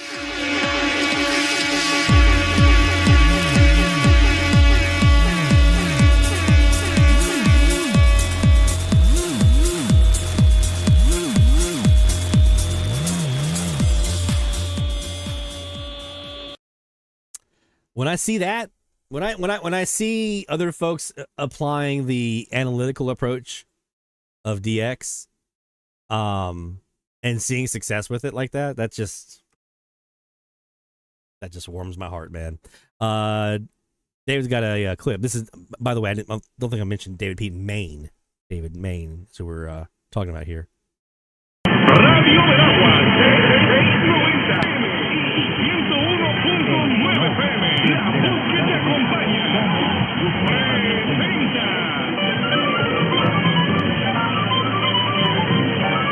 When I see that, when I see other folks applying the analytical approach of DX, and seeing success with it like that, that just warms my heart, man. David's got a clip. This is, by the way, I don't think I mentioned David Pete in Maine. David Maine, so we're talking about here. Radio Veragua, 690 y 101.9 FM. La voz que te acompaña. Presenta.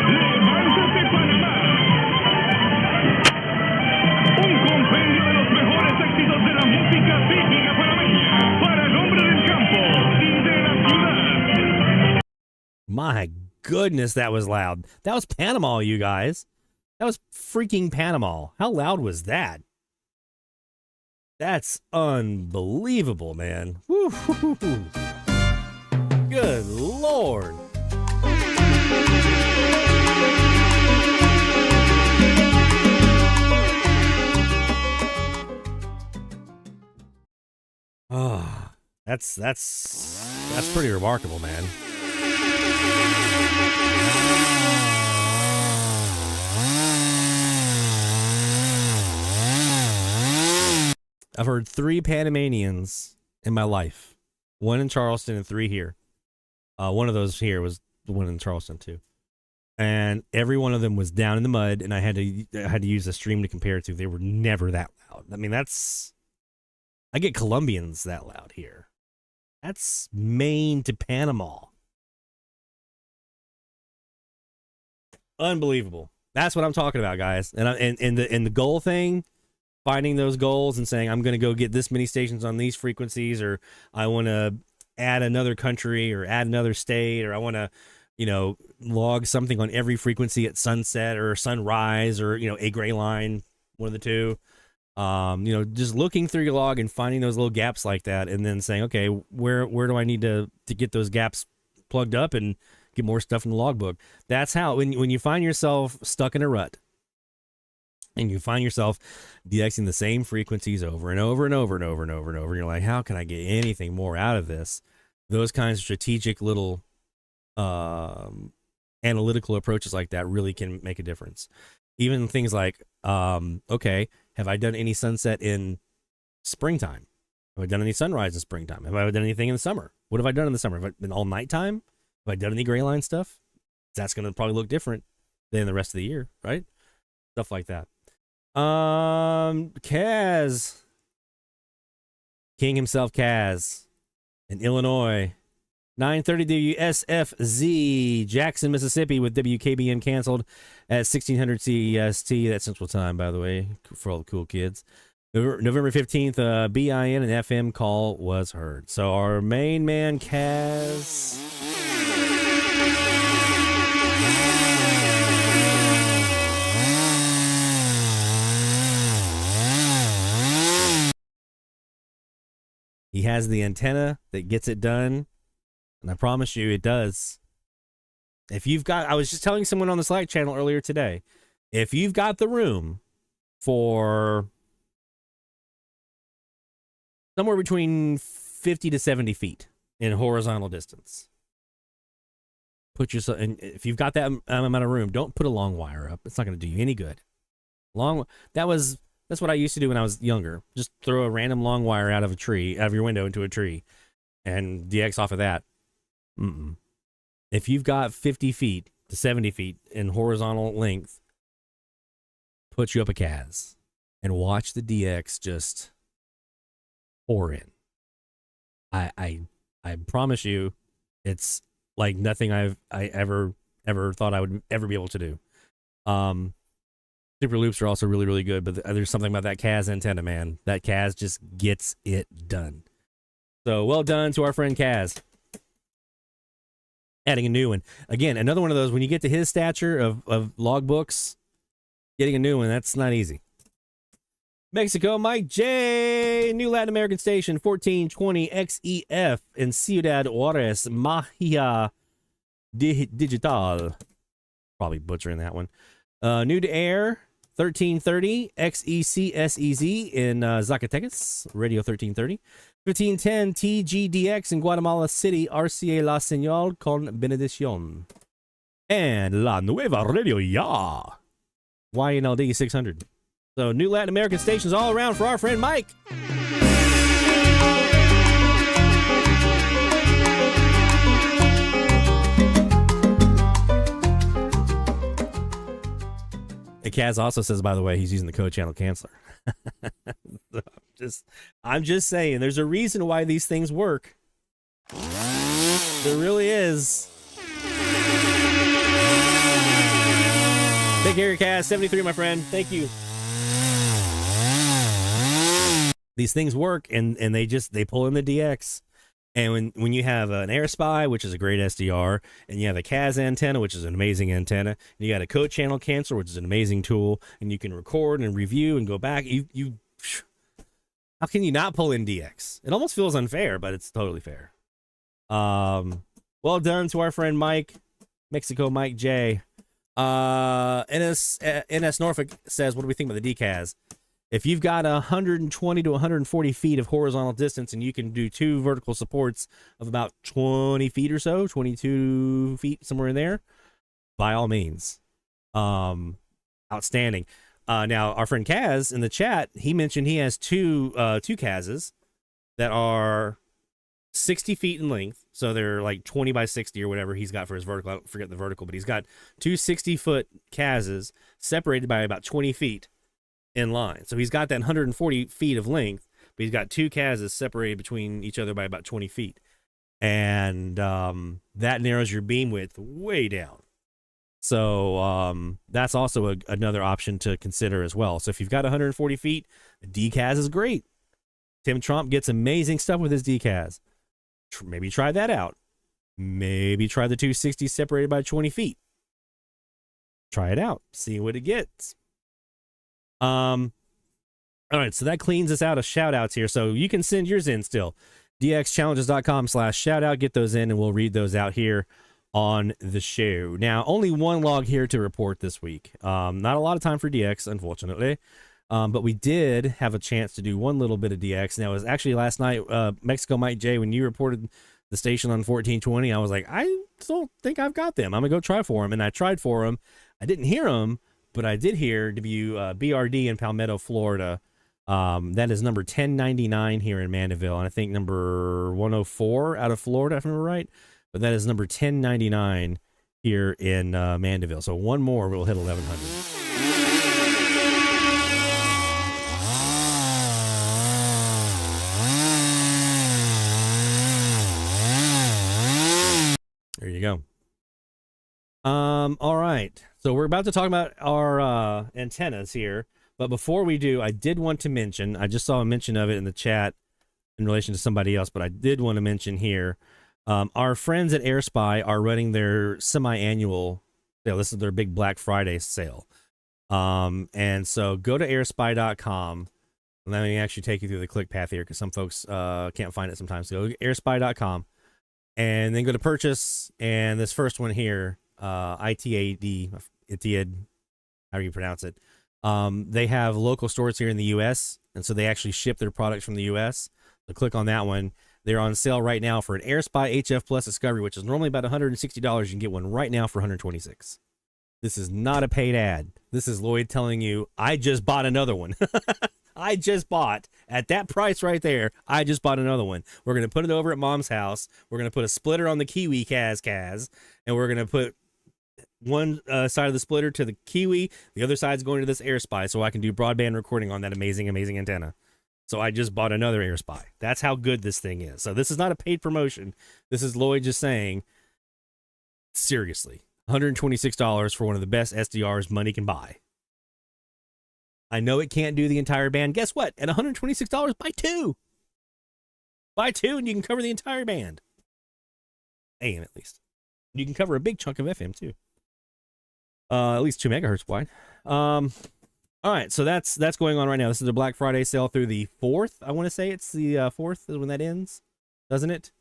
Levántate Panamá. Un compendio de los mejores éxitos de la música típica panameña para el hombre del campo y de la ciudad. My goodness, that was loud. That was Panama, you guys. That was freaking Panama. How loud was that? That's unbelievable, man. Woo-hoo-hoo. Good Lord. Oh, that's pretty remarkable, man. I've heard 3 Panamanians in my life. 1 in Charleston and 3 here. One of those here was the one in Charleston too. And every one of them was down in the mud, and I had to use a stream to compare it to. They were never that loud. I mean, I get Colombians that loud here. That's Maine to Panama. Unbelievable. That's what I'm talking about, guys. And the goal thing, finding those goals and saying, I'm going to go get this many stations on these frequencies, or I want to add another country or add another state, or I want to, log something on every frequency at sunset or sunrise, or, a gray line, one of the two. Just looking through your log and finding those little gaps like that, and then saying, okay, where do I need to get those gaps plugged up and get more stuff in the logbook? That's how, when you find yourself stuck in a rut and you find yourself DXing the same frequencies over and over and over and over and over and over, and you're like, how can I get anything more out of this? Those kinds of strategic little analytical approaches like that really can make a difference. Even things like, okay, have I done any sunset in springtime? Have I done any sunrise in springtime? Have I done anything in the summer? What have I done in the summer? Have I been all nighttime? Have I done any gray line stuff? That's going to probably look different than the rest of the year, right? Stuff like that. Kaz. King himself, Kaz. In Illinois. 9:30 WSFZ, Jackson, Mississippi, with WKBM canceled at 1600 CEST. That's Central Time, by the way, for all the cool kids. November 15th, BIN and FM call was heard. So our main man, Kaz. He has the antenna that gets it done. And I promise you, it does. If you've got, I was just telling someone on the Slack channel earlier today, if you've got the room for somewhere between 50 to 70 feet in horizontal distance, put yourself, and if you've got that amount of room, don't put a long wire up. It's not going to do you any good. That's what I used to do when I was younger. Just throw a random long wire out of your window into a tree, and DX off of that. If you've got 50 feet to 70 feet in horizontal length, put you up a Kaz and watch the DX just pour in. I promise you, it's like nothing I ever thought I would ever be able to do. Super loops are also really, really good, but there's something about that Kaz antenna, man. That Kaz just gets it done. So well done to our friend Kaz. Adding a new one. Again, another one of those, when you get to his stature of logbooks, getting a new one, that's not easy. Mexico, Mike J. New Latin American station, 1420 XEF in Ciudad Juarez, Magia Digital. Probably butchering that one. New to air, 1330 XECSEZ in Zacatecas, Radio 1330. 1510 TGDX in Guatemala City, RCA La Señal con Benedición. And La Nueva Radio Ya, YNLD 600. So new Latin American stations all around for our friend Mike. Kaz also says, by the way, he's using the code channel canceller. I'm just saying, there's a reason why these things work. There really is. Take care, Kaz. 73, my friend. Thank you. These things work, and they pull in the DX. And when you have an AirSpy, which is a great SDR, and you have a Kaz antenna, which is an amazing antenna, and you got a code channel canceller, which is an amazing tool, and you can record and review and go back, how can you not pull in DX? It almost feels unfair, but it's totally fair. Well done to our friend Mike, Mexico Mike J. NS Norfolk says, what do we think about the DCAS? If you've got 120 to 140 feet of horizontal distance and you can do 2 vertical supports of about 20 feet or so, 22 feet, somewhere in there, by all means. Outstanding. Now, our friend Kaz in the chat, he mentioned he has two Kazes that are 60 feet in length. So they're like 20 by 60 or whatever he's got for his vertical. I don't forget the vertical, but he's got two 60-foot Kazes separated by about 20 feet in line. So he's got that 140 feet of length, but he's got two Kazes separated between each other by about 20 feet. And that narrows your beam width way down. So that's also another option to consider as well. So if you've got 140 feet, a DCAS is great. Tim Trump gets amazing stuff with his DCAS. Maybe try that out. Maybe try the 260 separated by 20 feet. Try it out. See what it gets. All right, so that cleans us out of shout-outs here. So you can send yours in still. dxchallenges.com/shoutout. Get those in, and we'll read those out here on the show. Now, only one log here to report this week. Not a lot of time for DX, unfortunately. But we did have a chance to do one little bit of DX. Now, it was actually last night, Mexico Mike J, when you reported the station on 1420, I was like, I don't think I've got them. I'm going to go try for them. And I tried for them. I didn't hear them, but I did hear BRD in Palmetto, Florida. That is number 1099 here in Mandeville. And I think number 104 out of Florida, if I remember right. But that is number 1099 here in Mandeville. So one more will hit 1100. There you go. All right. So we're about to talk about our antennas here. But before we do, I did want to mention, I just saw a mention of it in the chat in relation to somebody else, but I did want to mention here, our friends at AirSpy are running their semi-annual sale. This is their big Black Friday sale. And so go to airspy.com. Let me actually take you through the click path here because some folks can't find it sometimes. So go to airspy.com and then go to purchase. And this first one here, ITAD, however you pronounce it. They have local stores here in the U.S., and so they actually ship their products from the U.S. So click on that one. They're on sale right now for an AirSpy HF Plus Discovery, which is normally about $160. You can get one right now for $126. This is not a paid ad. This is Lloyd telling you, I just bought another one. I just bought, at that price right there, I just bought another one. We're going to put it over at Mom's house. We're going to put a splitter on the Kiwi Kaz, and we're going to put one side of the splitter to the Kiwi. The other side's going to this AirSpy, so I can do broadband recording on that amazing, amazing antenna. So I just bought another AirSpy. That's how good this thing is. So this is not a paid promotion. This is Lloyd just saying, seriously, $126 for one of the best SDRs money can buy. I know it can't do the entire band. Guess what? At $126, buy two. Buy two and you can cover the entire band. AM at least. You can cover a big chunk of FM too. At least 2 megahertz wide. All right, so that's going on right now. This is the Black Friday sale through the 4th. I want to say it's the 4th is when that ends, doesn't it?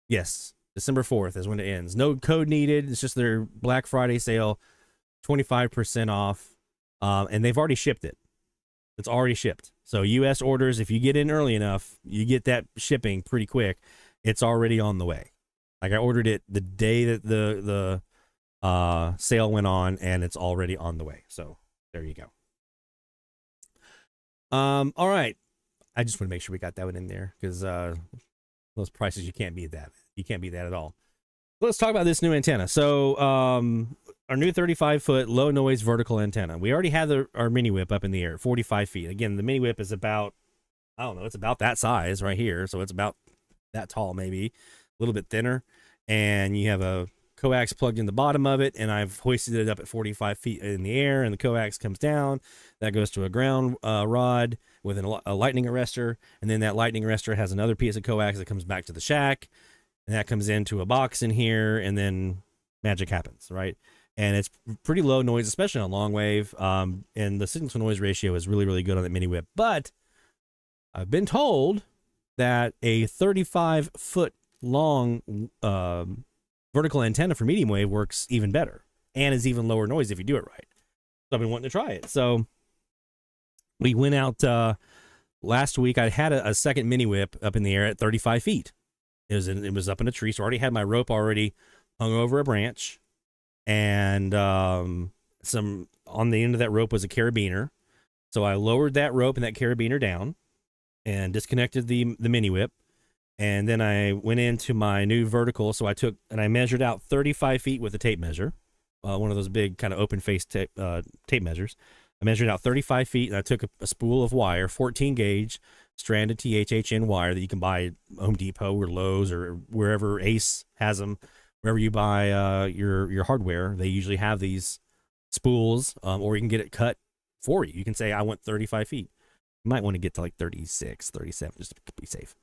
Yes, December 4th is when it ends. No code needed. It's just their Black Friday sale, 25% off, and they've already shipped it. It's already shipped. So U.S. orders, if you get in early enough, you get that shipping pretty quick. It's already on the way. Like I ordered it the day that the sale went on, and it's already on the way. So there you go. All right. I just want to make sure we got that one in there because those prices, you can't beat that. You can't beat that at all. Let's talk about this new antenna. So our new 35-foot low noise vertical antenna. We already had our mini whip up in the air, 45 feet. Again, the mini whip is about, I don't know, it's about that size right here. So it's about that tall, maybe a little bit thinner. And you have a coax plugged in the bottom of it, and I've hoisted it up at 45 feet in the air, and the coax comes down. That goes to a ground rod with a lightning arrestor, and then that lightning arrestor has another piece of coax that comes back to the shack, and that comes into a box in here, and then magic happens, right? And it's pretty low noise, especially on long wave, and the signal to noise ratio is really, really good on that mini whip. But I've been told that a 35-foot long vertical antenna for medium wave works even better and is even lower noise if you do it right. So I've been wanting to try it. So we went out last week. I had a second mini whip up in the air at 35 feet. It was up in a tree, so I already had my rope already hung over a branch, and some on the end of that rope was a carabiner. So I lowered that rope and that carabiner down and disconnected the mini whip. And then I went into my new vertical. So I took and I measured out 35 feet with a tape measure, one of those big kind of open face tape measures. I measured out 35 feet and I took a spool of wire, 14 gauge stranded THHN wire that you can buy at Home Depot or Lowe's or wherever Ace has them. Wherever you buy your hardware, they usually have these spools, or you can get it cut for you. You can say, I want 35 feet. You might want to get to like 36, 37, just to be safe.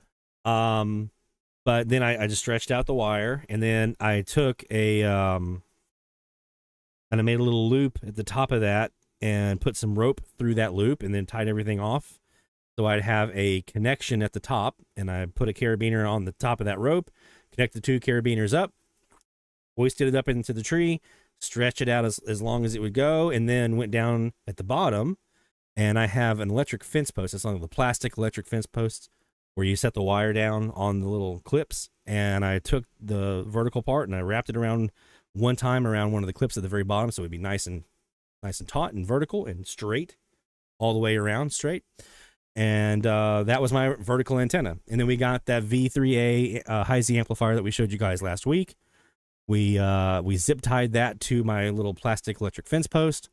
But then I just stretched out the wire, and then I took and I made a little loop at the top of that and put some rope through that loop and then tied everything off. So I'd have a connection at the top, and I put a carabiner on the top of that rope, connect the two carabiners up, hoisted it up into the tree, stretch it out as long as it would go, and then went down at the bottom, and I have an electric fence post. It's on the plastic electric fence posts where you set the wire down on the little clips, and I took the vertical part and I wrapped it around one time around one of the clips at the very bottom, so it'd be nice and taut and vertical and straight all the way around straight. And that was my vertical antenna. And then we got that V3A high Z amplifier that we showed you guys last week. We zip tied that to my little plastic electric fence post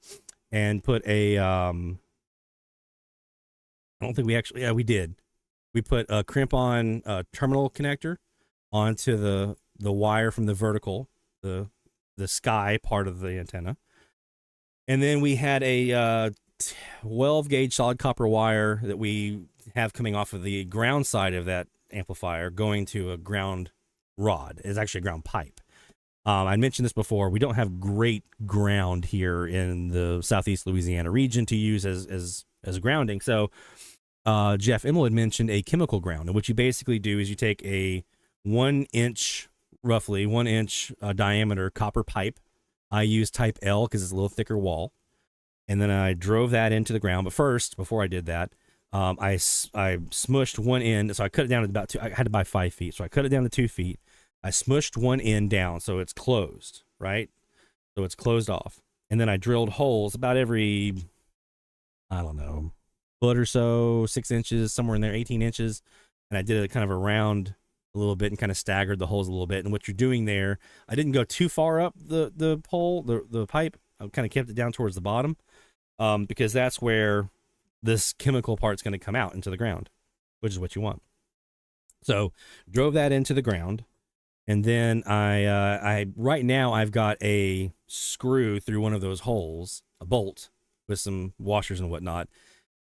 and put a I don't think we actually, yeah, we did. We put a crimp-on terminal connector onto the wire from the vertical, the sky part of the antenna. And then we had a 12 gauge solid copper wire that we have coming off of the ground side of that amplifier going to a ground rod. It's actually a ground pipe. I mentioned this before. We don't have great ground here in the Southeast Louisiana region to use as grounding. So Jeff Immel had mentioned a chemical ground. And what you basically do is you take a roughly 1 inch diameter copper pipe. I use type L because it's a little thicker wall. And then I drove that into the ground. But first, before I did that, I smushed one end. So I cut it down to about I had to buy 5 feet. So I cut it down to 2 feet. I smushed one end down so it's closed, right? So it's closed off. And then I drilled holes about every, I don't know, foot or so, 6 inches, somewhere in there, 18 inches. And I did it kind of around a little bit and kind of staggered the holes a little bit. And what you're doing there, I didn't go too far up the pole, the pipe. I kind of kept it down towards the bottom because that's where this chemical part's going to come out into the ground, which is what you want. So drove that into the ground. And then I right now I've got a screw through one of those holes, a bolt with some washers and whatnot.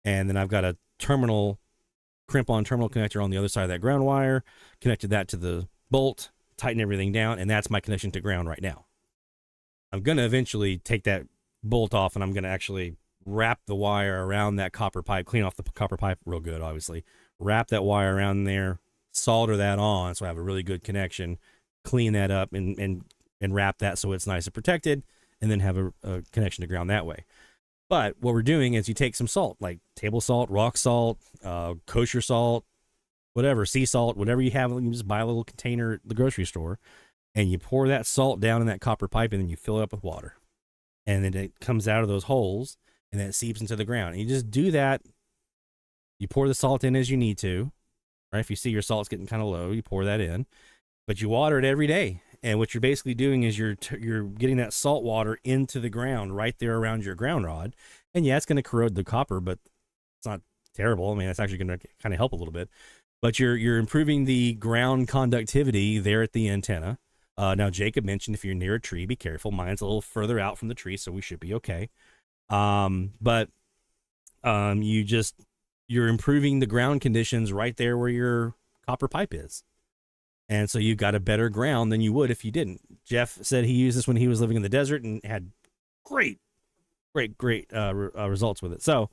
And then I've got a crimp-on terminal connector on the other side of that ground wire, connected that to the bolt, tighten everything down, and that's my connection to ground right now. I'm going to eventually take that bolt off, and I'm going to actually wrap the wire around that copper pipe, clean off the copper pipe real good, obviously. Wrap that wire around there, solder that on so I have a really good connection, clean that up and wrap that so it's nice and protected, and then have a connection to ground that way. But what we're doing is you take some salt, like table salt, rock salt, kosher salt, whatever, sea salt, whatever you have. You just buy a little container at the grocery store, and you pour that salt down in that copper pipe, and then you fill it up with water. And then it comes out of those holes, and then it seeps into the ground. And you just do that. You pour the salt in as you need to, right? If you see your salt's getting kind of low, you pour that in. But you water it every day. And what you're basically doing is you're getting that salt water into the ground right there around your ground rod. And yeah, it's going to corrode the copper, but it's not terrible. I mean, it's actually going to kind of help a little bit. But you're improving the ground conductivity there at the antenna. Now, Jacob mentioned if you're near a tree, be careful. Mine's a little further out from the tree, so we should be okay. But you're improving the ground conditions right there where your copper pipe is. And so you've got a better ground than you would if you didn't. Jeff said he used this when he was living in the desert and had great results with it. So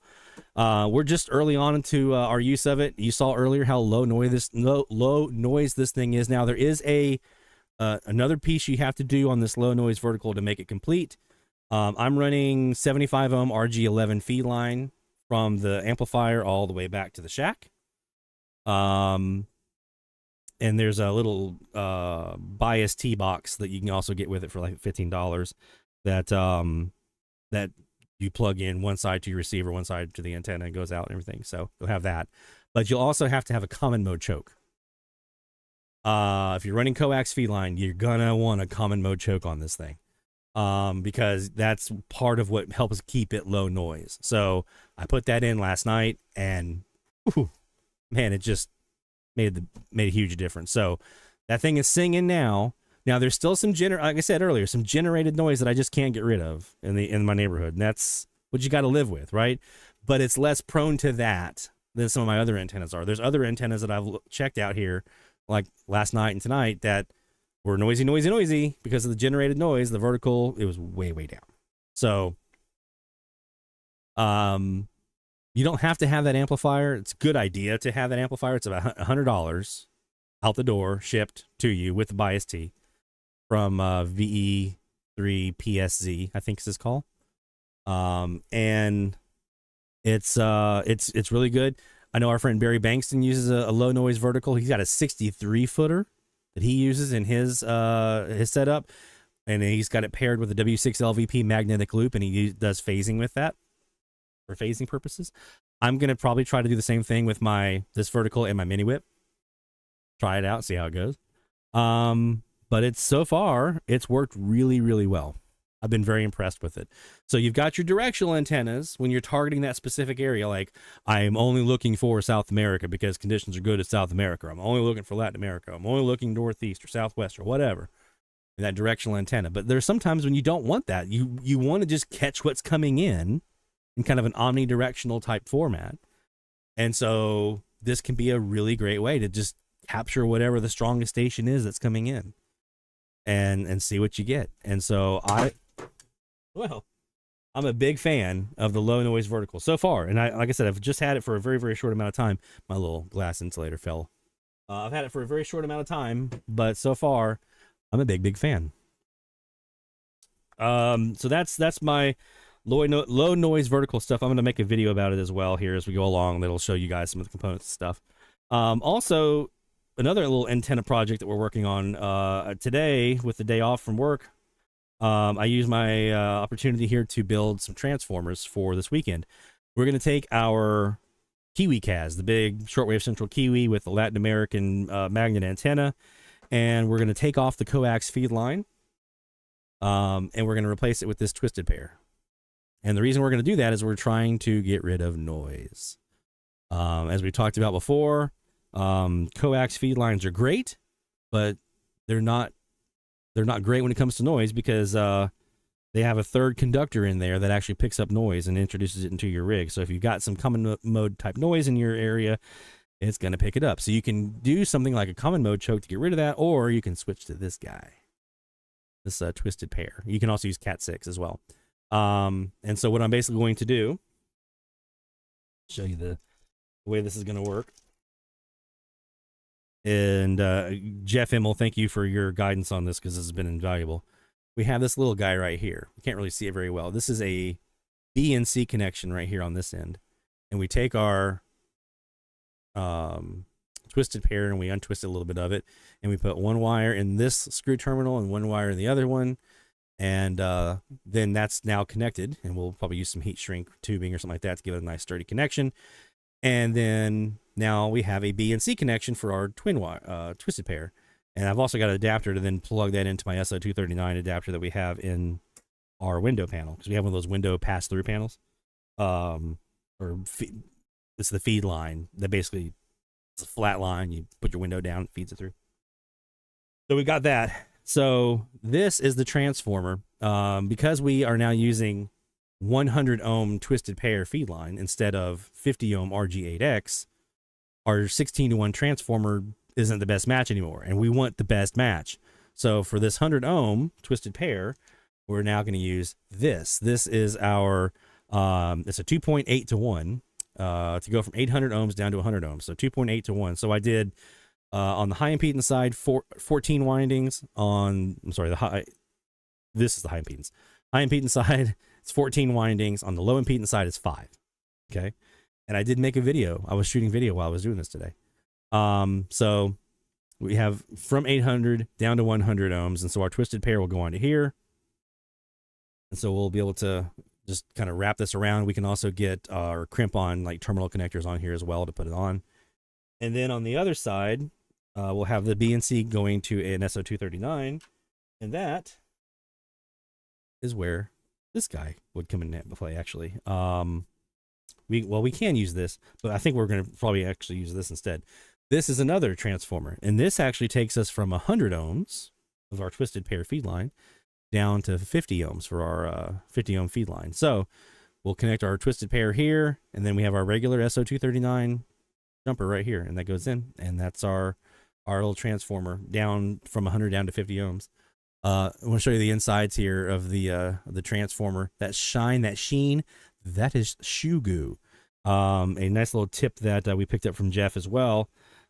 we're just early on into our use of it. You saw earlier how low noise this thing is. Now there is another piece you have to do on this low noise vertical to make it complete. I'm running 75 ohm RG11 feed line from the amplifier all the way back to the shack. And there's a little bias T box that you can also get with it for like $15 that that you plug in one side to your receiver, one side to the antenna, and goes out and everything. So you'll have that. But you'll also have to have a common mode choke. If you're running coax feed line, you're gonna want a common mode choke on this thing, because that's part of what helps keep it low noise. So I put that in last night, and man, it just made a huge difference. So that thing is singing now. Now there's still some like I said earlier, some generated noise that I just can't get rid of in my neighborhood, and that's what you got to live with, right? But it's less prone to that than some of my other antennas are. There's other antennas that I've checked out here, like last night and tonight, that were noisy because of the generated noise. The vertical, it was way down. So you don't have to have that amplifier. It's a good idea to have that amplifier. It's about $100 out the door, shipped to you with the bias T from VE3 PSZ, I think is his call. And it's really good. I know our friend Barry Bankston uses a low noise vertical. He's got a 63 footer that he uses in his setup, and he's got it paired with a W6 LVP magnetic loop, and he does phasing with that for phasing purposes. I'm gonna probably try to do the same thing with this vertical and my mini whip. Try it out, see how it goes. But so far it's worked really well. I've been very impressed with it. So you've got your directional antennas when you're targeting that specific area. Like, I'm only looking for South America because conditions are good at South America. I'm only looking for Latin America. I'm only looking northeast or southwest or whatever. That directional antenna. But there's sometimes when you don't want that. You want to just catch what's coming in kind of an omnidirectional type format. And so this can be a really great way to just capture whatever the strongest station is that's coming in and see what you get. And so I'm a big fan of the low noise vertical so far. And like I said, I've just had it for a very short amount of time. My little glass insulator fell. I've had it for a very short amount of time, but so far I'm a big fan. So that's my low noise vertical stuff. I'm going to make a video about it as well here as we go along. That'll show you guys some of the components and stuff. Also, another little antenna project that we're working on today with the day off from work. I use my opportunity here to build some transformers for this weekend. We're going to take our KiwiCaz, the big shortwave central Kiwi with the Latin American magnet antenna, and we're going to take off the coax feed line, and we're going to replace it with this twisted pair. And the reason we're going to do that is we're trying to get rid of noise. As we talked about before, coax feed lines are great, but they're not great when it comes to noise because they have a third conductor in there that actually picks up noise and introduces it into your rig. So if you've got some common mode type noise in your area, it's going to pick it up. So you can do something like a common mode choke to get rid of that, or you can switch to this guy, this twisted pair. You can also use Cat 6 as well. And so what I'm basically going to do, show you the way this is going to work. And Jeff Immel, thank you for your guidance on this because this has been invaluable. We have this little guy right here. You can't really see it very well. This is a B and C connection right here on this end. And we take our twisted pair and we untwist a little bit of it. And we put one wire in this screw terminal and one wire in the other one. And then that's now connected. And we'll probably use some heat shrink tubing or something like that to give it a nice sturdy connection. And then now we have a B and C connection for our twin wire, twisted pair. And I've also got an adapter to then plug that into my SO239 adapter that we have in our window panel, because we have one of those window pass-through panels. It's the feed line that basically it's a flat line. You put your window down, it feeds it through. So we got that. So this is the transformer. Because we are now using 100 ohm twisted pair feed line instead of 50 ohm RG8X, our 16-to-1 transformer isn't the best match anymore, and we want the best match. So for this 100 ohm twisted pair, we're now going to use this. This is our it's a 2.8 to 1 to go from 800 ohms down to 100 ohms. So 2.8 to 1. So I did on the high impedance side 14 windings. This is the high impedance. High impedance side, it's 14 windings. On the low impedance side, it's 5. Okay. And I did make a video. I was shooting video while I was doing this today. So we have from 800 down to 100 ohms. And so our twisted pair will go onto here. And so we'll be able to just kind of wrap this around. We can also get or crimp on like terminal connectors on here as well to put it on. And then on the other side, we'll have the BNC going to an SO239, and that is where this guy would come in play, actually. We can use this, but I think we're going to probably actually use this instead. This is another transformer, and this actually takes us from 100 ohms of our twisted pair feed line down to 50 ohms for our 50 ohm feed line. So we'll connect our twisted pair here, and then we have our regular SO239 jumper right here, and that goes in, and that's our little transformer down from 100 down to 50 ohms. I want to show you the insides here of the transformer. That shine, that sheen, that is shoe goo. A nice little tip that we picked up from Jeff as well,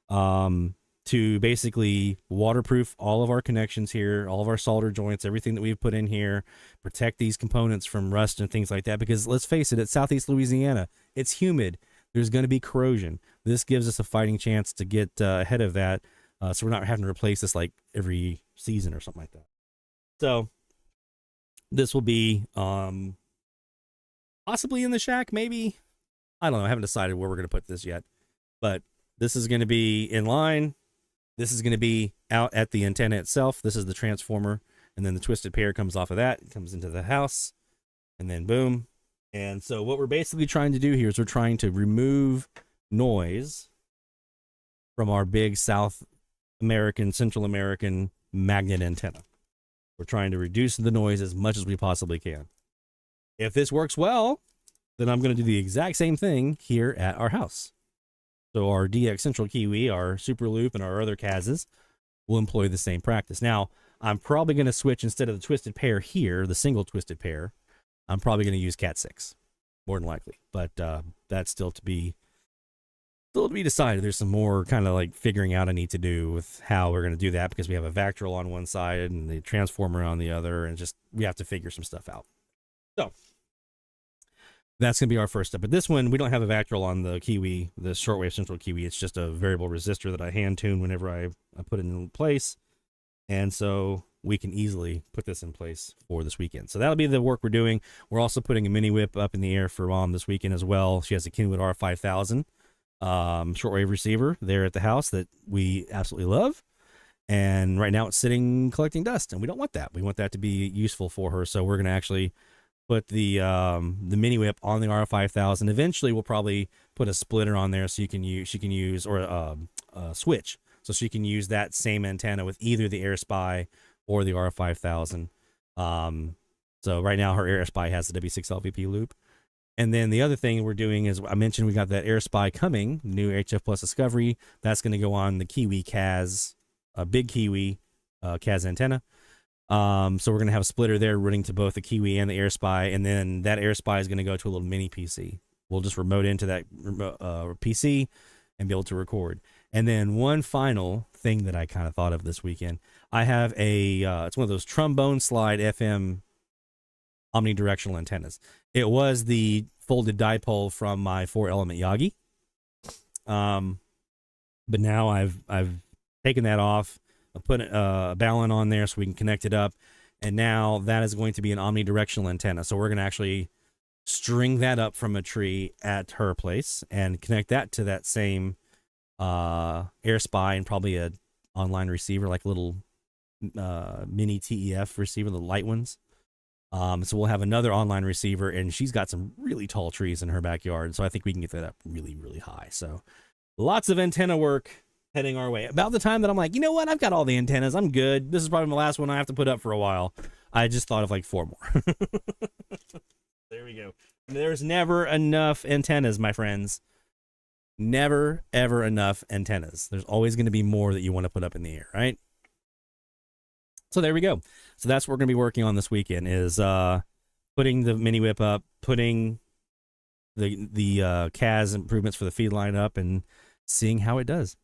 to basically waterproof all of our connections here, all of our solder joints, everything that we've put in here, protect these components from rust and things like that. Because let's face it, it's Southeast Louisiana. It's humid. There's going to be corrosion. This gives us a fighting chance to get ahead of that, so we're not having to replace this like every season or something like that. So this will be possibly in the shack, maybe. I don't know. I haven't decided where we're going to put this yet. But this is going to be in line. This is going to be out at the antenna itself. This is the transformer. And then the twisted pair comes off of that. It comes into the house. And then boom. And so what we're basically trying to do here is we're trying to remove noise from our big South American, Central American magnet antenna. We're trying to reduce the noise as much as we possibly can. If this works well, then I'm going to do the exact same thing here at our house. So our DX Central Kiwi, our Super Loop, and our other CASs will employ the same practice. Now, I'm probably going to switch, instead of the twisted pair here, the single twisted pair, I'm probably going to use Cat 6, more than likely. But that's still to be decided. There's some more kind of like figuring out I need to do with how we're going to do that, because we have a vactrol on one side and the transformer on the other, and just we have to figure some stuff out. So that's going to be our first step. But this one, we don't have a vactrol on the Kiwi, the shortwave Central Kiwi. It's just a variable resistor that I hand tune whenever I put it in place. And so we can easily put this in place for this weekend. So that'll be the work we're doing. We're also putting a mini whip up in the air for Mom this weekend as well. She has a Kenwood R5000 shortwave receiver there at the house that we absolutely love. And right now it's sitting collecting dust, and we don't want that. We want that to be useful for her. So we're going to actually put the mini whip on the R5000. Eventually, we'll probably put a splitter on there so she can use or a switch, so she can use that same antenna with either the AirSpy or the R5000. So right now her AirSpy has the W6 LVP loop. And then the other thing we're doing is, I mentioned we got that AirSpy coming, new HF Plus Discovery. That's going to go on the Kiwi CAS, big Kiwi CAS antenna. So we're going to have a splitter there running to both the Kiwi and the AirSpy, and then that AirSpy is going to go to a little mini PC. We'll just remote into that PC and be able to record. And then one final thing that I kind of thought of this weekend, I have it's one of those trombone slide FM omnidirectional antennas. It was the folded dipole from my 4-element Yagi. But now I've taken that off. I put a balun on there so we can connect it up, and now that is going to be an omnidirectional antenna. So we're going to actually string that up from a tree at her place and connect that to that same AirSpy and probably a online receiver, like a little mini TEF receiver, the light ones. So we'll have another online receiver, and she's got some really tall trees in her backyard, so I think we can get that up really, really high. So lots of antenna work heading our way. About the time that I'm like, you know what, I've got all the antennas, I'm good. This is probably my last one I have to put up for a while. I just thought of like 4 more. There we go. There's never enough antennas, my friends. Never, ever enough antennas. There's always going to be more that you want to put up in the air, right? So there we go. So that's what we're going to be working on this weekend, is putting the mini whip up, putting the CAS improvements for the feed line up, and seeing how it does.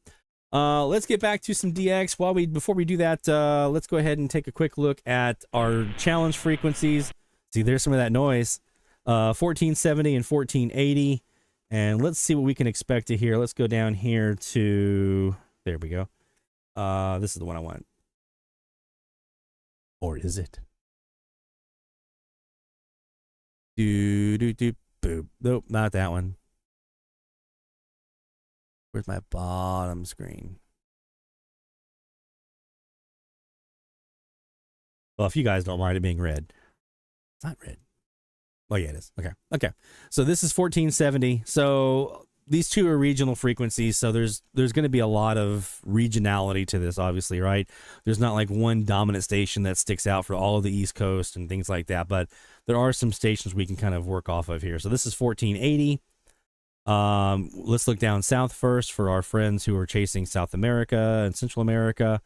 Let's get back to some DX. Before we do that, let's go ahead and take a quick look at our challenge frequencies. See, there's some of that noise. 1470 and 1480. And let's see what we can expect to hear. Let's go down here to, there we go. This is the one I want. Or is it? Boop. Nope, not that one. Where's my bottom screen? Well, if you guys don't mind it being red. It's not red. Oh, yeah, it is. Okay. So this is 1470. So these two are regional frequencies. So there's going to be a lot of regionality to this, obviously, right? There's not like one dominant station that sticks out for all of the East Coast and things like that. But there are some stations we can kind of work off of here. So this is 1480. Let's look down south first for our friends who are chasing South America and Central America.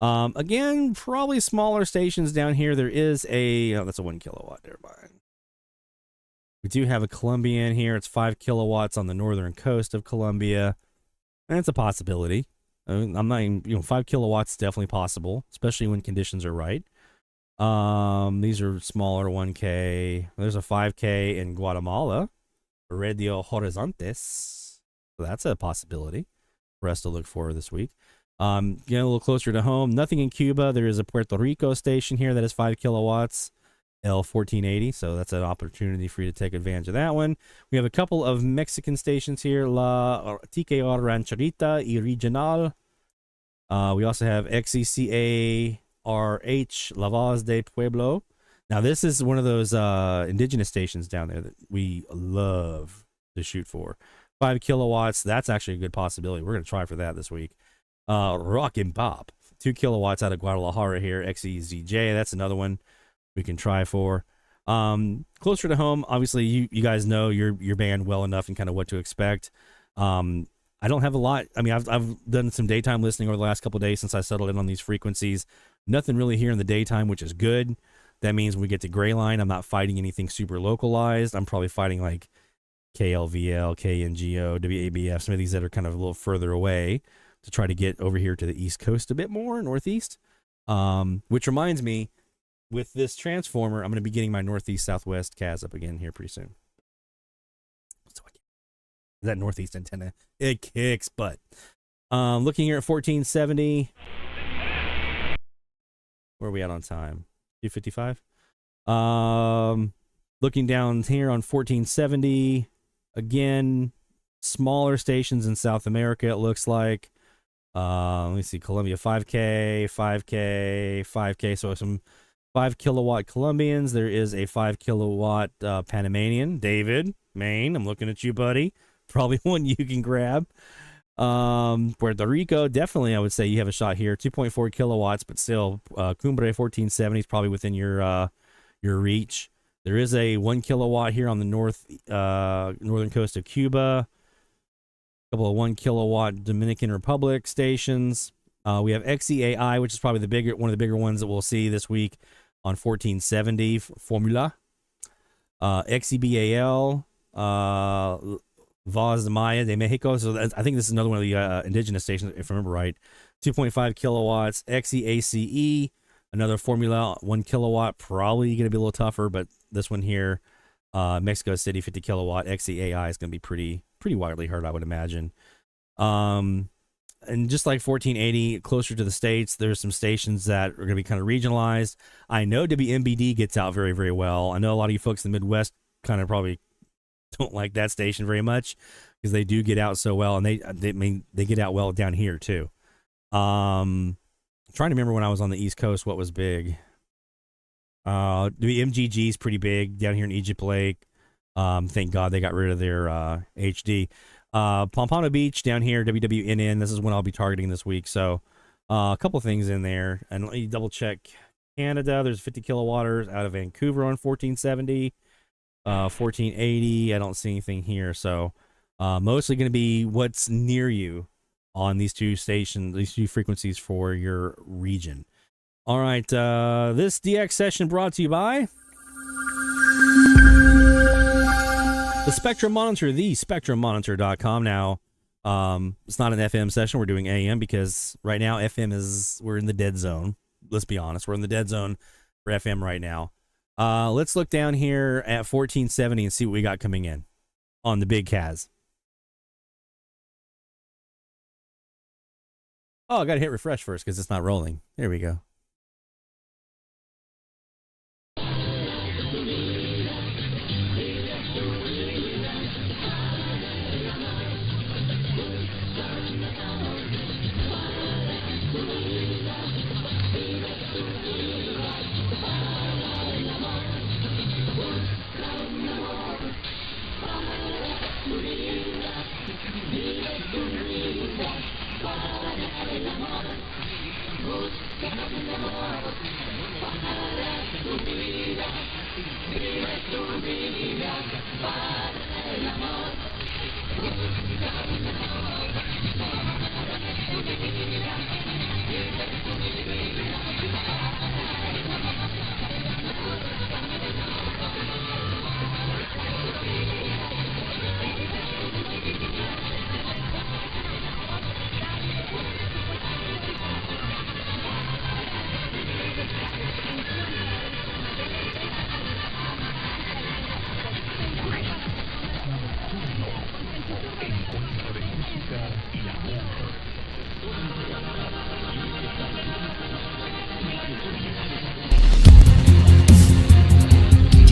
Again, probably smaller stations down here. There is that's a 1 kilowatt. Never mind. We do have a Colombian here. It's 5 kilowatts on the northern coast of Colombia. And it's a possibility. I'm not even, 5 kilowatts is definitely possible, especially when conditions are right. These are smaller 1K. There's a 5K in Guatemala, Radio Horizontes. So that's a possibility for us to look for this week. Getting a little closer to home. Nothing in Cuba. There is a Puerto Rico station here that is 5 kilowatts. L1480, so that's an opportunity for you to take advantage of that one. We have a couple of Mexican stations here, La TKR Rancherita y Regional. We also have XECA RH, La Voz de Pueblo. Now, this is one of those indigenous stations down there that we love to shoot for. 5 kilowatts, that's actually a good possibility. We're going to try for that this week. Rock and Pop, 2 kilowatts out of Guadalajara here, XEZJ, that's another one we can try for. Closer to home, obviously you guys know your band well enough and kind of what to expect. I don't have a lot. I mean, I've done some daytime listening over the last couple of days since I settled in on these frequencies. Nothing really here in the daytime, which is good. That means when we get to Gray Line, I'm not fighting anything super localized. I'm probably fighting like KLVL, KNGO, WABF, some of these that are kind of a little further away to try to get over here to the East Coast a bit more, Northeast. Which reminds me, with this transformer, I'm going to be getting my Northeast Southwest CAS up again here pretty soon. So that Northeast antenna, it kicks butt. Looking here at 1470. Where are we at on time? 2:55. Looking down here on 1470. Again, smaller stations in South America, it looks like. Let me see, Colombia 5K, 5K, 5K. So some 5 kilowatt Colombians. There is a 5 kilowatt Panamanian. David, Maine, I'm looking at you, buddy. Probably one you can grab. Puerto Rico, definitely I would say you have a shot here. 2.4 kilowatts, but still, Cumbre 1470 is probably within your reach. There is a 1 kilowatt here on the northern coast of Cuba. A couple of 1 kilowatt Dominican Republic stations. We have XEAI, which is probably one of the bigger ones that we'll see this week on 1470 Formula. XEBAL, Voz de Maya de Mexico. So I think this is another one of the indigenous stations, if I remember right. 2.5 kilowatts. XEACE, another Formula 1 kilowatt. Probably going to be a little tougher, but this one here, Mexico City 50 kilowatt. XEAI is going to be pretty widely heard, I would imagine. And just like 1480, closer to the States, there's some stations that are going to be kind of regionalized. I know WMBD gets out very, very well. I know a lot of you folks in the Midwest kind of probably don't like that station very much because they do get out so well, and they get out well down here too. I'm trying to remember when I was on the East Coast what was big. The MGG is pretty big down here in Egypt Lake. Thank God they got rid of their HD. Pompano Beach down here, WWNN. This is what I'll be targeting this week. So a couple things in there. And let me double check Canada. There's 50 kilowatters out of Vancouver on 1470. 1480. I don't see anything here. So mostly going to be what's near you on these two stations, these two frequencies for your region. All right. This DX session brought to you by the Spectrum Monitor, thespectrummonitor.com. Now, it's not an FM session. We're doing AM because right now we're in the dead zone. Let's be honest. We're in the dead zone for FM right now. Let's look down here at 1470 and see what we got coming in on the big CAS. Oh, I got to hit refresh first because it's not rolling. There we go.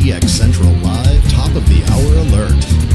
DX Central Live top of the hour alert.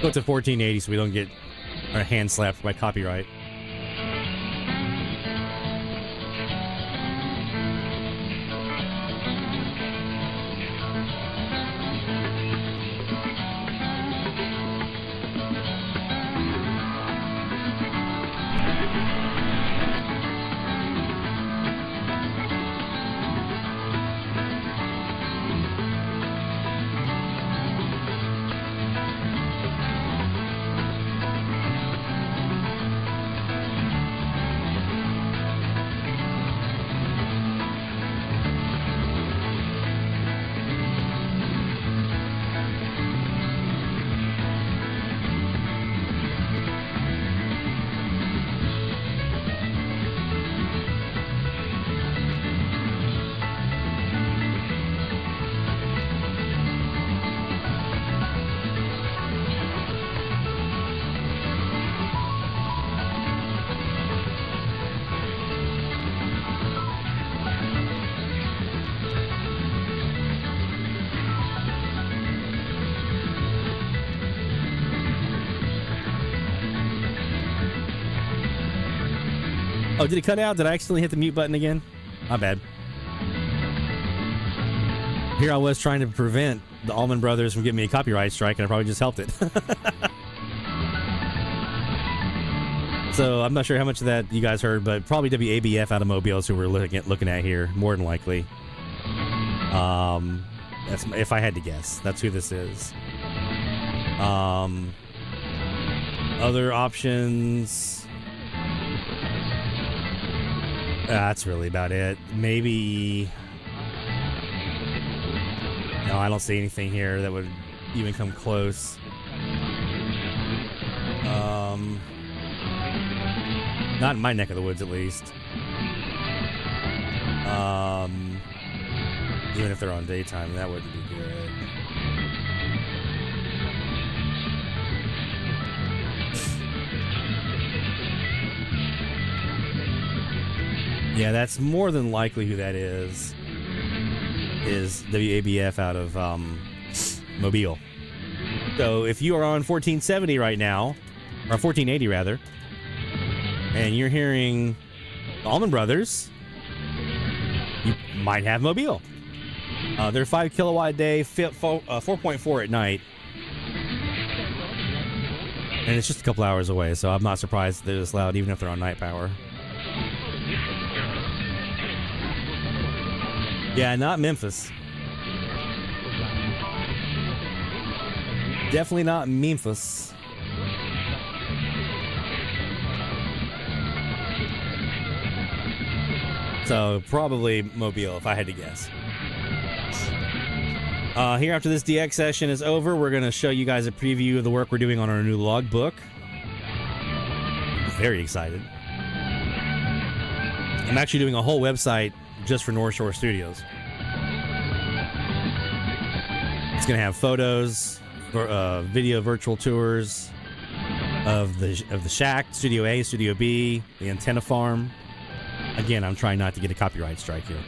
Go to 1480 so we don't get our hand slapped by copyright. Oh, did it cut out? Did I accidentally hit the mute button again? My bad. Here I was trying to prevent the Allman Brothers from giving me a copyright strike, and I probably just helped it. So I'm not sure how much of that you guys heard, but probably WABF automobiles who we're looking at here, more than likely. That's if I had to guess. That's who this is. Other options. That's really about it. Maybe. No, I don't see anything here that would even come close. Not in my neck of the woods, at least. Even if they're on daytime, that wouldn't be good. Yeah, that's more than likely who that is. Is WABF out of Mobile. So if you are on 1470 right now, or 1480 rather, and you're hearing Allman Brothers, you might have Mobile. They're 5 kilowatt a day, 4.4 at night. And it's just a couple hours away, so I'm not surprised they're this loud, even if they're on night power. Yeah, not Memphis. Definitely not Memphis. So probably Mobile, if I had to guess. Here after this DX session is over, we're going to show you guys a preview of the work we're doing on our new logbook. Very excited. I'm actually doing a whole website just for North Shore Studios. It's going to have photos, video virtual tours of the shack, Studio A, Studio B, the antenna farm. Again, I'm trying not to get a copyright strike here.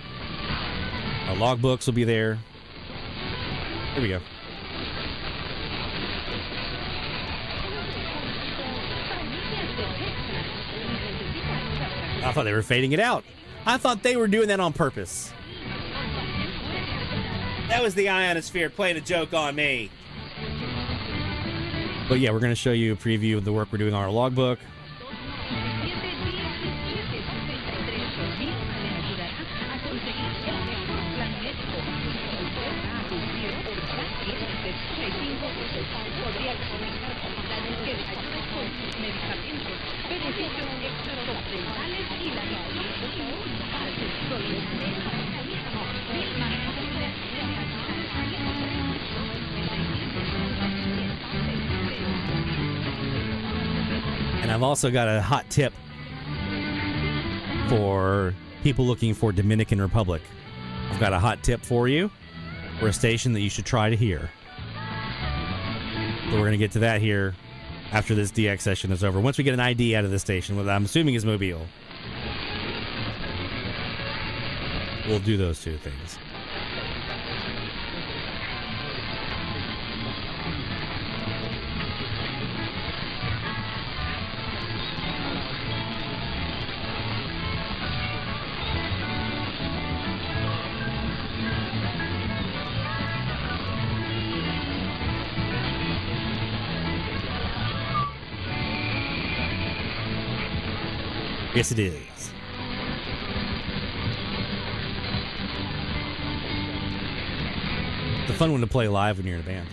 Our logbooks will be there. Here we go. I thought they were fading it out. I thought they were doing that on purpose. That was the ionosphere playing a joke on me. But yeah, we're going to show you a preview of the work we're doing on our logbook. And I've also got a hot tip for people looking for Dominican Republic. I've got a hot tip for you for a station that you should try to hear. So we're going to get to that here after this DX session is over. Once we get an ID out of this station, what I'm assuming is Mobile, we'll do those two things. Yes, it is. It's a fun one to play live when you're in a band.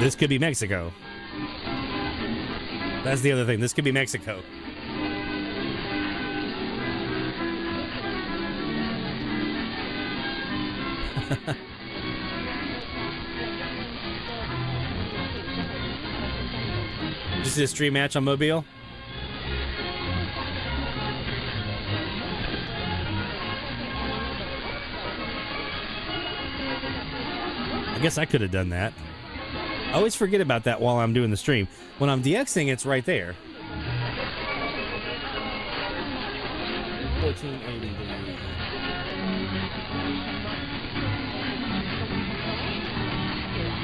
This could be Mexico. That's the other thing. This could be Mexico. Did you see a stream match on Mobile? I guess I could have done that. I always forget about that while I'm doing the stream. When I'm DXing, it's right there. 1480.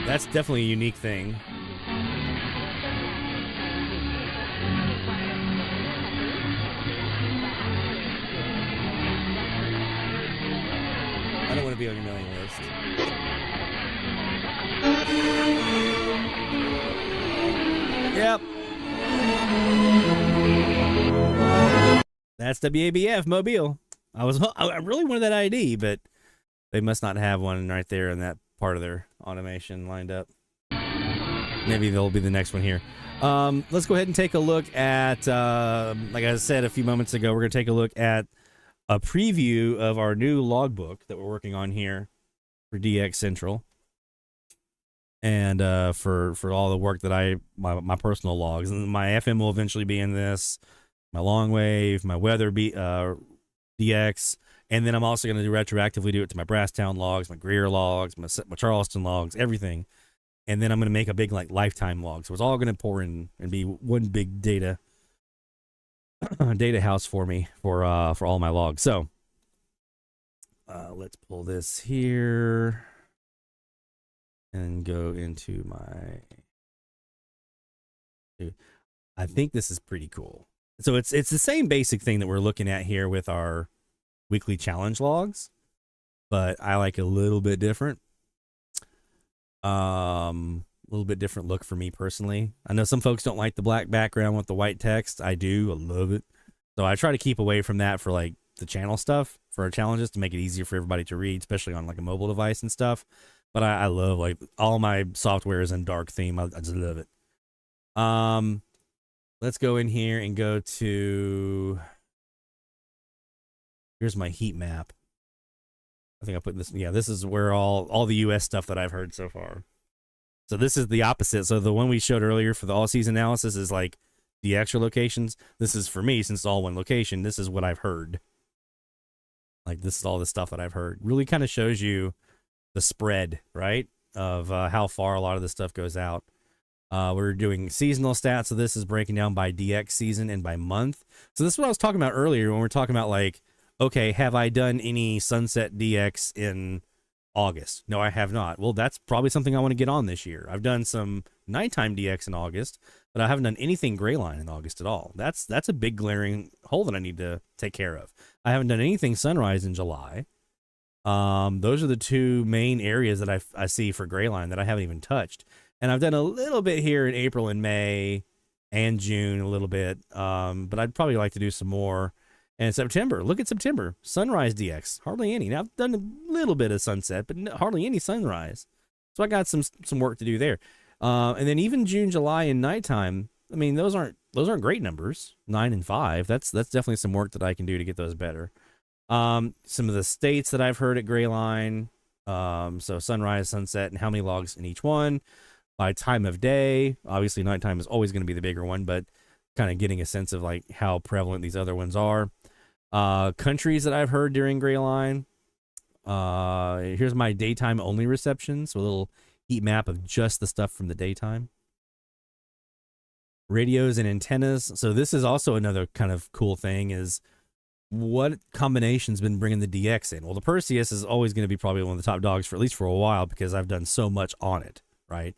That's definitely a unique thing. I don't want to be on your mailing list. Yep. That's WABF Mobile. I really wanted that ID, but they must not have one right there in that part of their automation lined up. Maybe they'll be the next one here. Let's go ahead and take a look at, like I said a few moments ago, we're going to take a look at a preview of our new logbook that we're working on here for DX Central. And for all the work that my personal logs. And my FM will eventually be in this, my long wave, my weather DX. And then I'm also going to retroactively do it to my Brasstown logs, my Greer logs, my Charleston logs, everything. And then I'm going to make a big like lifetime log. So it's all going to pour in and be one big data house for me for all my logs. So let's pull this here and go into my. I think this is pretty cool. So it's the same basic thing that we're looking at here with our weekly challenge logs, but I like a little bit different. A little bit different look for me personally. I know some folks don't like the black background with the white text. I do. I love it. So I try to keep away from that for like the channel stuff for our challenges to make it easier for everybody to read, especially on like a mobile device and stuff. But I love like all my software is in dark theme. I just love it. Let's go in here and go to, here's my heat map. I think I put this, yeah, this is where all the US stuff that I've heard so far. So this is the opposite. So the one we showed earlier for the all season analysis is like the extra locations. This is for me, since it's all one location, this is what I've heard. Like this is all the stuff that I've heard. Really kind of shows you the spread, right? Of how far a lot of this stuff goes out. We're doing seasonal stats. So this is breaking down by DX season and by month. So this is what I was talking about earlier when we're talking about like, okay, have I done any sunset DX in August? No, I have not. Well, that's probably something I want to get on this year. I've done some nighttime DX in August, but I haven't done anything gray line in August at all. That's a big glaring hole that I need to take care of. I haven't done anything sunrise in July. Those are the two main areas that I see for gray line that I haven't even touched. And I've done a little bit here in April and May and June a little bit. But I'd probably like to do some more. And September, look at September, sunrise DX, hardly any. Now I've done a little bit of sunset, but hardly any sunrise. So I got some work to do there. And then even June, July, and nighttime. I mean, those aren't great numbers. 9 and 5. That's definitely some work that I can do to get those better. Some of the states that I've heard at gray line. So sunrise, sunset, and how many logs in each one. By time of day, obviously nighttime is always going to be the bigger one, but kind of getting a sense of like how prevalent these other ones are. Countries that I've heard during gray line. Here's my daytime only reception. So a little heat map of just the stuff from the daytime. Radios and antennas. So this is also another kind of cool thing is what combination's been bringing the DX in? Well, the Perseus is always going to be probably one of the top dogs for at least for a while because I've done so much on it, right?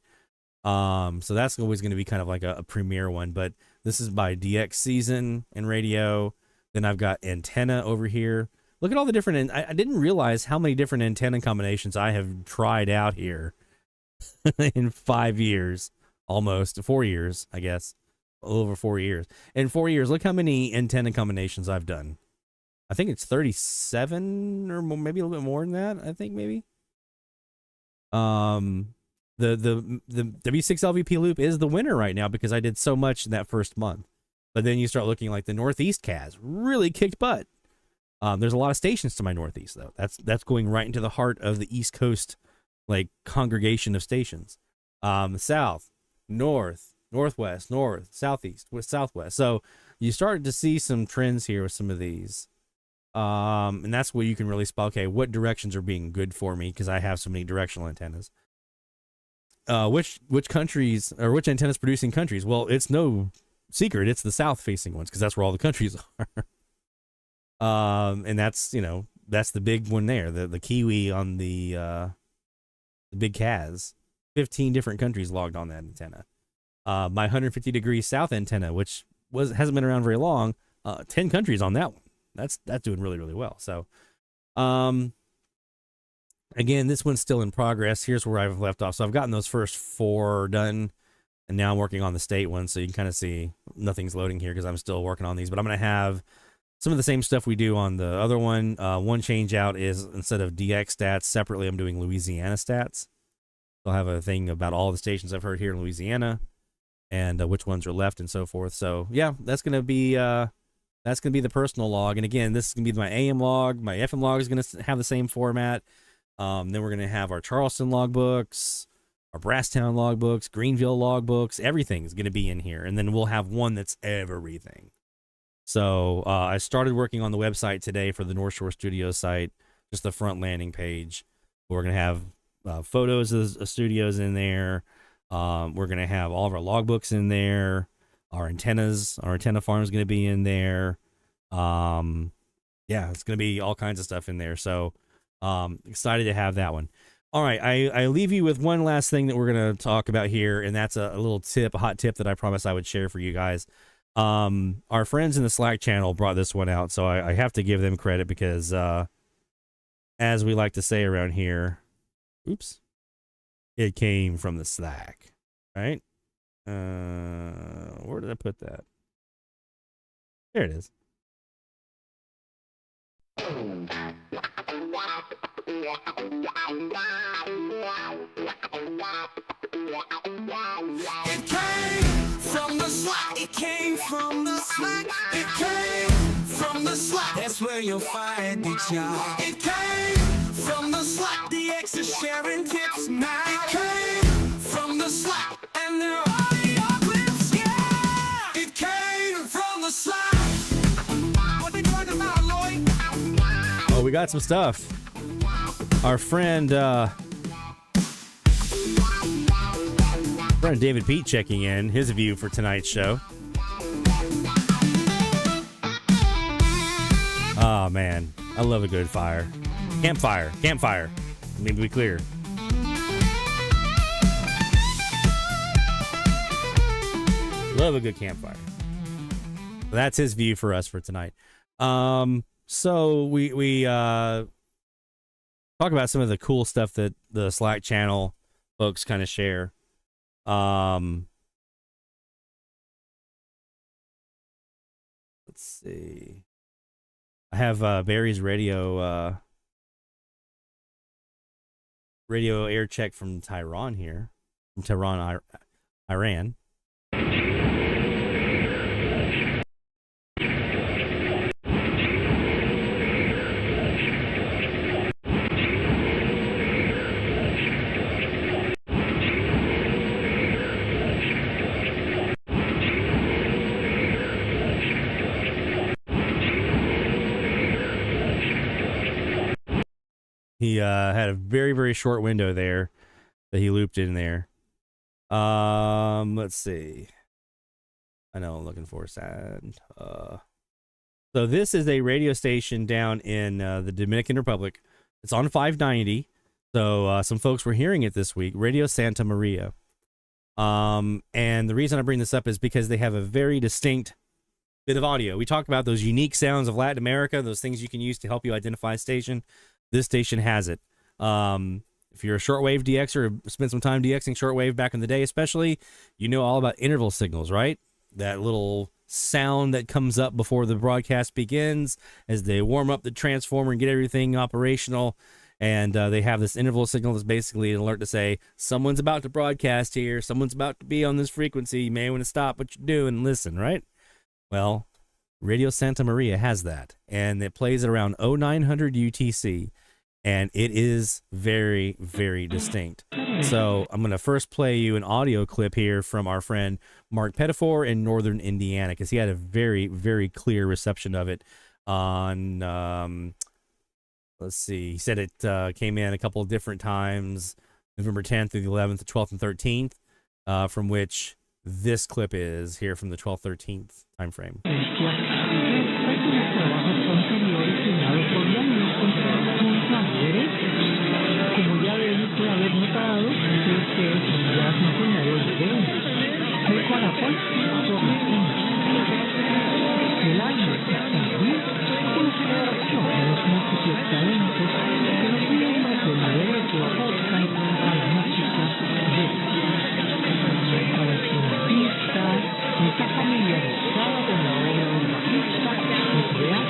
So that's always going to be kind of like a premier one, but this is by DX season and radio. Then I've got antenna over here. Look at all the different, I didn't realize how many different antenna combinations I have tried out here in 5 years, almost 4 years, I guess, a little over 4 years. In 4 years, look how many antenna combinations I've done. I think it's 37 or more, maybe a little bit more than that. I think maybe. The W6 LVP loop is the winner right now because I did so much in that first month. But then you start looking like the Northeast CAS really kicked butt. There's a lot of stations to my Northeast though. That's going right into the heart of the East Coast, like congregation of stations. South, North, Northwest, North, Southeast, West, Southwest. So you start to see some trends here with some of these. And that's where you can really spot, okay, what directions are being good for me because I have so many directional antennas. Which countries or which antennas producing countries? Well, it's no secret. It's the south facing ones because that's where all the countries are. And that's, that's the big one there. The Kiwi on the big CAS, 15 different countries logged on that antenna. My 150 degree south antenna, which hasn't been around very long, 10 countries on that one. That's doing really, really well. So, again, this one's still in progress. Here's where I've left off. So I've gotten those first 4 done, and now I'm working on the state one. So you can kind of see nothing's loading here because I'm still working on these. But I'm going to have some of the same stuff we do on the other one. One change out is instead of DX stats separately, I'm doing Louisiana stats. I'll have a thing about all the stations I've heard here in Louisiana and which ones are left and so forth. So yeah, that's gonna be the personal log. And again, this is gonna be my AM log. My FM log is gonna have the same format. Then we're gonna have our Charleston logbooks, our Brasstown logbooks, Greenville logbooks. Everything is gonna be in here, and then we'll have one that's everything. So I started working on the website today for the North Shore Studios site, just the front landing page. We're going to have photos of studios in there. We're going to have all of our logbooks in there. Our antenna farm is going to be in there. Yeah, it's going to be all kinds of stuff in there. So excited to have that one. All right, I leave you with one last thing that we're going to talk about here, and that's a little tip, a hot tip that I promised I would share for you guys. Our friends in the Slack channel brought this one out, so I have to give them credit because, as we like to say around here, oops, it came from the Slack, right? Where did I put that? There it is. It came from the Slack. It came from the Slack. It came from the Slack. That's where you'll find it, y'all. It came from the Slack. The X is sharing tips now. It came from the Slack, and they're audio clips, yeah. It came from the Slack. What they talking about, Lloyd? Oh, we got some stuff. Our friend David Pete checking in his view for tonight's show. Oh man, I love a good fire. Campfire. Let me be clear. Love a good campfire. That's his view for us for tonight. So we talk about some of the cool stuff that the Slack channel folks kind of share. Let's see. I have Barry's radio air check from Tehran here, from Tehran, Iran. He had a very, very short window there that he looped in there. Let's see. I know I'm looking for sad. So this is a radio station down in the Dominican Republic. It's on 590. So some folks were hearing it this week. Radio Santa Maria. And the reason I bring this up is because they have a very distinct bit of audio. We talked about those unique sounds of Latin America, those things you can use to help you identify a station. This station has it. If you're a shortwave DXer or spent some time DXing shortwave back in the day, especially, you know all about interval signals, right? That little sound that comes up before the broadcast begins as they warm up the transformer and get everything operational. And they have this interval signal that's basically an alert to say, someone's about to broadcast here. Someone's about to be on this frequency. You may want to stop what you're doing and listen, right? Well, Radio Santa Maria has that, and it plays at around 0900 UTC, and it is very, very distinct. So I'm going to first play you an audio clip here from our friend Mark Pettifor in northern Indiana, because he had a very, very clear reception of it on, let's see, he said it came in a couple of different times, November 10th through the 11th, the 12th, and 13th, from which this clip is here from the 12th, 13th time frame. Está familiarizado con la obra del bajista, es real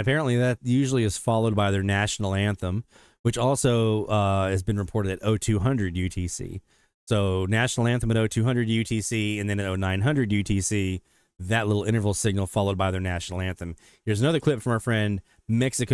apparently that usually is followed by their national anthem, which also has been reported at 0200 UTC. So national anthem at 0200 UTC, and then at 0900 UTC, that little interval signal followed by their national anthem. Here's another clip from our friend Mesa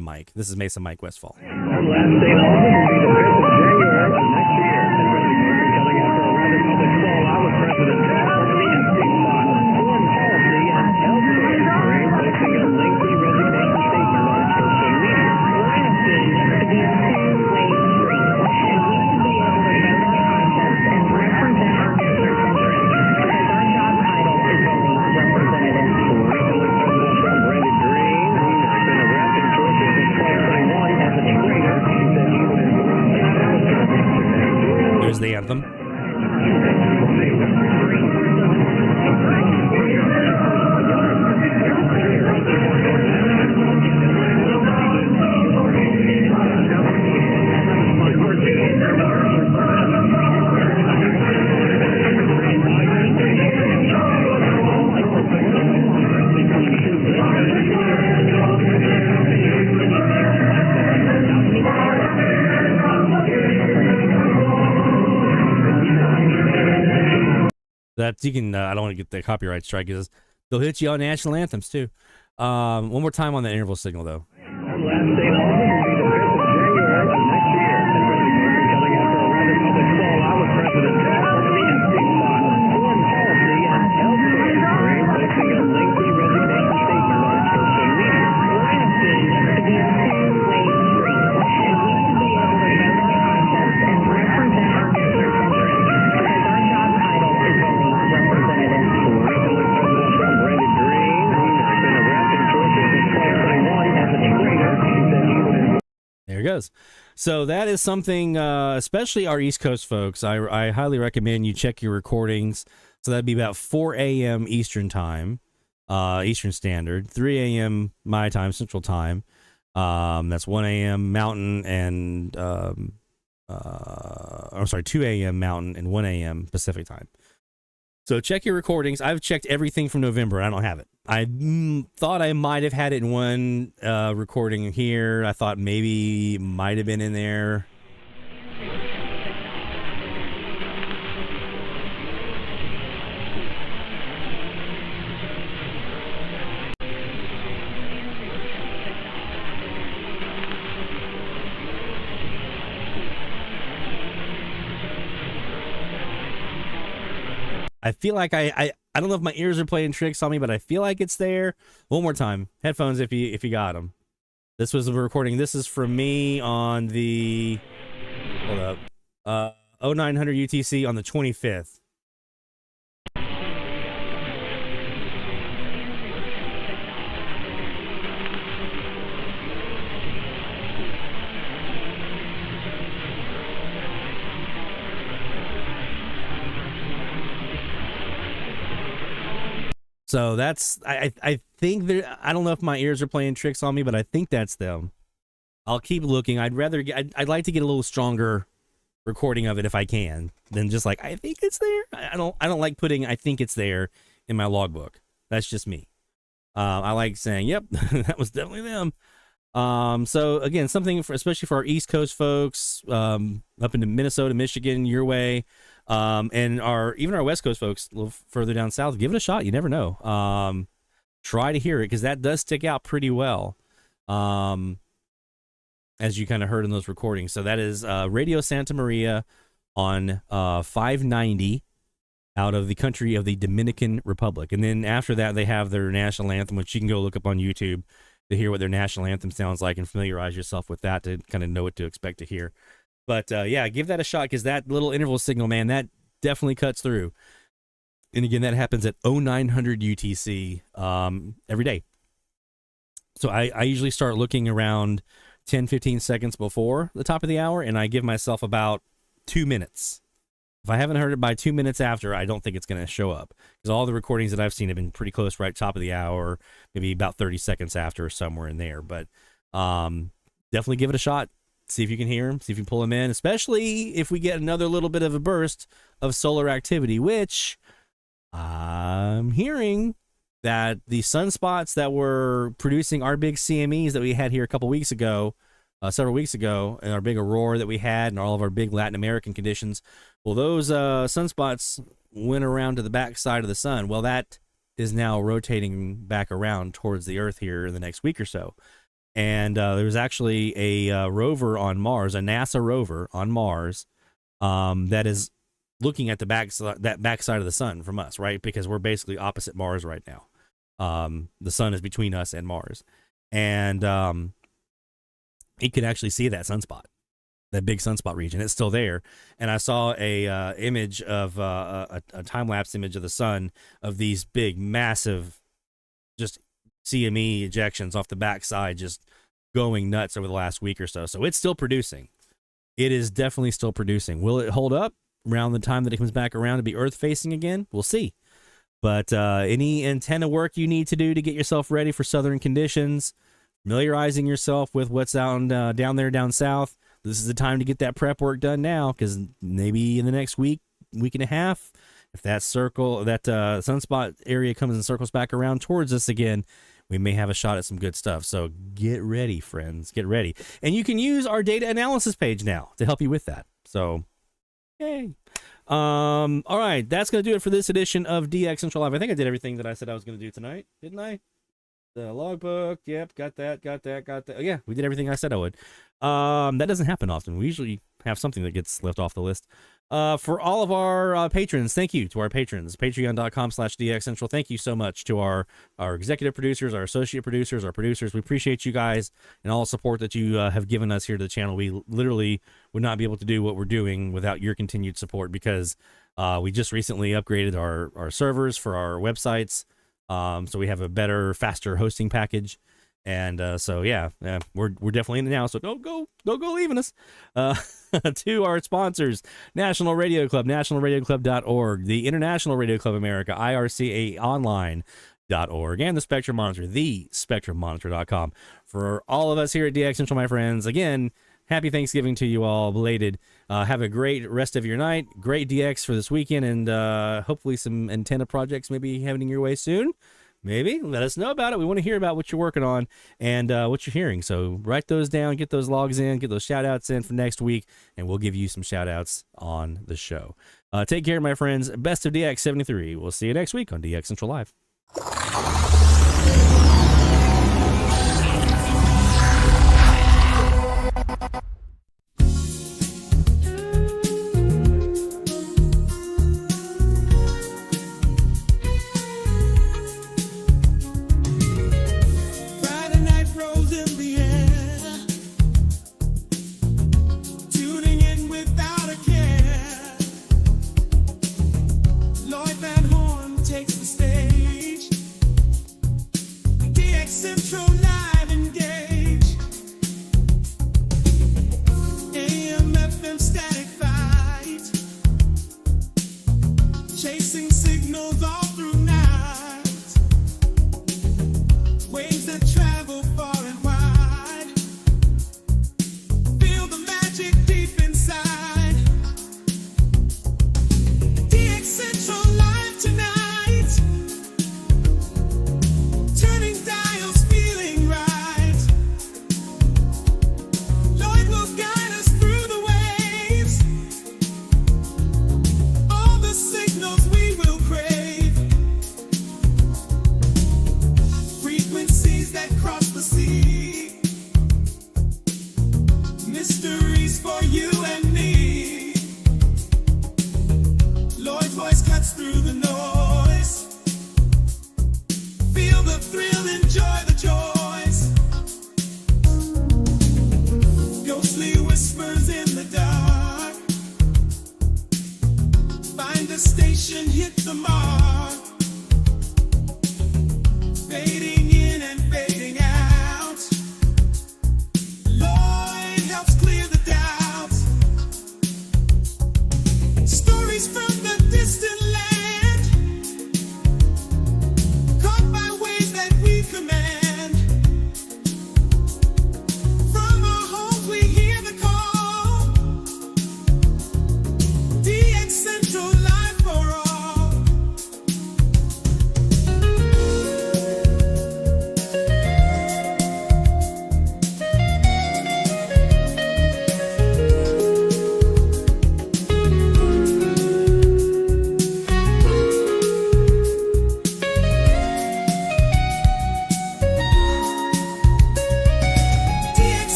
Mike. This is Mesa Mike Westfall. Last day in August will be the 5th of January of next year. And coming after a rather public fallout with President Trump over the Epstein file. Foreign policy and healthcare parade posting a lengthy resignation statement on social media. Last thing to be approved wave 3. And we should be able to vote on contests and represent our district's interests because our job title is only representative. Republican President Trump branded green. He's been a rep in Georgia since 2021 as a traitor. He said he would endorse the House yesterday. Here's the anthem. That you can. I don't want to get the copyright strike because they'll hit you on national anthems too. One more time on the interval signal though. Last day in August will be the 5th of January of next year. And coming after a rather public fallout with President Trump over the Epstein file. Foreign policy and healthcare parade posting a lengthy resignation statement on social media. Last thing to be approved wave 3. And we should be able to vote on contests and represent our district's interests because our job title is only representative. Republican President Trump branded green. He's been a rep in Georgia since 2021 as a traitor. He said he would endorse. There it goes. So that is something, especially our East Coast folks, I highly recommend you check your recordings. So that'd be about 4 a.m. Eastern time, Eastern Standard, 3 a.m. my time, Central Time. That's 1 a.m. Mountain and, 2 a.m. Mountain and 1 a.m. Pacific Time. So check your recordings. I've checked everything from November. I don't have it. I thought I might have had it in one recording here. I thought maybe might have been in there. I feel like I don't know if my ears are playing tricks on me, but I feel like it's there. One more time, headphones if you got them. This was a recording. This is from me on the 0900 UTC on the 25th. So that's, I think there, I don't know if my ears are playing tricks on me, but I think that's them. I'll keep looking. I'd like to get a little stronger recording of it if I can than just like, I think it's there. I don't like putting, I think it's there in my logbook. That's just me. I like saying, yep, that was definitely them. So again, something for, especially for our East Coast folks, up into Minnesota, Michigan, your way. And even our West Coast folks a little further down south, give it a shot. You never know. Try to hear it because that does stick out pretty well. As you kind of heard in those recordings. So that is Radio Santa Maria on 590 out of the country of the Dominican Republic. And then after that, they have their national anthem, which you can go look up on YouTube to hear what their national anthem sounds like and familiarize yourself with that to kind of know what to expect to hear. But yeah, give that a shot because that little interval signal, man, that definitely cuts through. And again, that happens at 0900 UTC every day. So I usually start looking around 10, 15 seconds before the top of the hour, and I give myself about 2 minutes. If I haven't heard it by 2 minutes after, I don't think it's going to show up because all the recordings that I've seen have been pretty close, right top of the hour, maybe about 30 seconds after or somewhere in there. But definitely give it a shot. See if you can hear them, see if you can pull them in, especially if we get another little bit of a burst of solar activity, which I'm hearing that the sunspots that were producing our big CMEs that we had here several weeks ago, and our big aurora that we had, and all of our big Latin American conditions, well, those sunspots went around to the back side of the sun. Well, that is now rotating back around towards the Earth here in the next week or so. And there was actually a rover on Mars, a NASA rover on Mars, that is looking at that backside of the sun from us, right? Because we're basically opposite Mars right now. The sun is between us and Mars, and it could actually see that sunspot, that big sunspot region. It's still there. And I saw a image of a time-lapse image of the sun, of these big, massive, just CME ejections off the backside, just going nuts over the last week or so. So it's still producing. It is definitely still producing. Will it hold up around the time that it comes back around to be Earth-facing again? We'll see. But any antenna work you need to do to get yourself ready for southern conditions, familiarizing yourself with what's down there down south, this is the time to get that prep work done now, because maybe in the next week and a half, if that sunspot area comes and circles back around towards us again, we may have a shot at some good stuff. So get ready, friends. Get ready. And you can use our data analysis page now to help you with that. So, yay. All right, that's going to do it for this edition of DX Central Live. I think I did everything that I said I was going to do tonight, didn't I? The logbook, yep, got that. Oh, yeah, we did everything I said I would. That doesn't happen often. We usually have something that gets left off the list. For all of our patrons, thank you to our patrons. Patreon.com/DXCentral. Thank you so much to our executive producers, our associate producers, our producers. We appreciate you guys and all the support that you have given us here to the channel. We literally would not be able to do what we're doing without your continued support, because we just recently upgraded our servers for our websites. So we have a better, faster hosting package. And so, yeah, we're definitely in it now. So don't go leaving us. To our sponsors, National Radio Club, nationalradioclub.org, the International Radio Club America, IRCAonline.org, and the Spectrum Monitor, thespectrummonitor.com. For all of us here at DX Central, my friends, again, happy Thanksgiving to you all, belated. Have a great rest of your night. Great DX for this weekend, and hopefully some antenna projects maybe heading your way soon. Maybe. Let us know about it. We want to hear about what you're working on and what you're hearing. So write those down, get those logs in, get those shout-outs in for next week, and we'll give you some shout-outs on the show. Take care, my friends. Best of DX 73. We'll see you next week on DX Central Live. Takes the stage.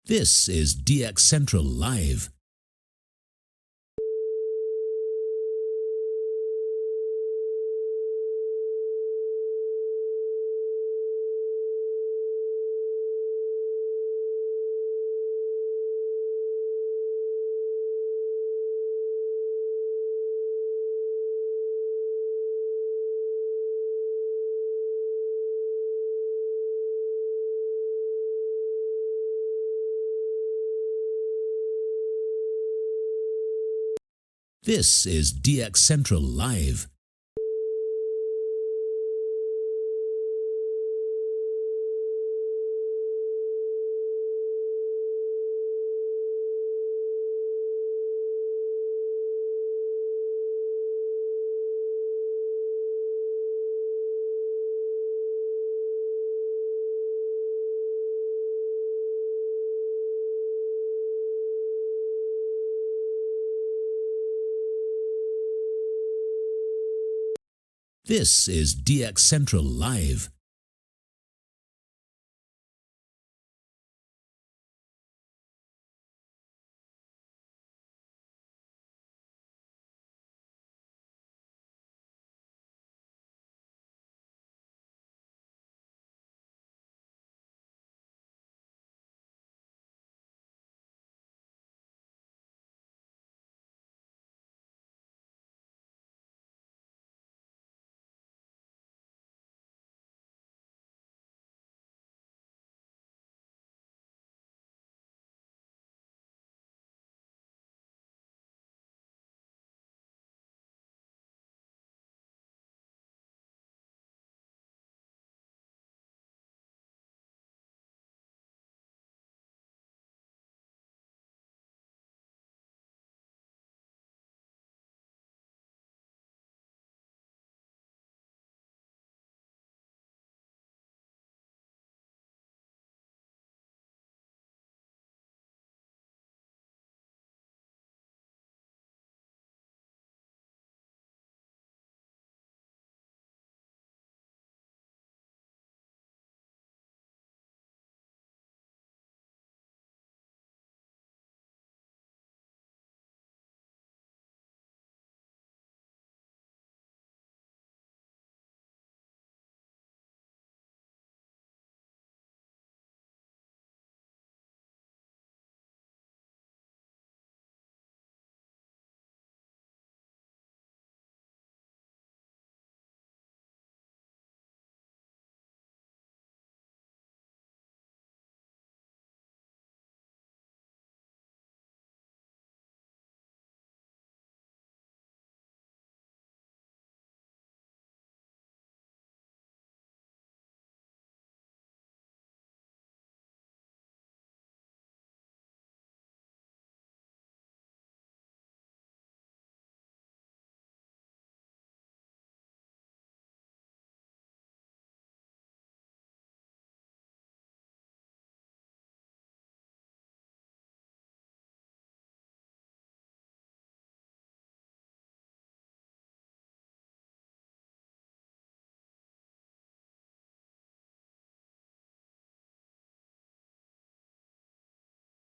This is DX Central Live. This is DX Central Live. This is DX Central Live.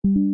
you